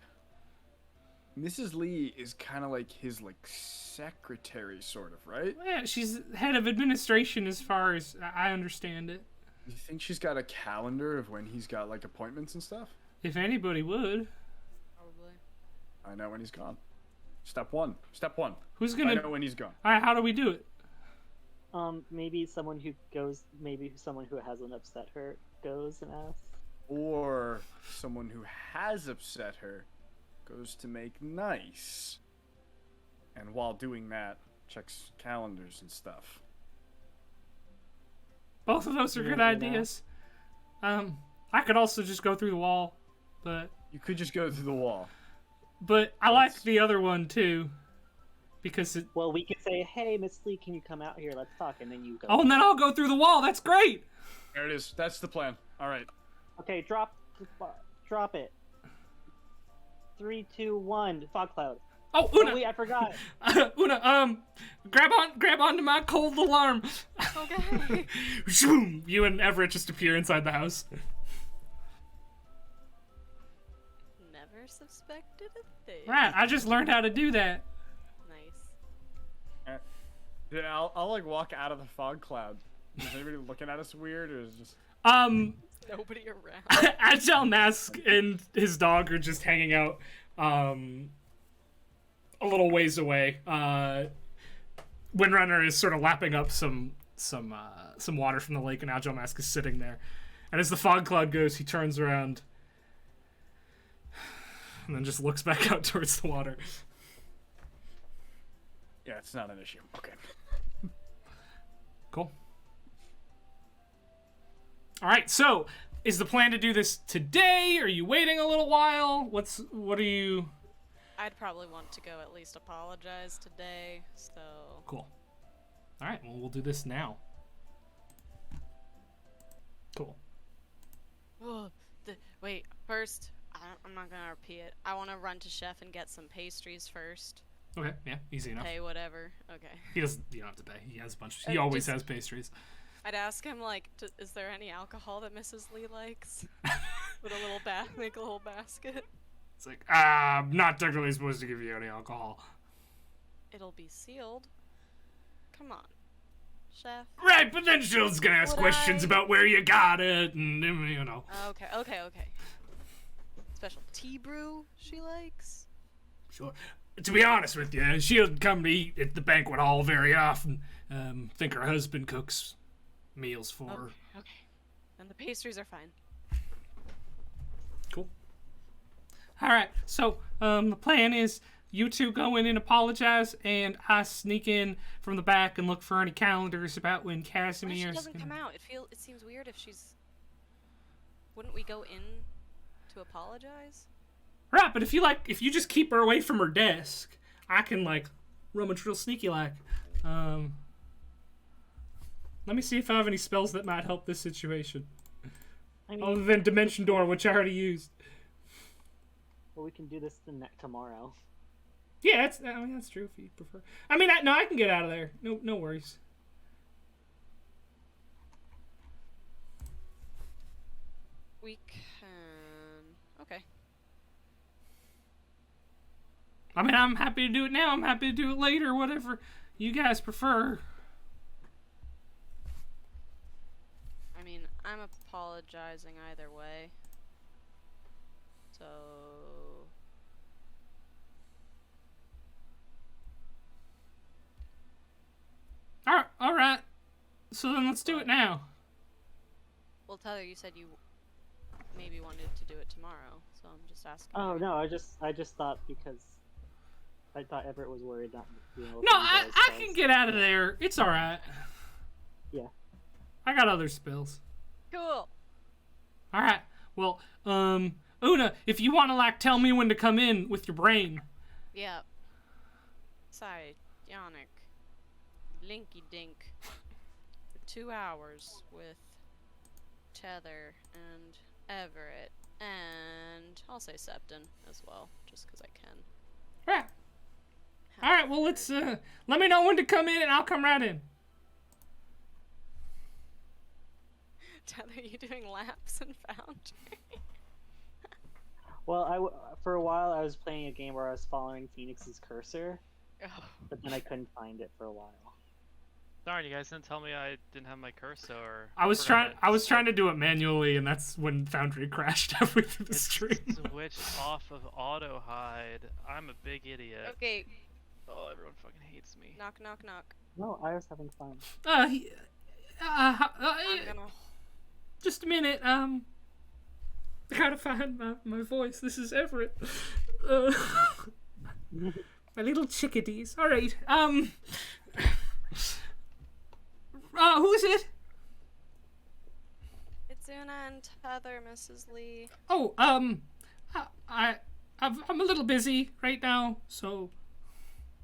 Mrs. Lee is kind of like his secretary, sort of, right? Yeah, she's head of administration as far as I understand it. You think she's got a calendar of when he's got appointments and stuff? If anybody would. Probably. I know when he's gone. Step one. Who's I gonna? know when he's gone. All right, how do we do it? Maybe someone who hasn't upset her goes and asks. Or someone who has upset her goes to make nice. And while doing that, checks calendars and stuff. Both of those are good Yeah, ideas. I could also just go through the wall, but You could just go through the wall. I like the other one too, because it. Well, we could say, "Hey, Miss Lee, can you come out here? Let's talk," and then you go. Oh, and then I'll go through the wall. That's great. There it is. That's the plan. All right. Okay, drop it. 3, 2, 1. Fog cloud. Oh, Oh, Una! wait, I forgot. Una, grab onto my cold alarm. Okay. Shoom! You and Everett just appear inside the house. Never suspected a thing. Right, I just learned how to do that. Nice. Yeah, I'll like walk out of the fog cloud. Is anybody looking at us weird, or is it just? Nobody around. Agile Mask and his dog are just hanging out, a little ways away. Windrunner is sort of lapping up some water from the lake, and Agile Mask is sitting there. And as the fog cloud goes, he turns around and then just looks back out towards the water. Yeah, it's not an issue. Okay. Cool. All right, so is the plan to do this today? Are you waiting a little while? What are you? I'd probably want to go at least apologize today, so... Cool. All right, well, we'll do this now. Cool. Wait, first, I'm not gonna repeat it. I want to run to Chef and get some pastries first. Okay, yeah, easy enough. Pay whatever. Okay. He doesn't. You don't have to pay. He has a bunch. He always has pastries. I'd ask him like, is there any alcohol that Mrs. Lee likes? With a little make a little basket. It's like, I'm not technically supposed to give you any alcohol. It'll be sealed. Come on, Chef. Right, but then Shield's gonna ask questions about where you got it, and you know. Okay. Special tea brew she likes. Sure. To be honest with you, Shield come to eat at the banquet hall very often. Think her husband cooks meals for her. Okay. And the pastries are fine. Cool. All right. So the plan is you two go in and apologize, and I sneak in from the back and look for any calendars about when What if Casimir's she doesn't come out? It seems weird if she's. Wouldn't we go in to apologize? Right, but if you just keep her away from her desk, I can rummage real sneaky like. Let me see if I have any spells that might help this situation. I mean, Other than Dimension Door, which I already used. well, we can do this tomorrow. Yeah, that's true if you prefer. I can get out of there. No worries. We can. Okay. I'm happy to do it now. I'm happy to do it later. Whatever you guys prefer. I'm apologizing either way. So. All right. So then let's do it now. Well, Tyler, you said you maybe wanted to do it tomorrow, so I'm just asking. Oh no, I just thought because I thought Everett was worried not being able to. No, I can get out of there. It's all right. Yeah. I got other spells. Cool. All right. Well, Una, if you want to tell me when to come in with your brain. Yep. Psionic. Linky Dink. For 2 hours with Tether and Everett. And I'll say Septon as well, just because I can. Right. All right. Well, let's let me know when to come in, and I'll come right in. Tyler, are you doing laps in Foundry? Well, for a while I was playing a game where I was following Phoenix's cursor, Oh. but then I couldn't find it for a while. Darn, you guys didn't tell me I didn't have my cursor. I was trying to do it manually, and that's when Foundry crashed halfway through the It's stream. switched off of auto hide. I'm a big idiot. Okay, Oh, everyone fucking hates me. knock, knock, knock. No, I was having fun. I'm gonna. Just a minute. I gotta find my voice. This is Everett. My little chickadees. All right. Who is it? It's Una and Tether, Mrs. Lee. Oh, I'm a little busy right now, so.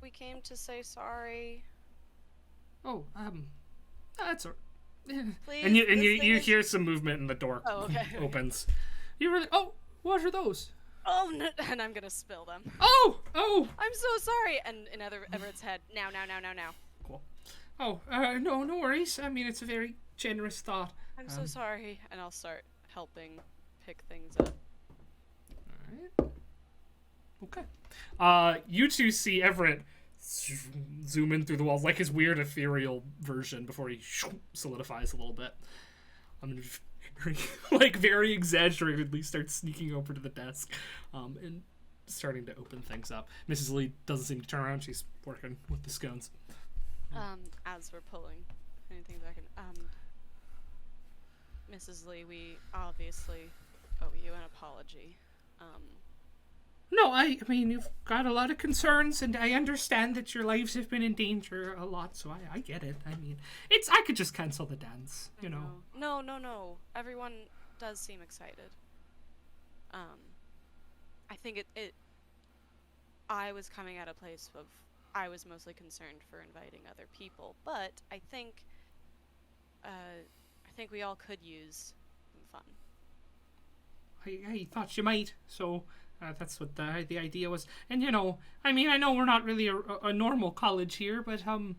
We came to say sorry. Oh, that's all. Please. And you this thing you is- hear some movement and the door Oh, okay. opens. You really? Oh, what are those? Oh no! And I'm gonna spill them. Oh! I'm so sorry. And in Everett's head, now. Cool. Oh, no worries. I mean, it's a very generous thought. I'm so sorry. And I'll start helping pick things up. Alright. Okay. You two see Everett zoom in through the walls, like his weird ethereal version before he solidifies a little bit. I'm gonna very exaggeratedly start sneaking over to the desk and starting to open things up. Mrs. Lee doesn't seem to turn around. She's working with the scones. As we're pulling anything back in, Mrs. Lee, we obviously owe you an apology. No, I mean, you've got a lot of concerns, and I understand that your lives have been in danger a lot, so I get it. I mean, I could just cancel the dance, you know. No. Everyone does seem excited. I think I was coming at a place of, I was mostly concerned for inviting other people, but I think we all could use some fun. I thought you might, so that's what the idea was. And you know, I mean, I know we're not really a normal college here, but I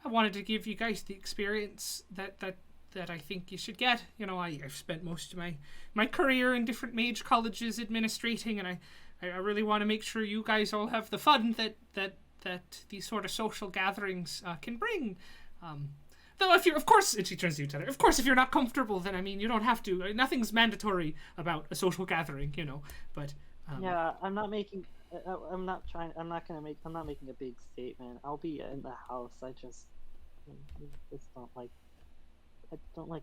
wanted to give you guys the experience that I think you should get. You know, I've spent most of my career in different mage colleges administrating, and I really want to make sure you guys all have the fun that these sort of social gatherings can bring. Though if you're, of course, and she turns to you, Tether, of course, if you're not comfortable, then I mean, you don't have to. Nothing's mandatory about a social gathering, you know. But yeah, I'm not making a big statement. I'll be in the house. I don't like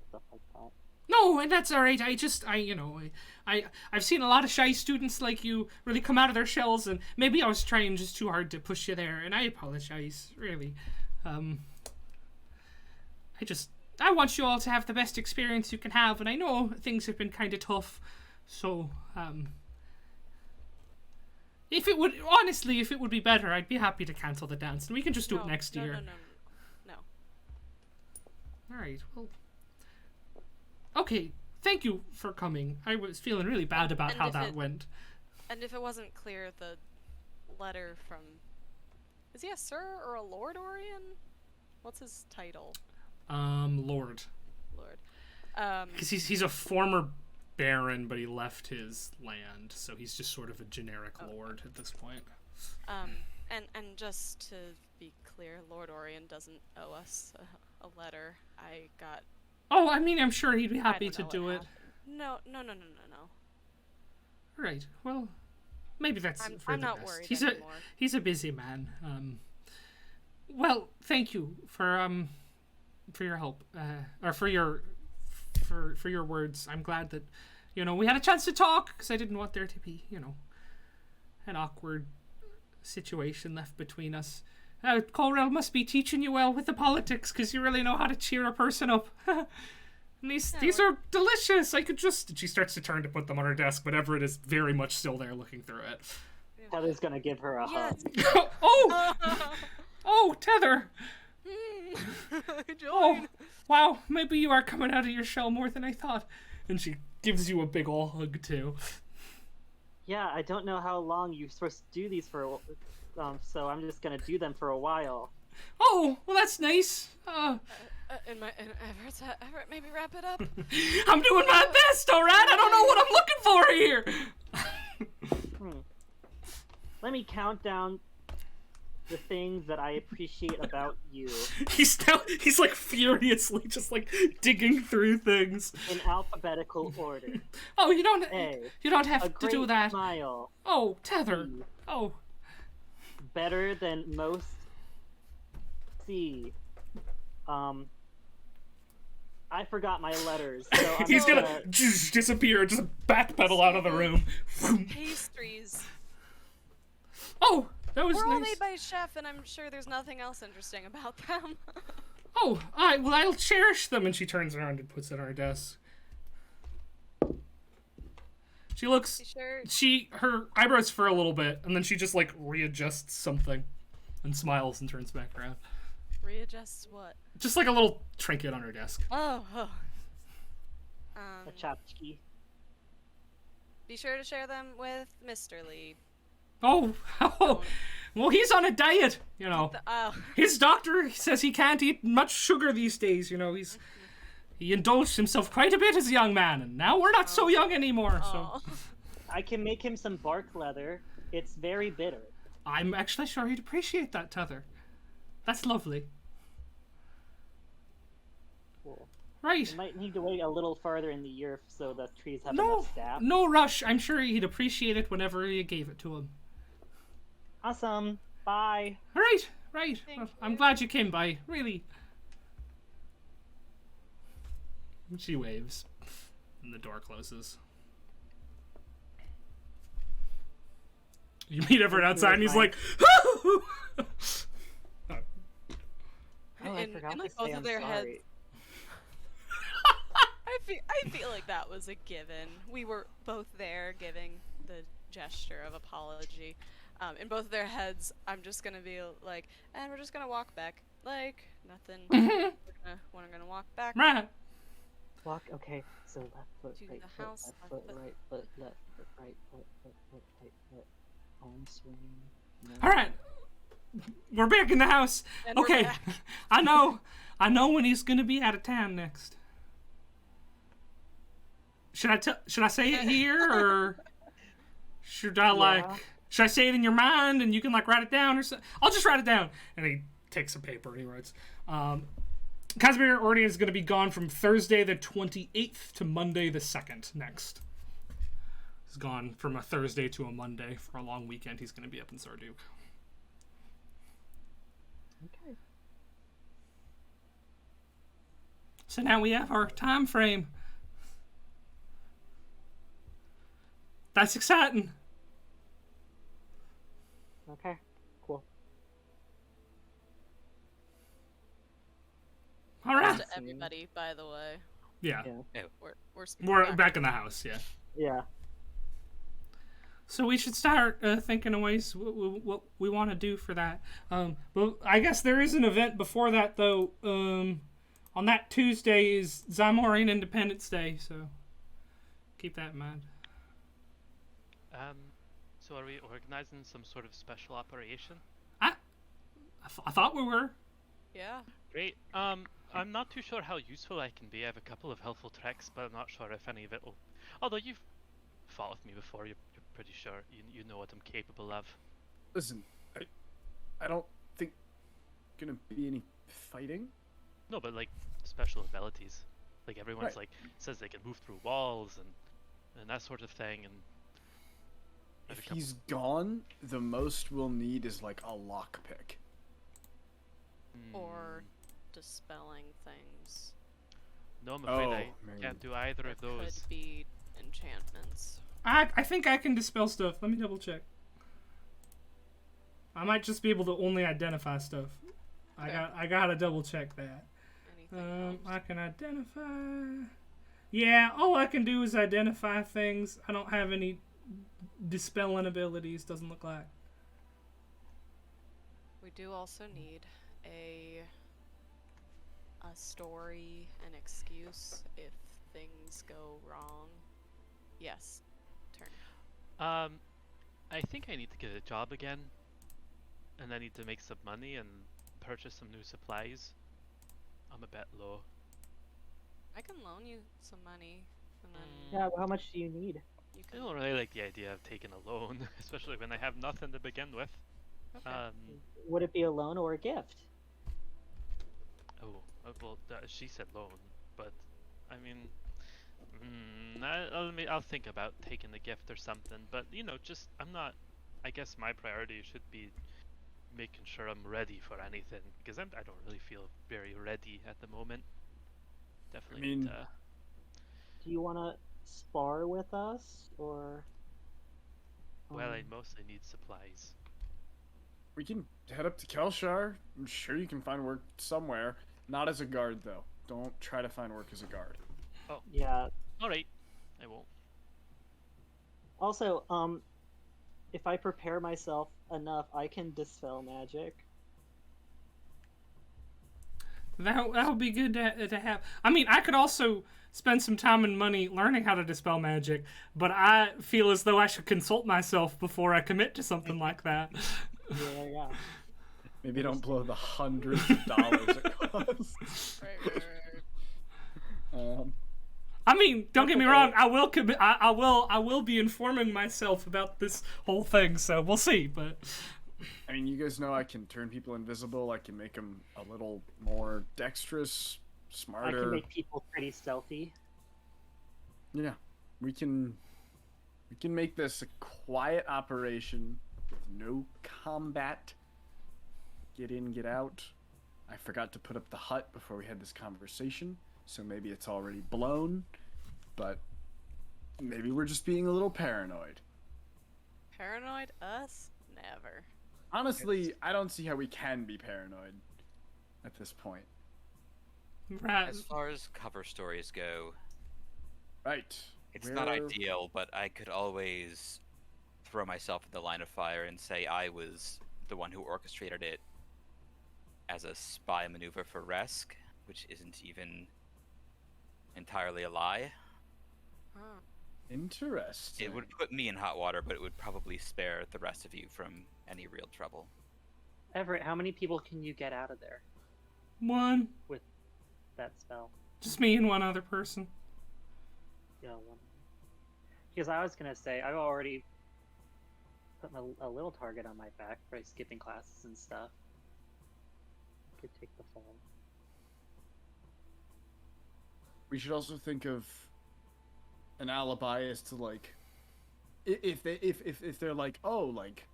stuff like that. No, and that's all right. I've seen a lot of shy students like you really come out of their shells, and maybe I was trying just too hard to push you there, and I apologize, really. I want you all to have the best experience you can have, and I know things have been kind of tough, so, if it would be better, I'd be happy to cancel the dance, and we can just do it next year. No. Alright, well, okay, thank you for coming. I was feeling really bad about how that went. And if it wasn't clear, the letter from... Is he a Sir or a Lord Orion? What's his title? Lord. Because he's a former baron, but he left his land, so he's just sort of a generic lord at this point. And just to be clear, Lord Orion doesn't owe us a letter. I got... Oh, I mean, I'm sure he'd be happy to do it. No. Right, well, maybe that's for I'm the not best. worried anymore. He's a busy man. Well, thank you for your help, or for your words. I'm glad that, you know, we had a chance to talk, because I didn't want there to be, you know, an awkward situation left between us. Colrell must be teaching you well with the politics, because you really know how to cheer a person up. And these are delicious. I could just... She starts to turn to put them on her desk, but Everett is very much still there looking through it. Tether's gonna give her a hug. Oh, Tether! Join. Oh, wow, maybe you are coming out of your shell more than I thought. And she gives you a big ol' hug, too. Yeah, I don't know how long you're supposed to do these for, so I'm just gonna do them for a while. Oh, well, that's nice. Everett, maybe wrap it up. I'm doing my best, alright? I don't know what I'm looking for here. Let me count down the things that I appreciate about you. He's like furiously just like digging through things in alphabetical order. Oh, you don't have A to great do that. Smile. Oh, Tether. B. Oh. Better than most. C. I forgot my letters, so I'm He's gonna disappear, just backpedal out of the room. Pastries. Oh, that was We're nice. all made by a chef, and I'm sure there's nothing else interesting about them. Oh, I'll cherish them. And she turns around and puts it on her desk. She looks. Her eyebrows furrow a little bit, and then she just like readjusts something, and smiles and turns back around. Readjusts what? Just like a little trinket on her desk. Oh. A tchotchke. be sure to share them with Mr. Lee. Oh, well, he's on a diet, you know. Oh. His doctor says he can't eat much sugar these days, you know. He indulged himself quite a bit as a young man, and now we're not so young anymore, so... I can make him some bark leather. It's very bitter. I'm actually sure he'd appreciate that, Tether. That's lovely. Cool. Right. We might need to wait a little farther in the year so the trees have enough sap. No rush. I'm sure he'd appreciate it whenever you gave it to him. Awesome. Bye. All right. Well, I'm glad you came by. Really. She waves, and the door closes. You meet Everett outside, and he's like, Oh, I in forgot like to both say of I'm their heads. sorry. I feel like that was a given. We were both there giving the gesture of apology. In both of their heads, I'm just gonna be like, and we're just gonna walk back. Like, nothing. We're gonna walk back. right. Walk. Okay. So left foot, To right the foot, house, left left foot, foot. right foot, left foot, right foot, right foot. Home swing. No. All right. We're back in the house. And we're Okay. back. I know when he's gonna be out of town next. Should I say it here, or should I should I say it in your mind and you can like write it down or something? I'll just write it down. And he takes some paper and he writes, Casimir Ordian is going to be gone from Thursday the 28th to Monday the 2nd next. He's gone from a Thursday to a Monday for a long weekend. He's going to be up in Sarduk. Okay. So now we have our time frame. That's exciting. Okay. Cool. All right. To everybody, by the way. Yeah. We're Back in the house, yeah. Yeah. So we should start thinking of ways what we want to do for that. But I guess there is an event before that, though. On that Tuesday is Zamorian Independence Day, so keep that in mind. So are we organizing some sort of special operation? I thought we were. Yeah. Great. I'm not too sure how useful I can be. I have a couple of helpful tricks, but I'm not sure if any of it will... Although you've fought with me before, you're pretty sure you know what I'm capable of. Listen, I don't think gonna be any fighting. No, but like special abilities. Like everyone's Right. like says they can move through walls and that sort of thing. And If he's gone, the most we'll need is like a lockpick. Or dispelling things. No, I'm afraid I man. can't do either of those. Could be enchantments. I think I can dispel stuff. Let me double check. I might just be able to only identify stuff. Okay. I gotta double check that. Anything else? I can identify. Yeah, all I can do is identify things. I don't have any dispelling abilities. Doesn't look like. We do also need a story, an excuse if things go wrong. Yes. Turn. I think I need to get a job again, and I need to make some money and purchase some new supplies. I'm a bit low. I can loan you some money, and then Yeah. Well, how much do you need? you I can. don't really like the idea of taking a loan, especially when I have nothing to begin with. Okay. Would it be a loan or a gift? She said loan, but I mean, I'll think about taking a gift or something. But you know, just I guess my priority should be making sure I'm ready for anything, because I don't really feel very ready at the moment. Definitely. mean- Do you want to spar with us, or? Well, I mostly need supplies. We can head up to Kelshar. I'm sure you can find work somewhere. Not as a guard, though. Don't try to find work as a guard. Yeah. All right, I won't. Also, if I prepare myself enough, I can dispel magic. That would be good to have. I mean, I could also spend some time and money learning how to dispel magic, but I feel as though I should consult myself before I commit to something like that. Yeah. Maybe don't blow the hundreds of dollars it costs. Right. I mean, don't get me wrong. I will commit. I will be informing myself about this whole thing. So we'll see. But I mean, you guys know I can turn people invisible. I can make them a little more dexterous, I smarter. can make people pretty stealthy. Yeah, we can make this a quiet operation with no combat. Get in, get out. I forgot to put up the hut before we had this conversation, so maybe it's already blown, but maybe we're just being a little paranoid. Paranoid? Us? Never. Honestly, I don't see how we can be paranoid at this point. right. As far as cover stories go, Right. it's not ideal, but I could always throw myself in the line of fire and say I was the one who orchestrated it as a spy maneuver for Resk, which isn't even entirely a lie. Huh. Interesting. It would put me in hot water, but it would probably spare the rest of you from any real trouble. Everett, how many people can you get out of there One. with that spell? Just me and one other person. Yeah, one. Because I was gonna say I've already put a little target on my back by skipping classes and stuff. Could take the fall. We should also think of an alibi as to like, if they're like, oh, like,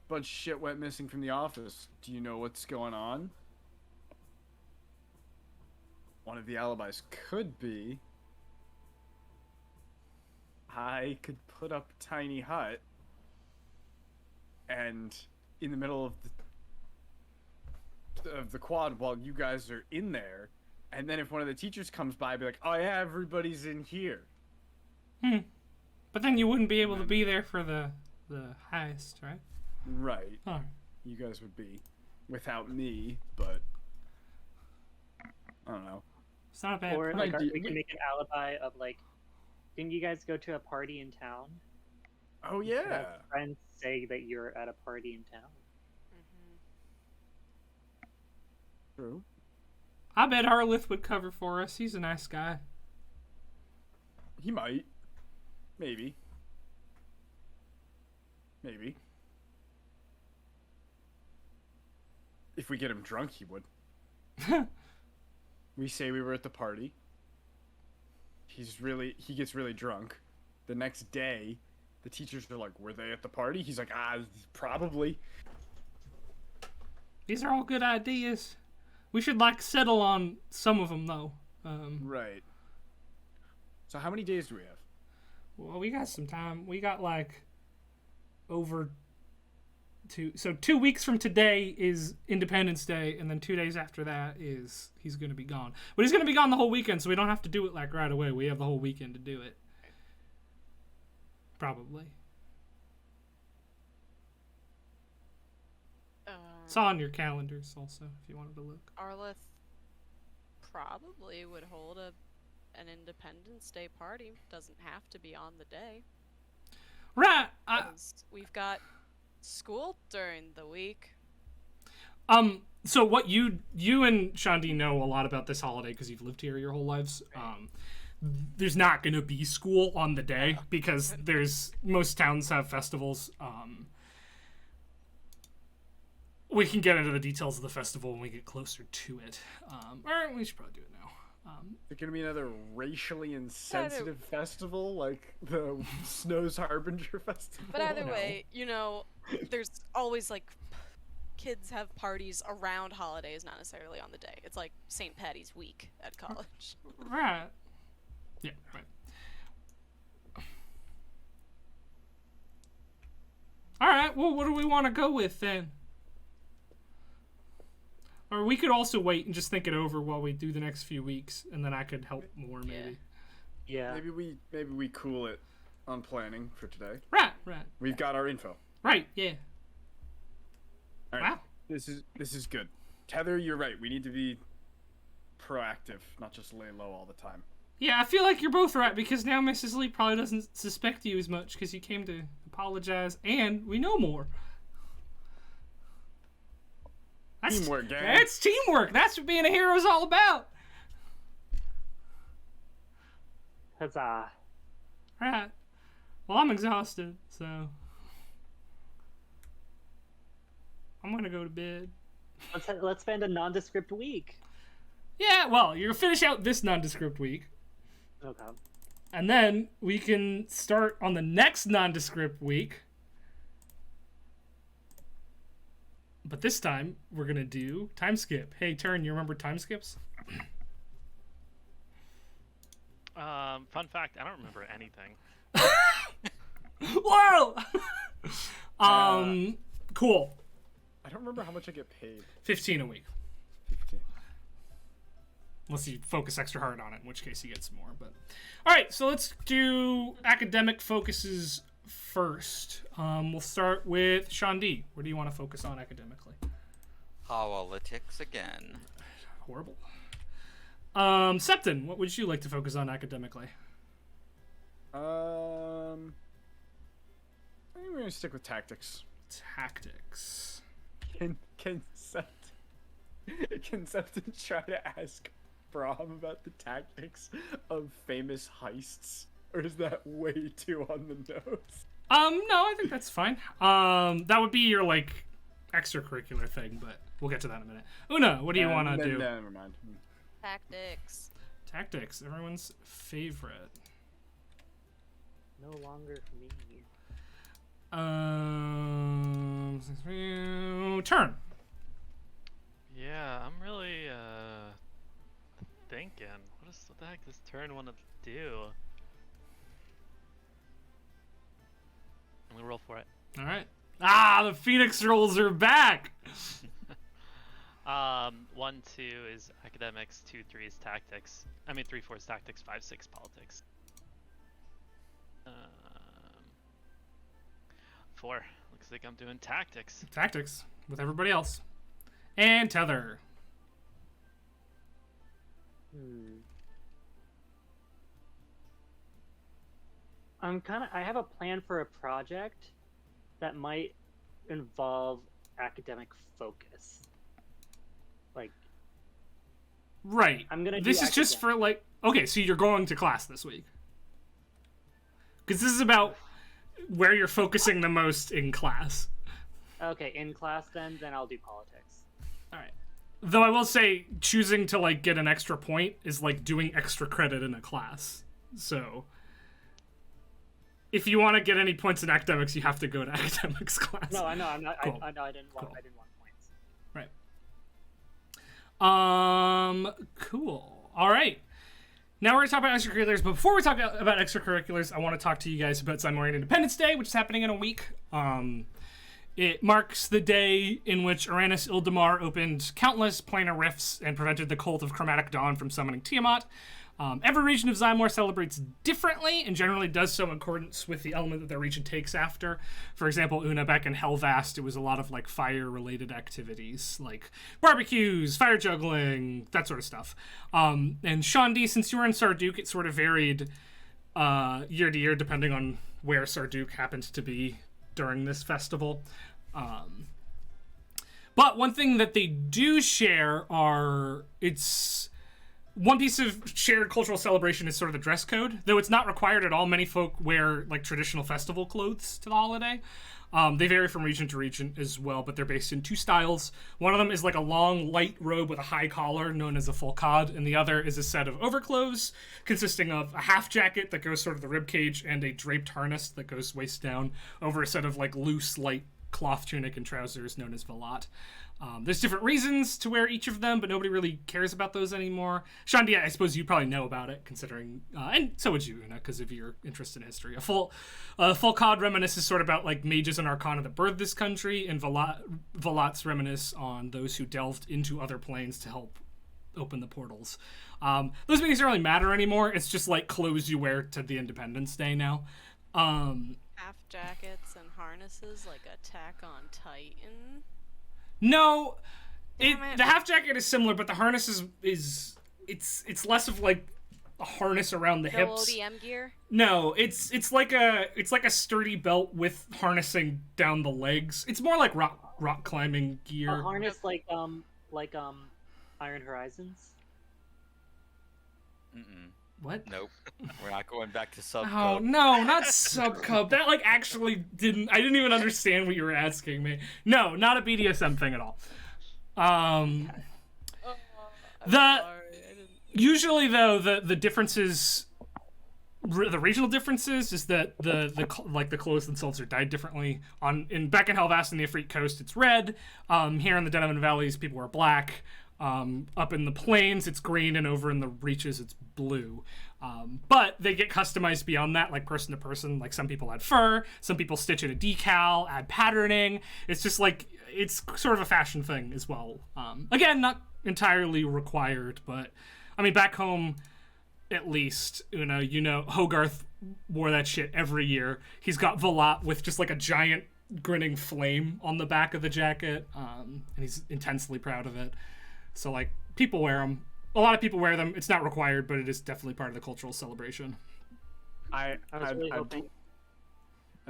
bunch of shit went missing from the office. Do you know what's going on? One of the alibis could be I could put up a tiny hut and in the middle of the quad while you guys are in there, and then if one of the teachers comes by, be like, oh yeah, everybody's in here. But then you wouldn't be able to be there for the heist, right? Right. Oh. You guys would be without me, but I don't know. It's not a bad Or plan. like idea. we can make an alibi of like, didn't you guys go to a party in town? Oh Have yeah. friends say that you're at a party in town. True. I bet Harlith would cover for us. He's a nice guy. He might. Maybe. Maybe. If we get him drunk, he would. We say we were at the party. He gets really drunk. The next day, the teachers are like, were they at the party? He's like, probably. These are all good ideas. We should like settle on some of them though. Right. So how many days do we have? Well, we got some time. We got like over 2 weeks from today is Independence Day, and then 2 days after that is he's gonna be gone. But he's gonna be gone the whole weekend, so we don't have to do it like right away. We have the whole weekend to do it. Probably. It's on your calendars also, if you wanted to look. Arlith probably would hold an Independence Day party. Doesn't have to be on the day. Right. 'Cause we've got school during the week. So what you and Shandi know a lot about this holiday because you've lived here your whole lives. There's not gonna be school on the day because most towns have festivals. We can get into the details of the festival when we get closer to it. Or we should probably do it now. Is it gonna be another racially insensitive festival like the Snow's Harbinger festival? But either No. way, there's always like kids have parties around holidays, not necessarily on the day. It's like St. Patty's week at college. Right. Yeah, right. Alright, well, what do we want to go with then? Or we could also wait and just think it over while we do the next few weeks, and then I could help more, maybe. Yeah. Maybe we cool it on planning for today. Right. We've got our info. Right, yeah. All right. Wow. This is good. Tether, you're right. We need to be proactive, not just lay low all the time. Yeah, I feel like you're both right, because now Mrs. Lee probably doesn't suspect you as much because you came to apologize, and we know more. That's Teamwork, gang. That's teamwork. That's what being a hero is all about. Huzzah. Right. Well, I'm exhausted, so I'm gonna go to bed. Let's spend a nondescript week. Yeah, well, you'll finish out this nondescript week, Okay. and then we can start on the next nondescript week. But this time, we're gonna do time skip. Hey, Turn, you remember time skips? Fun fact, I don't remember anything. Whoa! Cool. I don't remember how much I get paid. 15 a week. 15. Unless you focus extra hard on it, in which case you get some more. But all right, so let's do academic focuses first. We'll start with Sean D. Where do you want to focus on academically? Politics again. Horrible. Septon, what would you like to focus on academically? I think we're gonna stick with tactics. Tactics. Can Septon try to ask Brahm about the tactics of famous heists, or is that way too on the nose? No, I think that's fine. That would be your like extracurricular thing, but we'll get to that in a minute. Una, what do you want to do? Never mind. Tactics. Tactics, everyone's favorite. No longer me. Turn. Yeah, I'm really thinking. What the heck does Turn want to do? I'm gonna roll for it. All right. Ah, the Phoenix rolls are back. 1, 2 is academics, 2, 3 is tactics. 3, 4 is tactics, 5, 6 politics. 4. Looks like I'm doing tactics. Tactics with everybody else. And Tether. I have a plan for a project that might involve academic focus. Like, Right. I'm gonna. This do is just for like. Okay, so you're going to class this week. Because this is about where you're focusing the most in class. Okay, in class then I'll do politics. All right. Though I will say, choosing to like get an extra point is like doing extra credit in a class. So, if you want to get any points in academics, you have to go to academics class. No, I know. I'm not. Cool. I know. I didn't want. Cool. I didn't want points. Right. Cool. All right. Now we're going to talk about extracurriculars, but before we talk about extracurriculars, I want to talk to you guys about Zymorian Independence Day, which is happening in a week. It marks the day in which Uranus Ildamar opened countless planar rifts and prevented the cult of Chromatic Dawn from summoning Tiamat. Every region of Zymor celebrates differently and generally does so in accordance with the element that their region takes after. For example, Una, back in Hellvast, it was a lot of like fire-related activities, like barbecues, fire juggling, that sort of stuff. And Shandi, since you were in Sarduke, it sort of varied year to year depending on where Sarduke happened to be during this festival. But one thing that they do share are one piece of shared cultural celebration is sort of the dress code, though it's not required at all. Many folk wear like traditional festival clothes to the holiday. They vary from region to region as well, but they're based in two styles. One of them is like a long, light robe with a high collar known as a fulcad, and the other is a set of overclothes consisting of a half jacket that goes sort of the rib cage and a draped harness that goes waist down over a set of like loose, light cloth tunic and trousers known as velat. There's different reasons to wear each of them, but nobody really cares about those anymore. Shandi, I suppose you probably know about it, considering, and so would you, because of your interest in history. A full cod reminisces sort of about like mages and arcana that birthed this country, and velats reminisce on those who delved into other planes to help open the portals. Those meanings don't really matter anymore. It's just like clothes you wear to the Independence Day now. Half jackets and harnesses like Attack on Titan. No, Damn it. the half jacket is similar, but the harness is it's less of like a harness around the No hips. ODM gear. No, it's like a sturdy belt with harnessing down the legs. It's more like rock climbing gear. A harness like Iron Horizons. Mm-mm. What? Nope. We're not going back to sub. Oh no, not sub cub. That like actually didn't. I didn't even understand what you were asking me. No, not a BDSM thing at all. Usually though the differences, the regional differences is that the clothes themselves are dyed differently. Back in Helvast and the Ifrit Coast, it's red. Here in the Denevan Valleys, people wear black. Up in the plains, it's green, and over in the reaches, it's blue. But they get customized beyond that, like person to person. Like some people add fur, some people stitch in a decal, add patterning. It's just like, it's sort of a fashion thing as well. Again, not entirely required, but I mean, back home, at least, Hogarth wore that shit every year. He's got Volat with just like a giant grinning flame on the back of the jacket, and he's intensely proud of it. So, like, people wear them. A lot of people wear them. It's not required, but it is definitely part of the cultural celebration. I'd really hoping.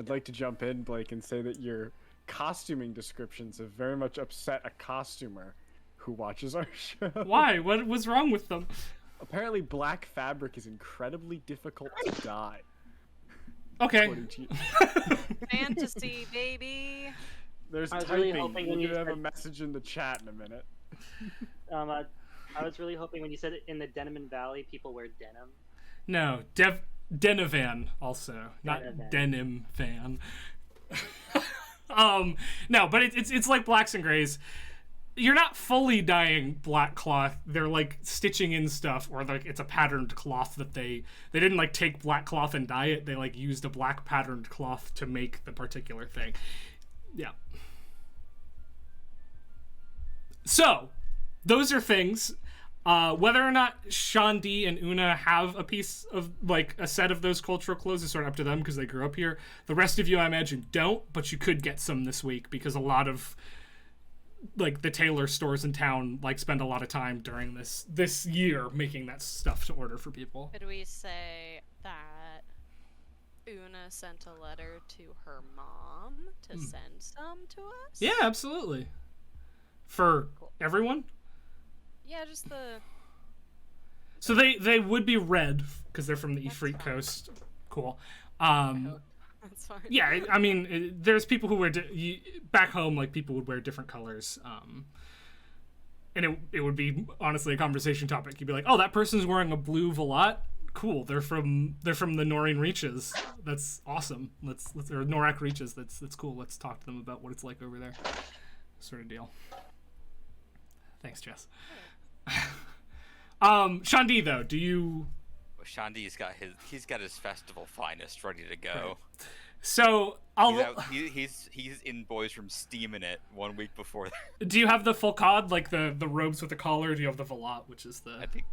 like to jump in, Blake, and say that your costuming descriptions have very much upset a costumer who watches our show. Why? What was wrong with them? Apparently, black fabric is incredibly difficult to dye. Okay. According to you. Fantasy, baby. There's I was typing. really hoping when We're you gonna have a said- message in the chat in a minute. I was really hoping when you said it in the Denevan Valley, people wear denim. No, Denivan also, not Denivan. denim van. No, but it's like blacks and grays. You're not fully dyeing black cloth. They're like stitching in stuff, or like it's a patterned cloth that they didn't like take black cloth and dye it. They like used a black patterned cloth to make the particular thing. Yeah. So, those are things. Whether or not Shandi and Una have a piece of, like, a set of those cultural clothes is sort of up to them because they grew up here. The rest of you, I imagine, don't, but you could get some this week because a lot of, like, the tailor stores in town, like, spend a lot of time during this year making that stuff to order for people. Could we say that Una sent a letter to her mom to send some to us? Yeah, absolutely. For everyone? Yeah, just the... So they would be red because they're from the That's Ifrit fine. Coast. Cool. That's fine. Yeah, I mean, there's people who wear back home. Like people would wear different colors, and it would be honestly a conversation topic. You'd be like, "Oh, that person's wearing a blue Volat. Cool. They're from the Noreen Reaches. That's awesome. Let's or Norak Reaches. That's cool. Let's talk to them about what it's like over there. Sort of deal." Thanks, Jess. Shandi, though, do you? Well, Shandi's got his festival finest ready to go. So He's in boys' room steaming it 1 week before. Do you have the full cod, like the robes with the collar? Or do you have the Volat, which is the? I think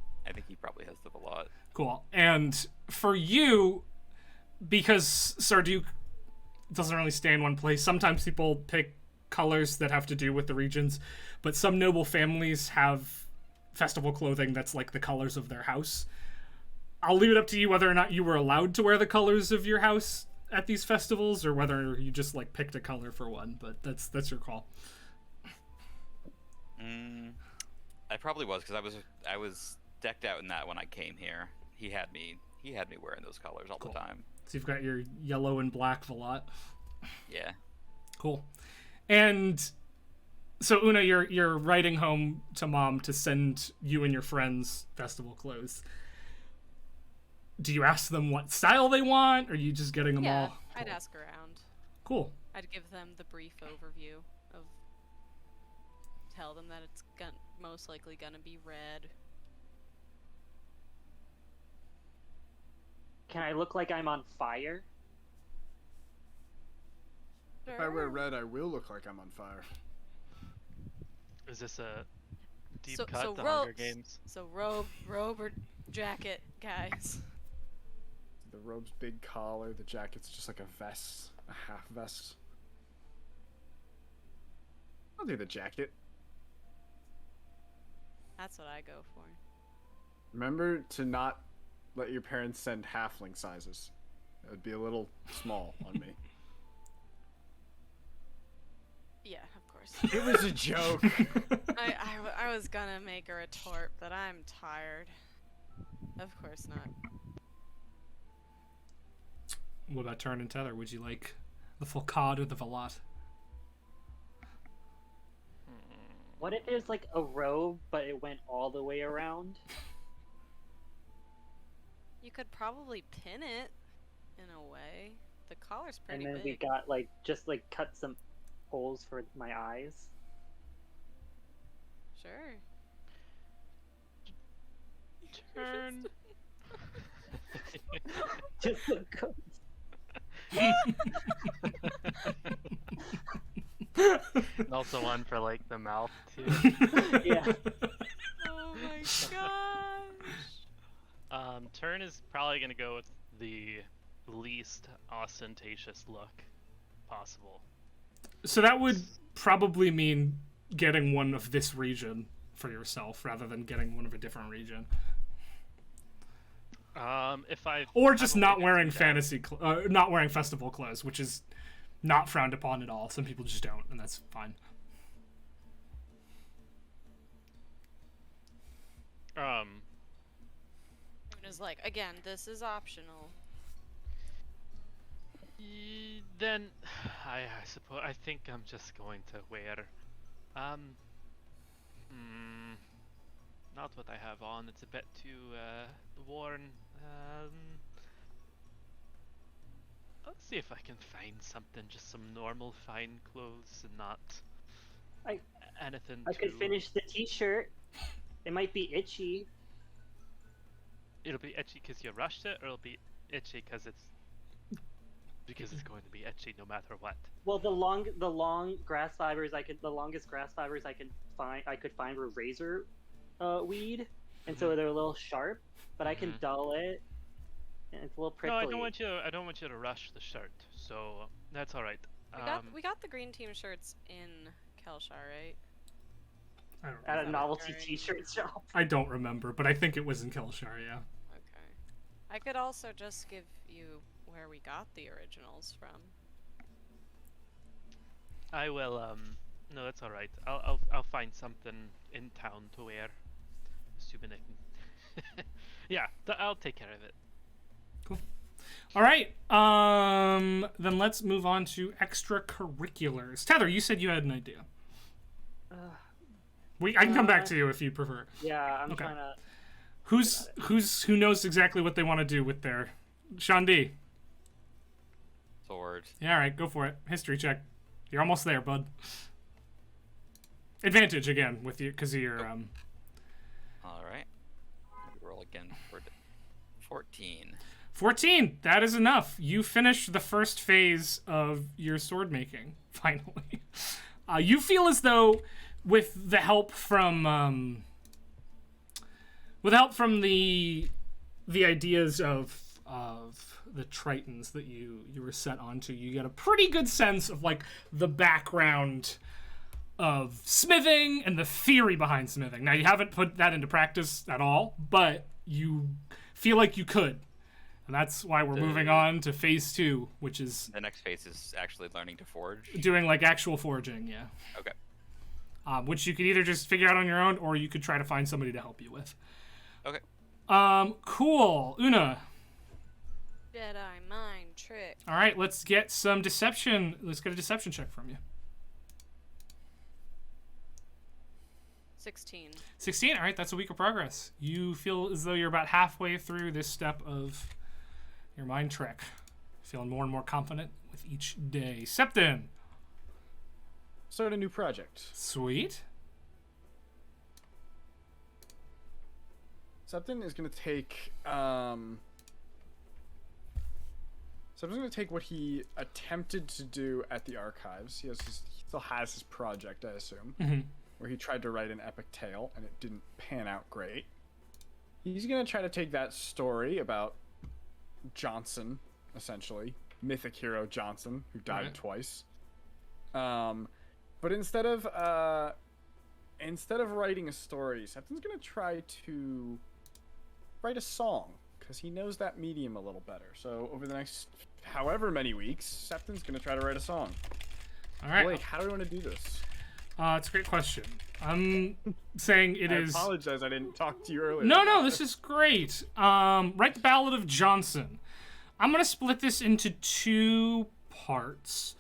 he probably has the lot. Cool. And for you, because Sarduke doesn't really stay in one place, sometimes people pick colors that have to do with the regions, but some noble families have festival clothing that's like the colors of their house. I'll leave it up to you whether or not you were allowed to wear the colors of your house at these festivals, or whether you just like picked a color for one, but that's your call. I probably was, because I was decked out in that when I came here. He had me wearing those colors all Cool. the time. So you've got your yellow and black Volat. Yeah. Cool. And so Una, you're writing home to mom to send you and your friends festival clothes. Do you ask them what style they want, or are you just getting them Yeah, all? I'd Cool. ask around. Cool. I'd give them the brief overview of... Tell them that it's most likely gonna be red. Can I look like I'm on fire? If I wear red, I will look like I'm on fire. Is this a deep So- cut? so the Hunger robes. Games. So robe or jacket, guys. The robe's big collar, the jacket's just like a vest, a half vest. I'll do the jacket. That's what I go for. Remember to not let your parents send halfling sizes. It would be a little small on me. Yeah, of course. It was a joke. I was gonna make a retort, but I'm tired. Of course not. What about Turn and Tether? Would you like the full cod or the velat? What if there's like a robe, but it went all the way around? You could probably pin it, in a way. The collar's And pretty then big. we got like just like cut some holes for my eyes. Sure. Turn. Just the coats. And also one for like the mouth too. Yeah. Oh my gosh. Turn is probably gonna go with the least ostentatious look possible. So that would probably mean getting one of this region for yourself rather than getting one of a different region. If I Or just I'm not okay to wearing do that. not wearing festival clothes, which is not frowned upon at all. Some people just don't, and that's fine. Una's like, again, this is optional. Then I suppose I think I'm just going to wear not what I have on. It's a bit too worn. Let's see if I can find something, just some normal fine clothes and not I anything I too... could finish the t-shirt. It might be itchy. It'll be itchy because you rushed it, or it'll be itchy because it's going to be itchy no matter what. Well, the long grass fibers the longest grass fibers I could find were razor weed, and so they're a little sharp, but I can dull it, and it's a little prickly. No, I don't want you to rush the shirt, so that's all right. We got the green team shirts in Kelshar, right? I don't At a remember. novelty Alright. t-shirt shop. I don't remember, but I think it was in Kelshar, yeah. Okay. I could also just give you where we got the originals from. I will. No, that's all right. I'll find something in town to wear. Assuming I can. Yeah, I'll take care of it. Cool. All right. Then let's move on to extracurriculars. Tether, you said you had an idea. I can come back to you if you prefer. Yeah, I'm Okay. trying to. Who knows exactly what they want to do with their Shandi? Sword. Yeah, all right, go for it. History check. You're almost there, bud. Advantage again with you because of your All right. Roll again for 14. 14. That is enough. You finish the first phase of your sword making finally. You feel as though with the help from the ideas of the Tritons that you were set onto, you get a pretty good sense of like the background of smithing and the theory behind smithing. Now you haven't put that into practice at all, but you feel like you could. And that's why we're moving on to phase 2, which is The next phase is actually learning to forge. doing like actual forging, yeah. Okay. Which you could either just figure out on your own, or you could try to find somebody to help you with. Okay. Cool. Una. Jedi mind trick. All right, let's get some deception. Let's get a deception check from you. 16. 16. All right, that's a week of progress. You feel as though you're about halfway through this step of your mind trick. Feeling more and more confident with each day. Septon. Start a new project. Sweet. Septon is going to take Septon's going to take what he attempted to do at the archives. He still has his project, I assume, where he tried to write an epic tale and it didn't pan out great. He's going to try to take that story about Johnson, essentially, mythic hero Johnson, who died twice. But instead of writing a story, Septon's going to try to write a song because he knows that medium a little better. So over the next however many weeks, Septon's gonna try to write a song. All right. Blake, how do we want to do this? It's a great question. I'm saying it is. I apologize, I didn't talk to you earlier. No, this is great. Write the Ballad of Johnson. I'm gonna split this into 2 parts.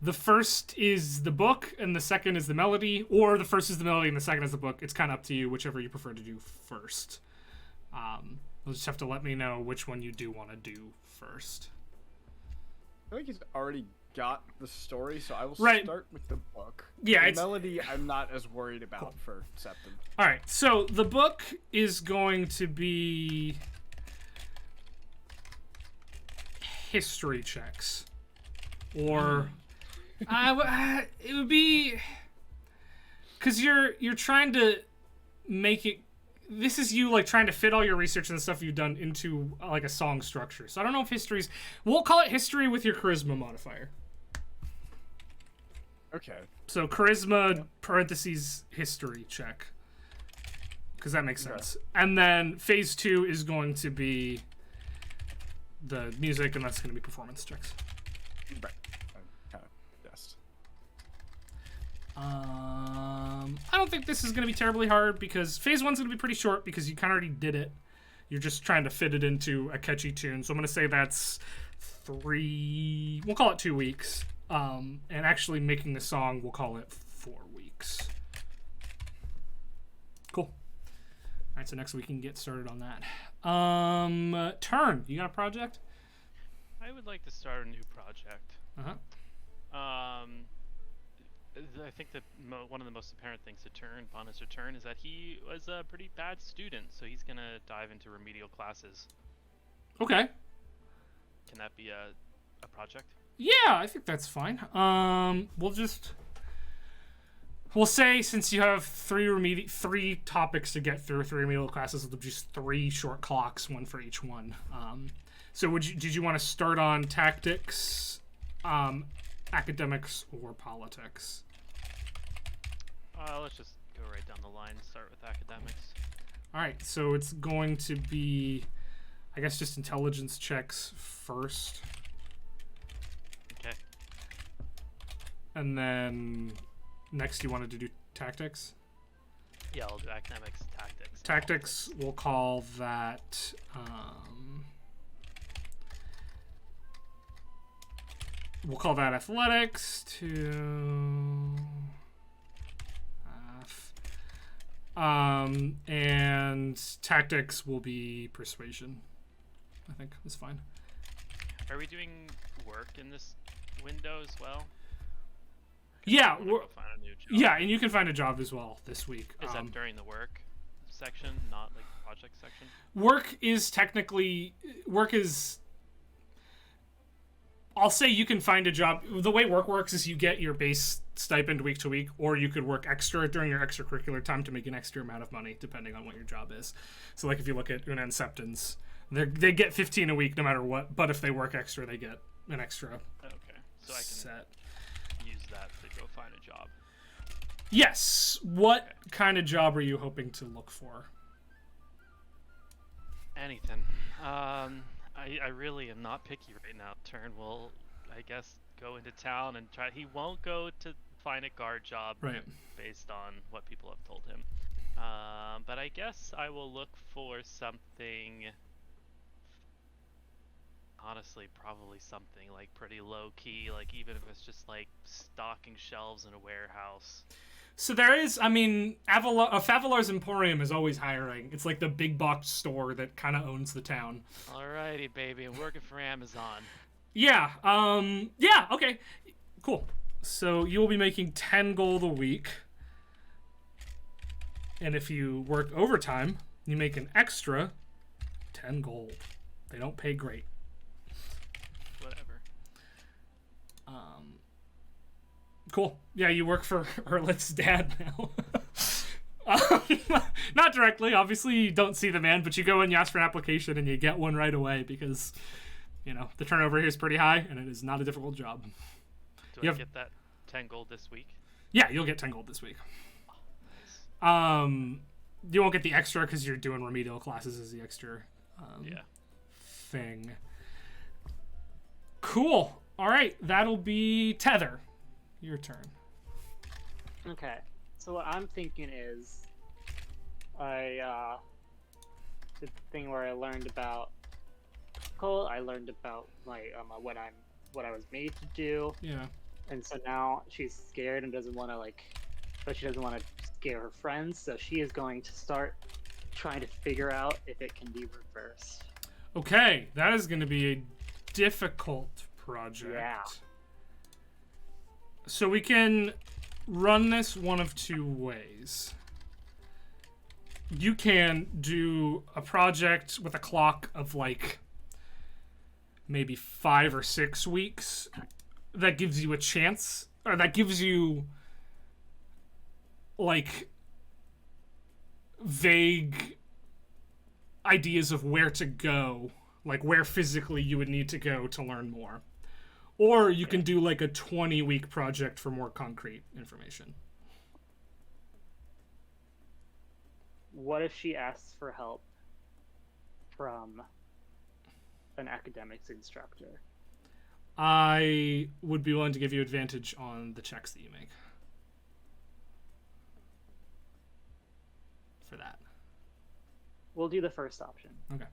The first is the book, and the second is the melody, or the first is the melody and the second is the book. It's kind of up to you, whichever you prefer to do first. You'll just have to let me know which one you do want to do first. I feel like he's already got the story, so I will Right. start with the book. Yeah, the it's... melody I'm not as worried about for Septon. All right, so the book is going to be history checks, or it would be because you're trying to make it. This is you like trying to fit all your research and the stuff you've done into like a song structure. So I don't know if history's. We'll call it history with your charisma modifier. Okay. So charisma parentheses history check, because that makes sense. And then phase 2 is going to be the music, and that's going to be performance checks. Right. I kind of guessed. I don't think this is going to be terribly hard because phase 1's going to be pretty short because you kind of already did it. You're just trying to fit it into a catchy tune. So I'm going to say that's 3. We'll call it 2 weeks. And actually making the song, we'll call it 4 weeks. Cool. All right, so next we can get started on that. Turn. You got a project? I would like to start a new project. I think that one of the most apparent things to Turn upon his return is that he was a pretty bad student, so he's gonna dive into remedial classes. Okay. Can that be a project? Yeah, I think that's fine. We'll say since you have 3 topics to get through, 3 remedial classes, it'll be just 3 short clocks, 1 for each one. So did you want to start on tactics, academics, or politics? Let's just go right down the line and start with academics. All right, so it's going to be, I guess, just intelligence checks first. Okay. And then next you wanted to do tactics? Yeah, I'll do academics, tactics. Tactics, we'll call that... we'll call that athletics to... and tactics will be persuasion. I think is fine. Are we doing work in this window as well? Yeah, Go find a new job. yeah, and you can find a job as well this week. Is that during the work section, not like the project section? Work is I'll say you can find a job. The way work works is you get your base stipend week to week, or you could work extra during your extracurricular time to make an extra amount of money, depending on what your job is. So, like if you look at Una and Septon's, they get 15 a week no matter what. But if they work extra, they get an extra. Okay, so I set. can use that to go find a job. Yes. What kind of job are you hoping to look for? Anything. I really am not picky right now. Turn will, I guess, go into town and try. He won't go to find a guard job, Right, based on what people have told him. But I guess I will look for something. Honestly, probably something like pretty low key, like even if it's just like stocking shelves in a warehouse. So there is, I mean, Favelar's Emporium is always hiring. It's like the big box store that kind of owns the town. Alrighty, baby, I'm working for Amazon. Yeah, okay, cool. So you will be making 10 gold a week. And if you work overtime, you make an extra 10 gold. They don't pay great. Whatever. Cool. Yeah, you work for Erlet's dad now. Not directly, obviously you don't see the man, but you go and you ask for an application and you get one right away because, you know, the turnover here is pretty high and it is not a difficult job. Do I get that 10 gold this week? Yeah, you'll get 10 gold this week. Nice. You won't get the extra because you're doing remedial classes as the extra Yeah. thing. Cool. All right, that'll be Tether. Your turn. Okay. So what I'm thinking is, I did the thing where I learned about Cole. I learned about my what I was made to do, Yeah. and so now she's scared and doesn't want to but she doesn't want to scare her friends. So she is going to start trying to figure out if it can be reversed. Okay, that is going to be a difficult project. Yeah. So we can run this one of two ways. You can do a project with a clock of like maybe 5 or 6 weeks that gives you a chance, or that gives you like vague ideas of where to go, like where physically you would need to go to learn more. Or you can do like a 20-week project for more concrete information. What if she asks for help from an academics instructor? I would be willing to give you advantage on the checks that you make for that. We'll do the first option. Okay.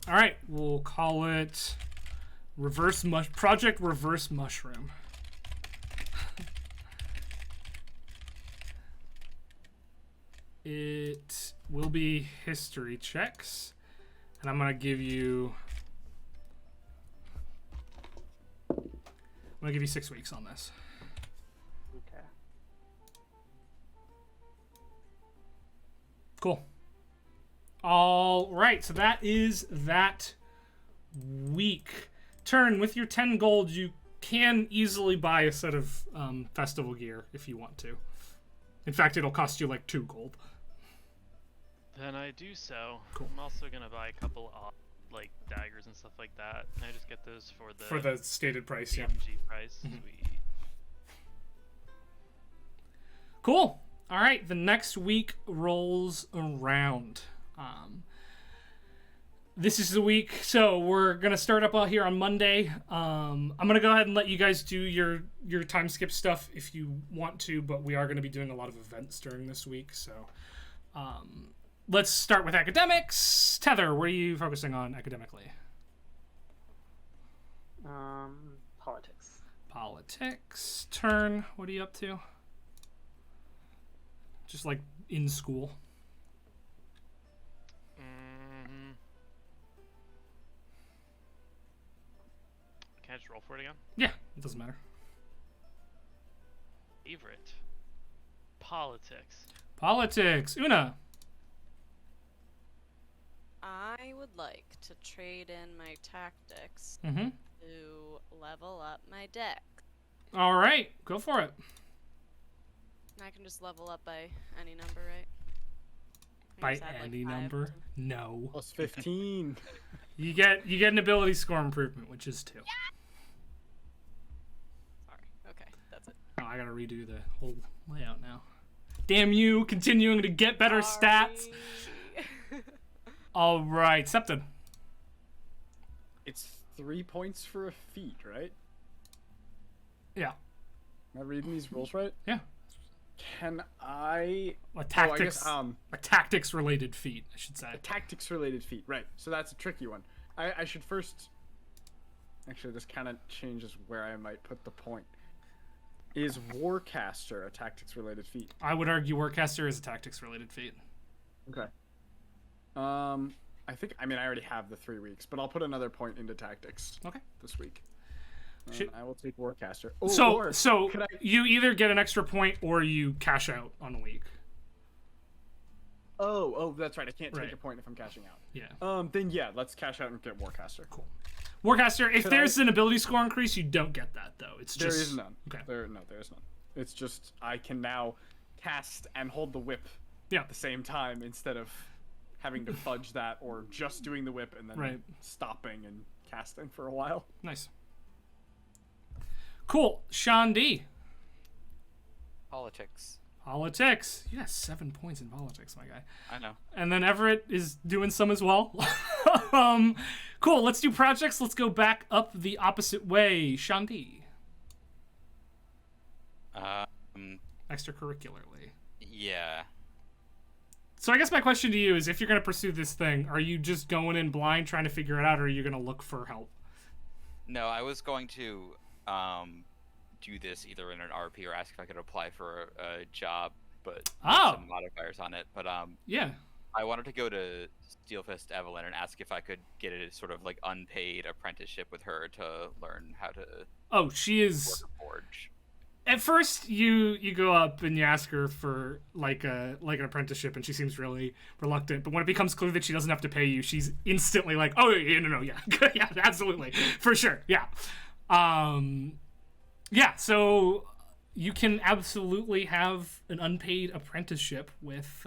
All right, we'll call it Project Reverse Mushroom. It will be history checks, and I'm gonna give you 6 weeks on this. Okay. Cool. All right, so that is that week. Turn, with your 10 gold, you can easily buy a set of festival gear if you want to. In fact, it'll cost you like 2 gold. Then I do so. Cool. I'm also gonna buy a couple of like daggers and stuff like that. Can I just get those for the stated price, yeah. DMG price? Mhm. Sweet. Cool. All right, the next week rolls around. This is the week, so we're gonna start up out here on Monday. I'm gonna go ahead and let you guys do your time skip stuff if you want to, but we are gonna be doing a lot of events during this week. So, let's start with academics. Tether, what are you focusing on academically? Politics. Politics. Turn, what are you up to? Just like in school. Can I just roll for it again? Yeah, it doesn't matter. Favorite. Politics. Politics. Una. I would like to trade in my tactics Mm-hmm. to level up my deck. All right, go for it. I can just level up by any number, right? I By just add, like, any 5 number? to- No. Plus 15. You get an ability score improvement, which is 2. Sorry. Okay, that's it. Oh, I gotta redo the whole layout now. Damn you, continuing to get better stats. Sorry. All right, Septon. It's 3 points for a feat, right? Yeah. Am I reading these rules right? Yeah. Can I... A tactics, Oh, I guess, a tactics-related feat, I should say. a tactics-related feat, right. So that's a tricky one. I should first... Actually, this kind of changes where I might put the point. Is Warcaster a tactics-related feat? I would argue Warcaster is a tactics-related feat. Okay. I think... I mean, I already have the 3 weeks, but I'll put another point into tactics Okay. this week. Should- I will take Warcaster. Oh, So could I... you either get an extra point or you cash out on a week. Oh, that's right. I can't take Right. a point if I'm cashing out. Yeah. Then yeah, let's cash out and get Warcaster. Cool. Warcaster, if Could there's an ability score increase, you don't get that, though. It's There just... is none. Okay. There is none. It's just I can now cast and hold the whip Yeah. at the same time instead of having to fudge that or just doing the whip and then Right. stopping and casting for a while. Nice. Cool. Sean D. Politics. Politics. You got 7 points in politics, my guy. I know. And then Everett is doing some as well. Cool. Let's do projects. Let's go back up the opposite way. Shandi. Extracurricularly. Yeah. So I guess my question to you is, if you're going to pursue this thing, are you just going in blind trying to figure it out, or are you going to look for help? No, I was going to do this either in an RP or ask if I could apply for a job, but with some modifiers on it. But yeah. I wanted to go to Steelfist Evelyn and ask if I could get a sort of like unpaid apprenticeship with her to learn how to Oh, she is work a forge. At first, you go up and you ask her for like an apprenticeship, and she seems really reluctant. But when it becomes clear that she doesn't have to pay you, she's instantly like, "Oh, yeah, no, yeah, yeah, absolutely, for sure, yeah, yeah." So you can absolutely have an unpaid apprenticeship with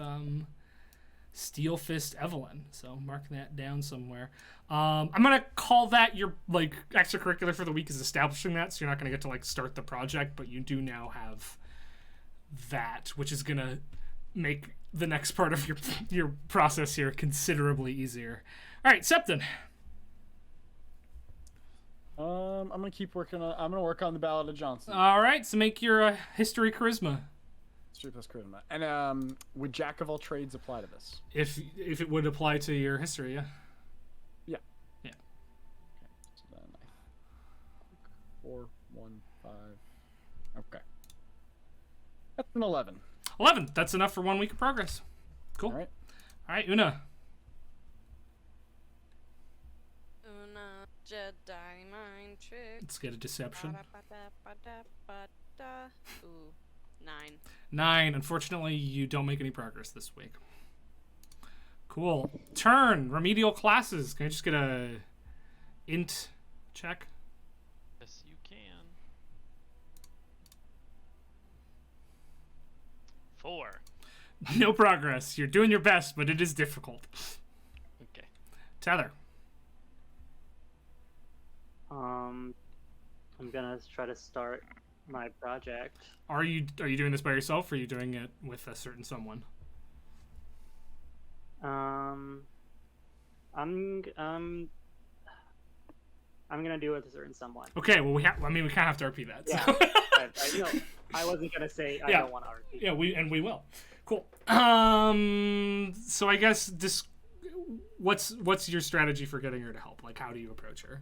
Steel Fist Evelyn. So mark that down somewhere. I'm gonna call that your like extracurricular for the week is establishing that, so you're not gonna get to like start the project, but you do now have that, which is gonna make the next part of your process here considerably easier. All right, Septon. I'm gonna keep working on. I'm gonna work on the Ballad of Johnson. All right, so make your history charisma. History plus charisma. And would Jack of all trades apply to this? If it would apply to your history, yeah. Yeah. Yeah. Okay. So then 4, 1, 5. Okay. That's an 11. 11. That's enough for 1 week of progress. Cool. All right. All right, Una. Una Jedi mind trick. Let's get a deception. Ooh, 9. 9. Unfortunately, you don't make any progress this week. Cool. Turn. Remedial classes. Can I just get a int check? Yes, you can. 4. No progress. You're doing your best, but it is difficult. Okay. Tether. I'm gonna try to start my project. Are you doing this by yourself, or are you doing it with a certain someone? I'm gonna do it with a certain someone. Okay. Well, we kind of have to RP that. Yeah. So. I know. I wasn't gonna say I Yeah. don't want to RP. Yeah, we will. Cool. So I guess this. What's your strategy for getting her to help? Like, how do you approach her?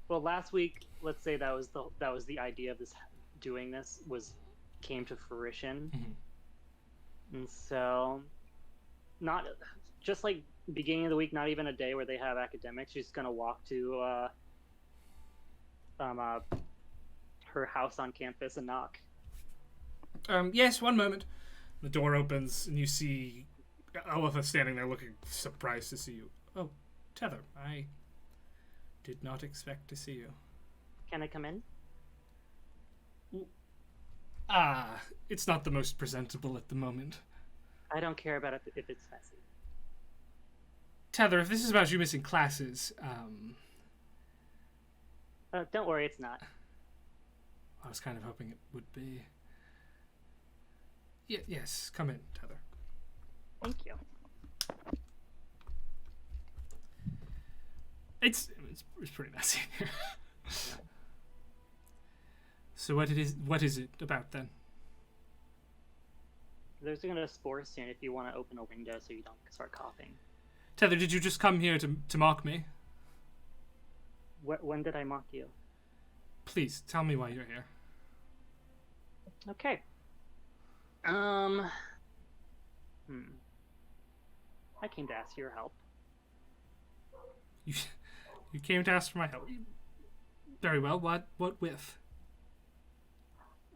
Well, last week, let's say that was the idea of doing this came to fruition, and so not just like beginning of the week, not even a day where they have academics. She's gonna walk to her house on campus and knock. Yes, one moment. The door opens and you see Elitha standing there looking surprised to see you. Oh, Tether, I did not expect to see you. Can I come in? It's not the most presentable at the moment. I don't care about it if it's messy. Tether, if this is about you missing classes, Don't worry, it's not. I was kind of hoping it would be. Yes, come in, Tether. Thank you. It's pretty messy here. So what is it about then? There's gonna spore soon if you want to open a window so you don't start coughing. Tether, did you just come here to mock me? When did I mock you? Please, tell me why you're here. Okay. I came to ask your help. You came to ask for my help. Very well. What with?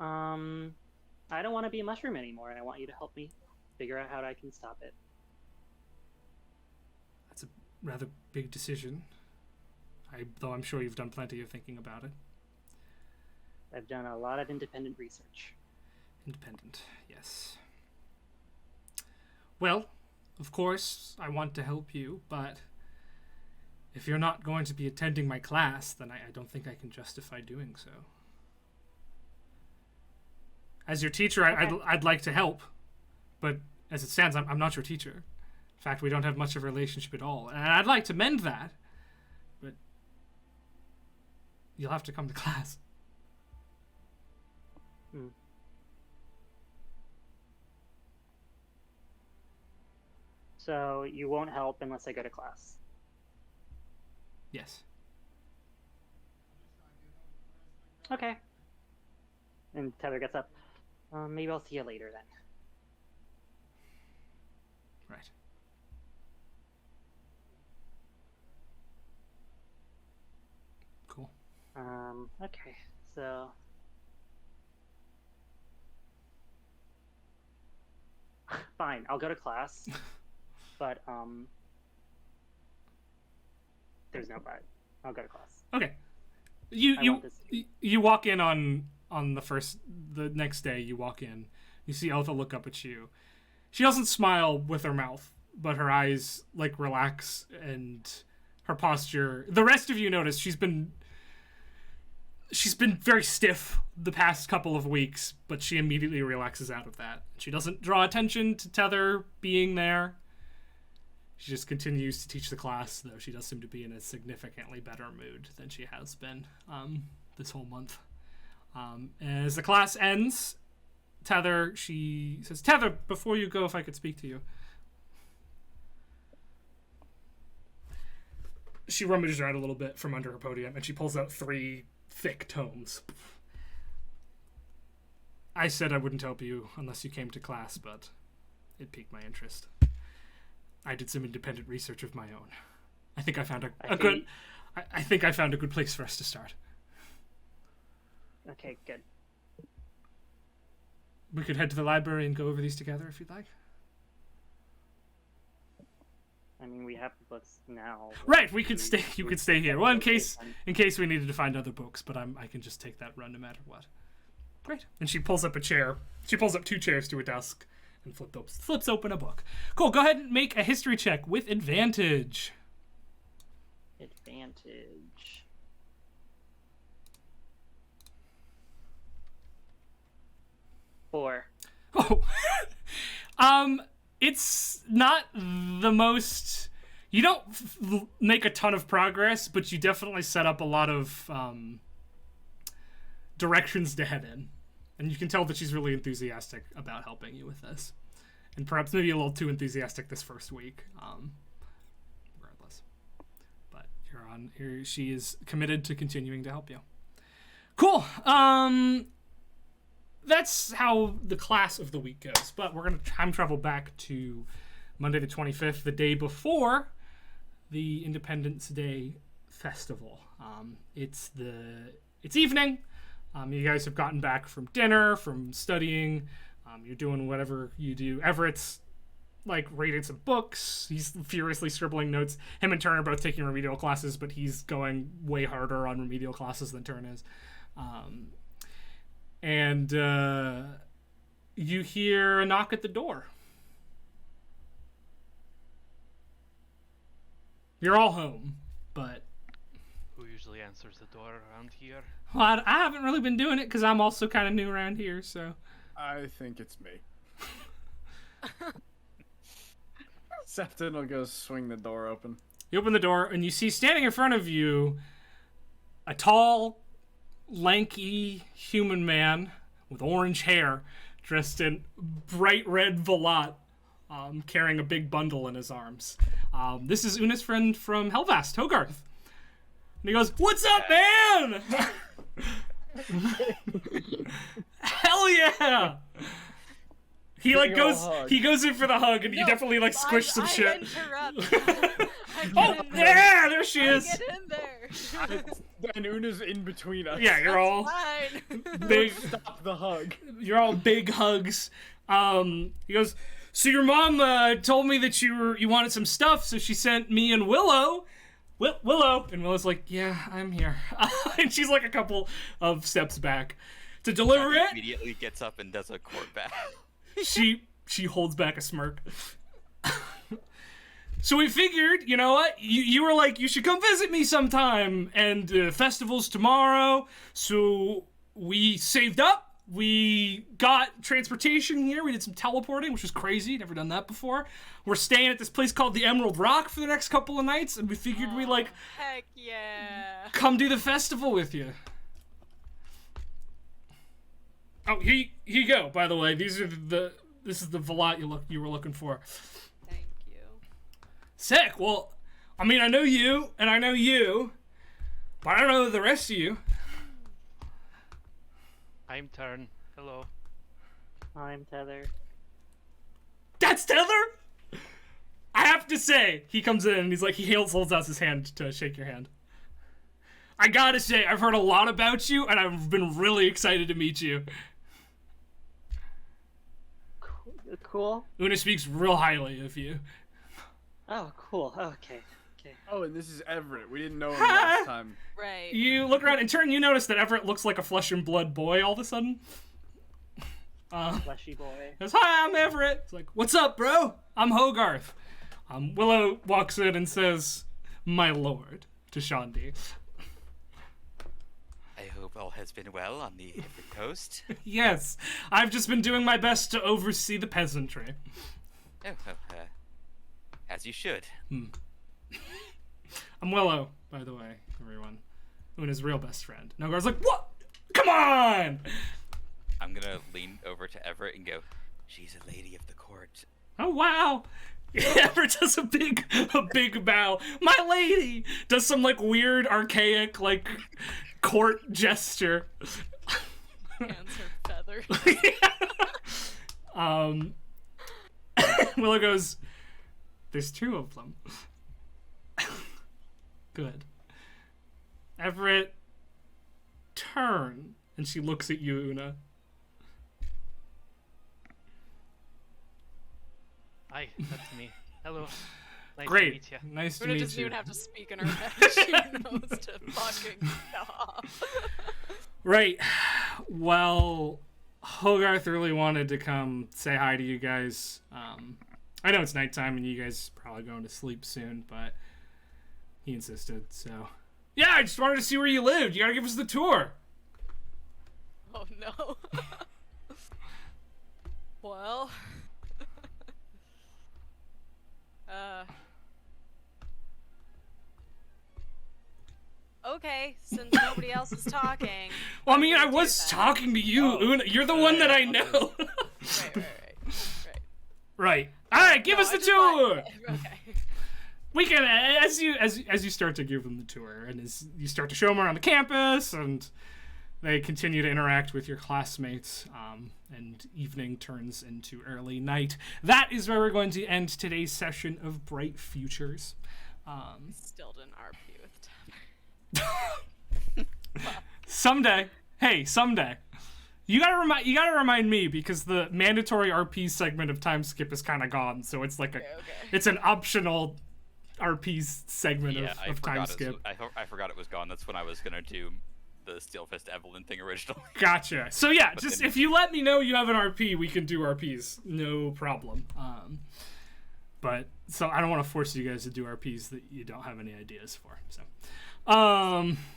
I don't want to be a mushroom anymore, and I want you to help me figure out how I can stop it. That's a rather big decision. Though I'm sure you've done plenty of thinking about it. I've done a lot of independent research. Independent, yes. Well, of course, I want to help you, but if you're not going to be attending my class, then I don't think I can justify doing so. As your teacher, I'd like to help, but as it stands, I'm not your teacher. In fact, we don't have much of a relationship at all, and I'd like to mend that, but you'll have to come to class. So you won't help unless I go to class. Yes. Okay. And Tether gets up. Maybe I'll see you later then. Right. Cool. Okay, so... Fine, I'll go to class. But, there's no but. I'll go to class. Okay. You walk in on the next day. You walk in. You see Eltha look up at you. She doesn't smile with her mouth, but her eyes like relax and her posture. The rest of you notice she's been very stiff the past couple of weeks, but she immediately relaxes out of that. She doesn't draw attention to Tether being there. She just continues to teach the class, though she does seem to be in a significantly better mood than she has been this whole month. As the class ends, she says, Tether, before you go, if I could speak to you. She rummages around a little bit from under her podium, and she pulls out 3 thick tomes. I said I wouldn't help you unless you came to class, but it piqued my interest. I did some independent research of my own. I think I found I think I found a good place for us to start. Okay, good. We could head to the library and go over these together if you'd like. I mean, we have the books now. Right, we could stay. You could stay here. Well, in case we needed to find other books, but I can just take that run no matter what. Great. And she pulls up a chair. She pulls up 2 chairs to a desk and flips open a book. Cool. Go ahead and make a history check with advantage. Advantage. Four. Oh. It's not the most... You don't make a ton of progress, but you definitely set up a lot of directions to head in. And you can tell that she's really enthusiastic about helping you with this. And perhaps maybe a little too enthusiastic this first week. Regardless. But she is committed to continuing to help you. Cool. That's how the class of the week goes. But we're going to time travel back to Monday the 25th, the day before the Independence Day festival. It's evening. You guys have gotten back from dinner, from studying. You're doing whatever you do. Everett's reading some books. He's furiously scribbling notes. Him and Turn are both taking remedial classes, but he's going way harder on remedial classes than Turn is. And you hear a knock at the door. You're all home, but... Who usually answers the door around here? Well, I haven't really been doing it because I'm also kind of new around here, so... I think it's me. Sefton will go swing the door open. You open the door, and you see standing in front of you a tall, lanky human man with orange hair, dressed in bright red velout, carrying a big bundle in his arms. This is Una's friend from Helvast, Hogarth. And he goes, "What's up, man?" Hell yeah! He goes in for the hug, and you definitely squish some shit. Oh yeah, there she is. Get in there. And Una's in between us. Yeah, you're all Fine. big. Stop the hug. You're all big hugs. He goes, "So your mom told me that you wanted some stuff, so she sent me and Willow." Willow, and Willow's like, "Yeah, I'm here," and she's a couple of steps back to deliver it. Immediately gets up and does a court back. She holds back a smirk. So we figured, you know what? You were like, you should come visit me sometime, and festival's tomorrow. So we saved up. We got transportation here. We did some teleporting, which was crazy. Never done that before. We're staying at this place called the Emerald Rock for the next couple of nights, and we figured we'd like Heck yeah. come do the festival with you. Oh, here you go. By the way, this is the Velat you were looking for. Thank you. Sick. Well, I mean, I know you, and I know you, but I don't know the rest of you. I'm Turn. Hello. I'm Tether. That's Tether? I have to say, he comes in and he's like, he holds out his hand to shake your hand. I gotta say, I've heard a lot about you, and I've been really excited to meet you. Cool. Una speaks real highly of you. Oh, cool. Okay. Oh, and this is Everett. We didn't know him last time. Right. You look around, in turn, you notice that Everett looks like a flesh and blood boy all of a sudden. Fleshy boy. Goes, hi, I'm Everett. It's like, what's up, bro? I'm Hogarth. Willow walks in and says, my lord, to Shandi. I hope all has been well on the Everett coast. Yes, I've just been doing my best to oversee the peasantry. Oh, as you should. I'm Willow, by the way, everyone. Una's real best friend. Nogar's like, what? Come on! I'm gonna lean over to Everett and go, she's a lady of the court. Oh, wow. Everett does a big bow. My lady! Does some, like, weird, archaic, like, court gesture. Hands are feathered. Willow goes, there's two of them. Good. Everett, turn. And she looks at you, Una. Hi, that's me. Hello. Nice to Great. meet you. Nice to Una meet doesn't you. even have to speak in her head. She knows to fucking stop. Right. Well, Hogarth really wanted to come say hi to you guys. I know it's nighttime and you guys are probably going to sleep soon, but he insisted, so. Yeah, I just wanted to see where you lived. You gotta give us the tour. Oh no. Well. Okay, since nobody else is talking. Well, I mean, I I'm gonna was do that. talking to you, Una. You're the one that I know. Right. Right. All right, give No, us I the just tour. Okay. We can, as you start to give them the tour, and as you start to show them around the campus, and they continue to interact with your classmates, and evening turns into early night. That is where we're going to end today's session of Bright Futures. Still didn't RP with Someday, hey, someday. You gotta remind me, because the mandatory RP segment of Time Skip is kind of gone, so it's like it's an optional RP segment of Time Skip. I forgot it was gone. That's when I was gonna do the Steelfist Evelyn thing originally. Gotcha. So yeah, But just then- if you let me know you have an RP, we can do RPs, no problem. But so I don't want to force you guys to do RPs that you don't have any ideas for. So,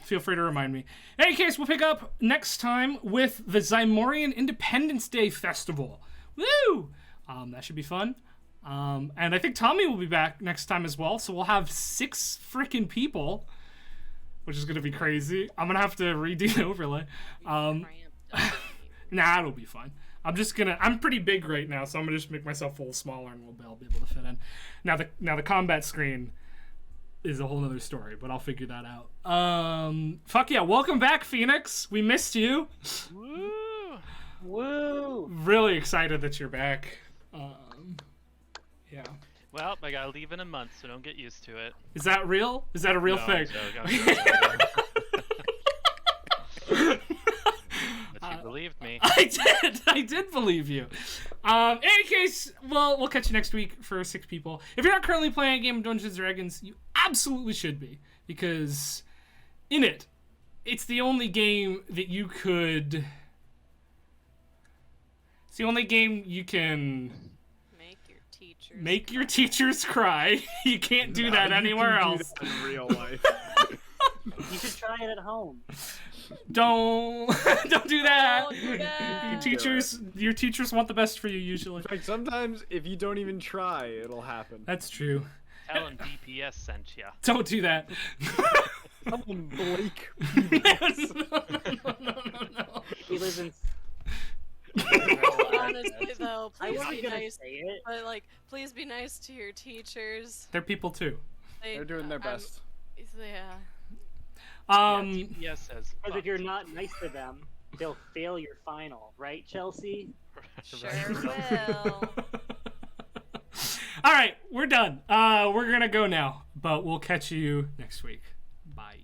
feel free to remind me. In any case, we'll pick up next time with the Zymorian Independence Day Festival. Woo! That should be fun. And I think Tommy will be back next time as well. So we'll have 6 freaking people, which is gonna be crazy. I'm gonna have to redo the overlay. Nah, it'll be fine. I'm pretty big right now, so I'm gonna just make myself a little smaller and we'll be able to fit in. Now the combat screen is a whole nother story, but I'll figure that out. Fuck yeah, welcome back, Phoenix. We missed you. Woo! Woo! Really excited that you're back. Yeah. Well, I gotta leave in a month, so don't get used to it. Is that real? Is that a real No, thing? I'm joking. But you believed me. I did believe you. In any case, well, we'll catch you next week for 6 people. If you're not currently playing a game of Dungeons & Dragons, you absolutely should be, because in it, it's the only game that you could... It's the only game you can... Make your teachers cry. You can't do that anywhere else. In real life. You should try it at home. Don't don't do that. Don't do that. Your teachers want the best for you usually. Like sometimes if you don't even try, it'll happen. That's true. Tell him DPS sent ya. Don't do that. Someone Blake. No. He lives in. Honestly, though, I please wasn't be gonna nice. say it. But like, please be nice to your teachers. They're people too. They're doing their best. Yeah. DPS says. Because if "Fuck you're you." not nice to them, they'll fail your final, right, Chelsea? Sure Right. will. All right, we're done. We're gonna go now, but we'll catch you next week. Bye.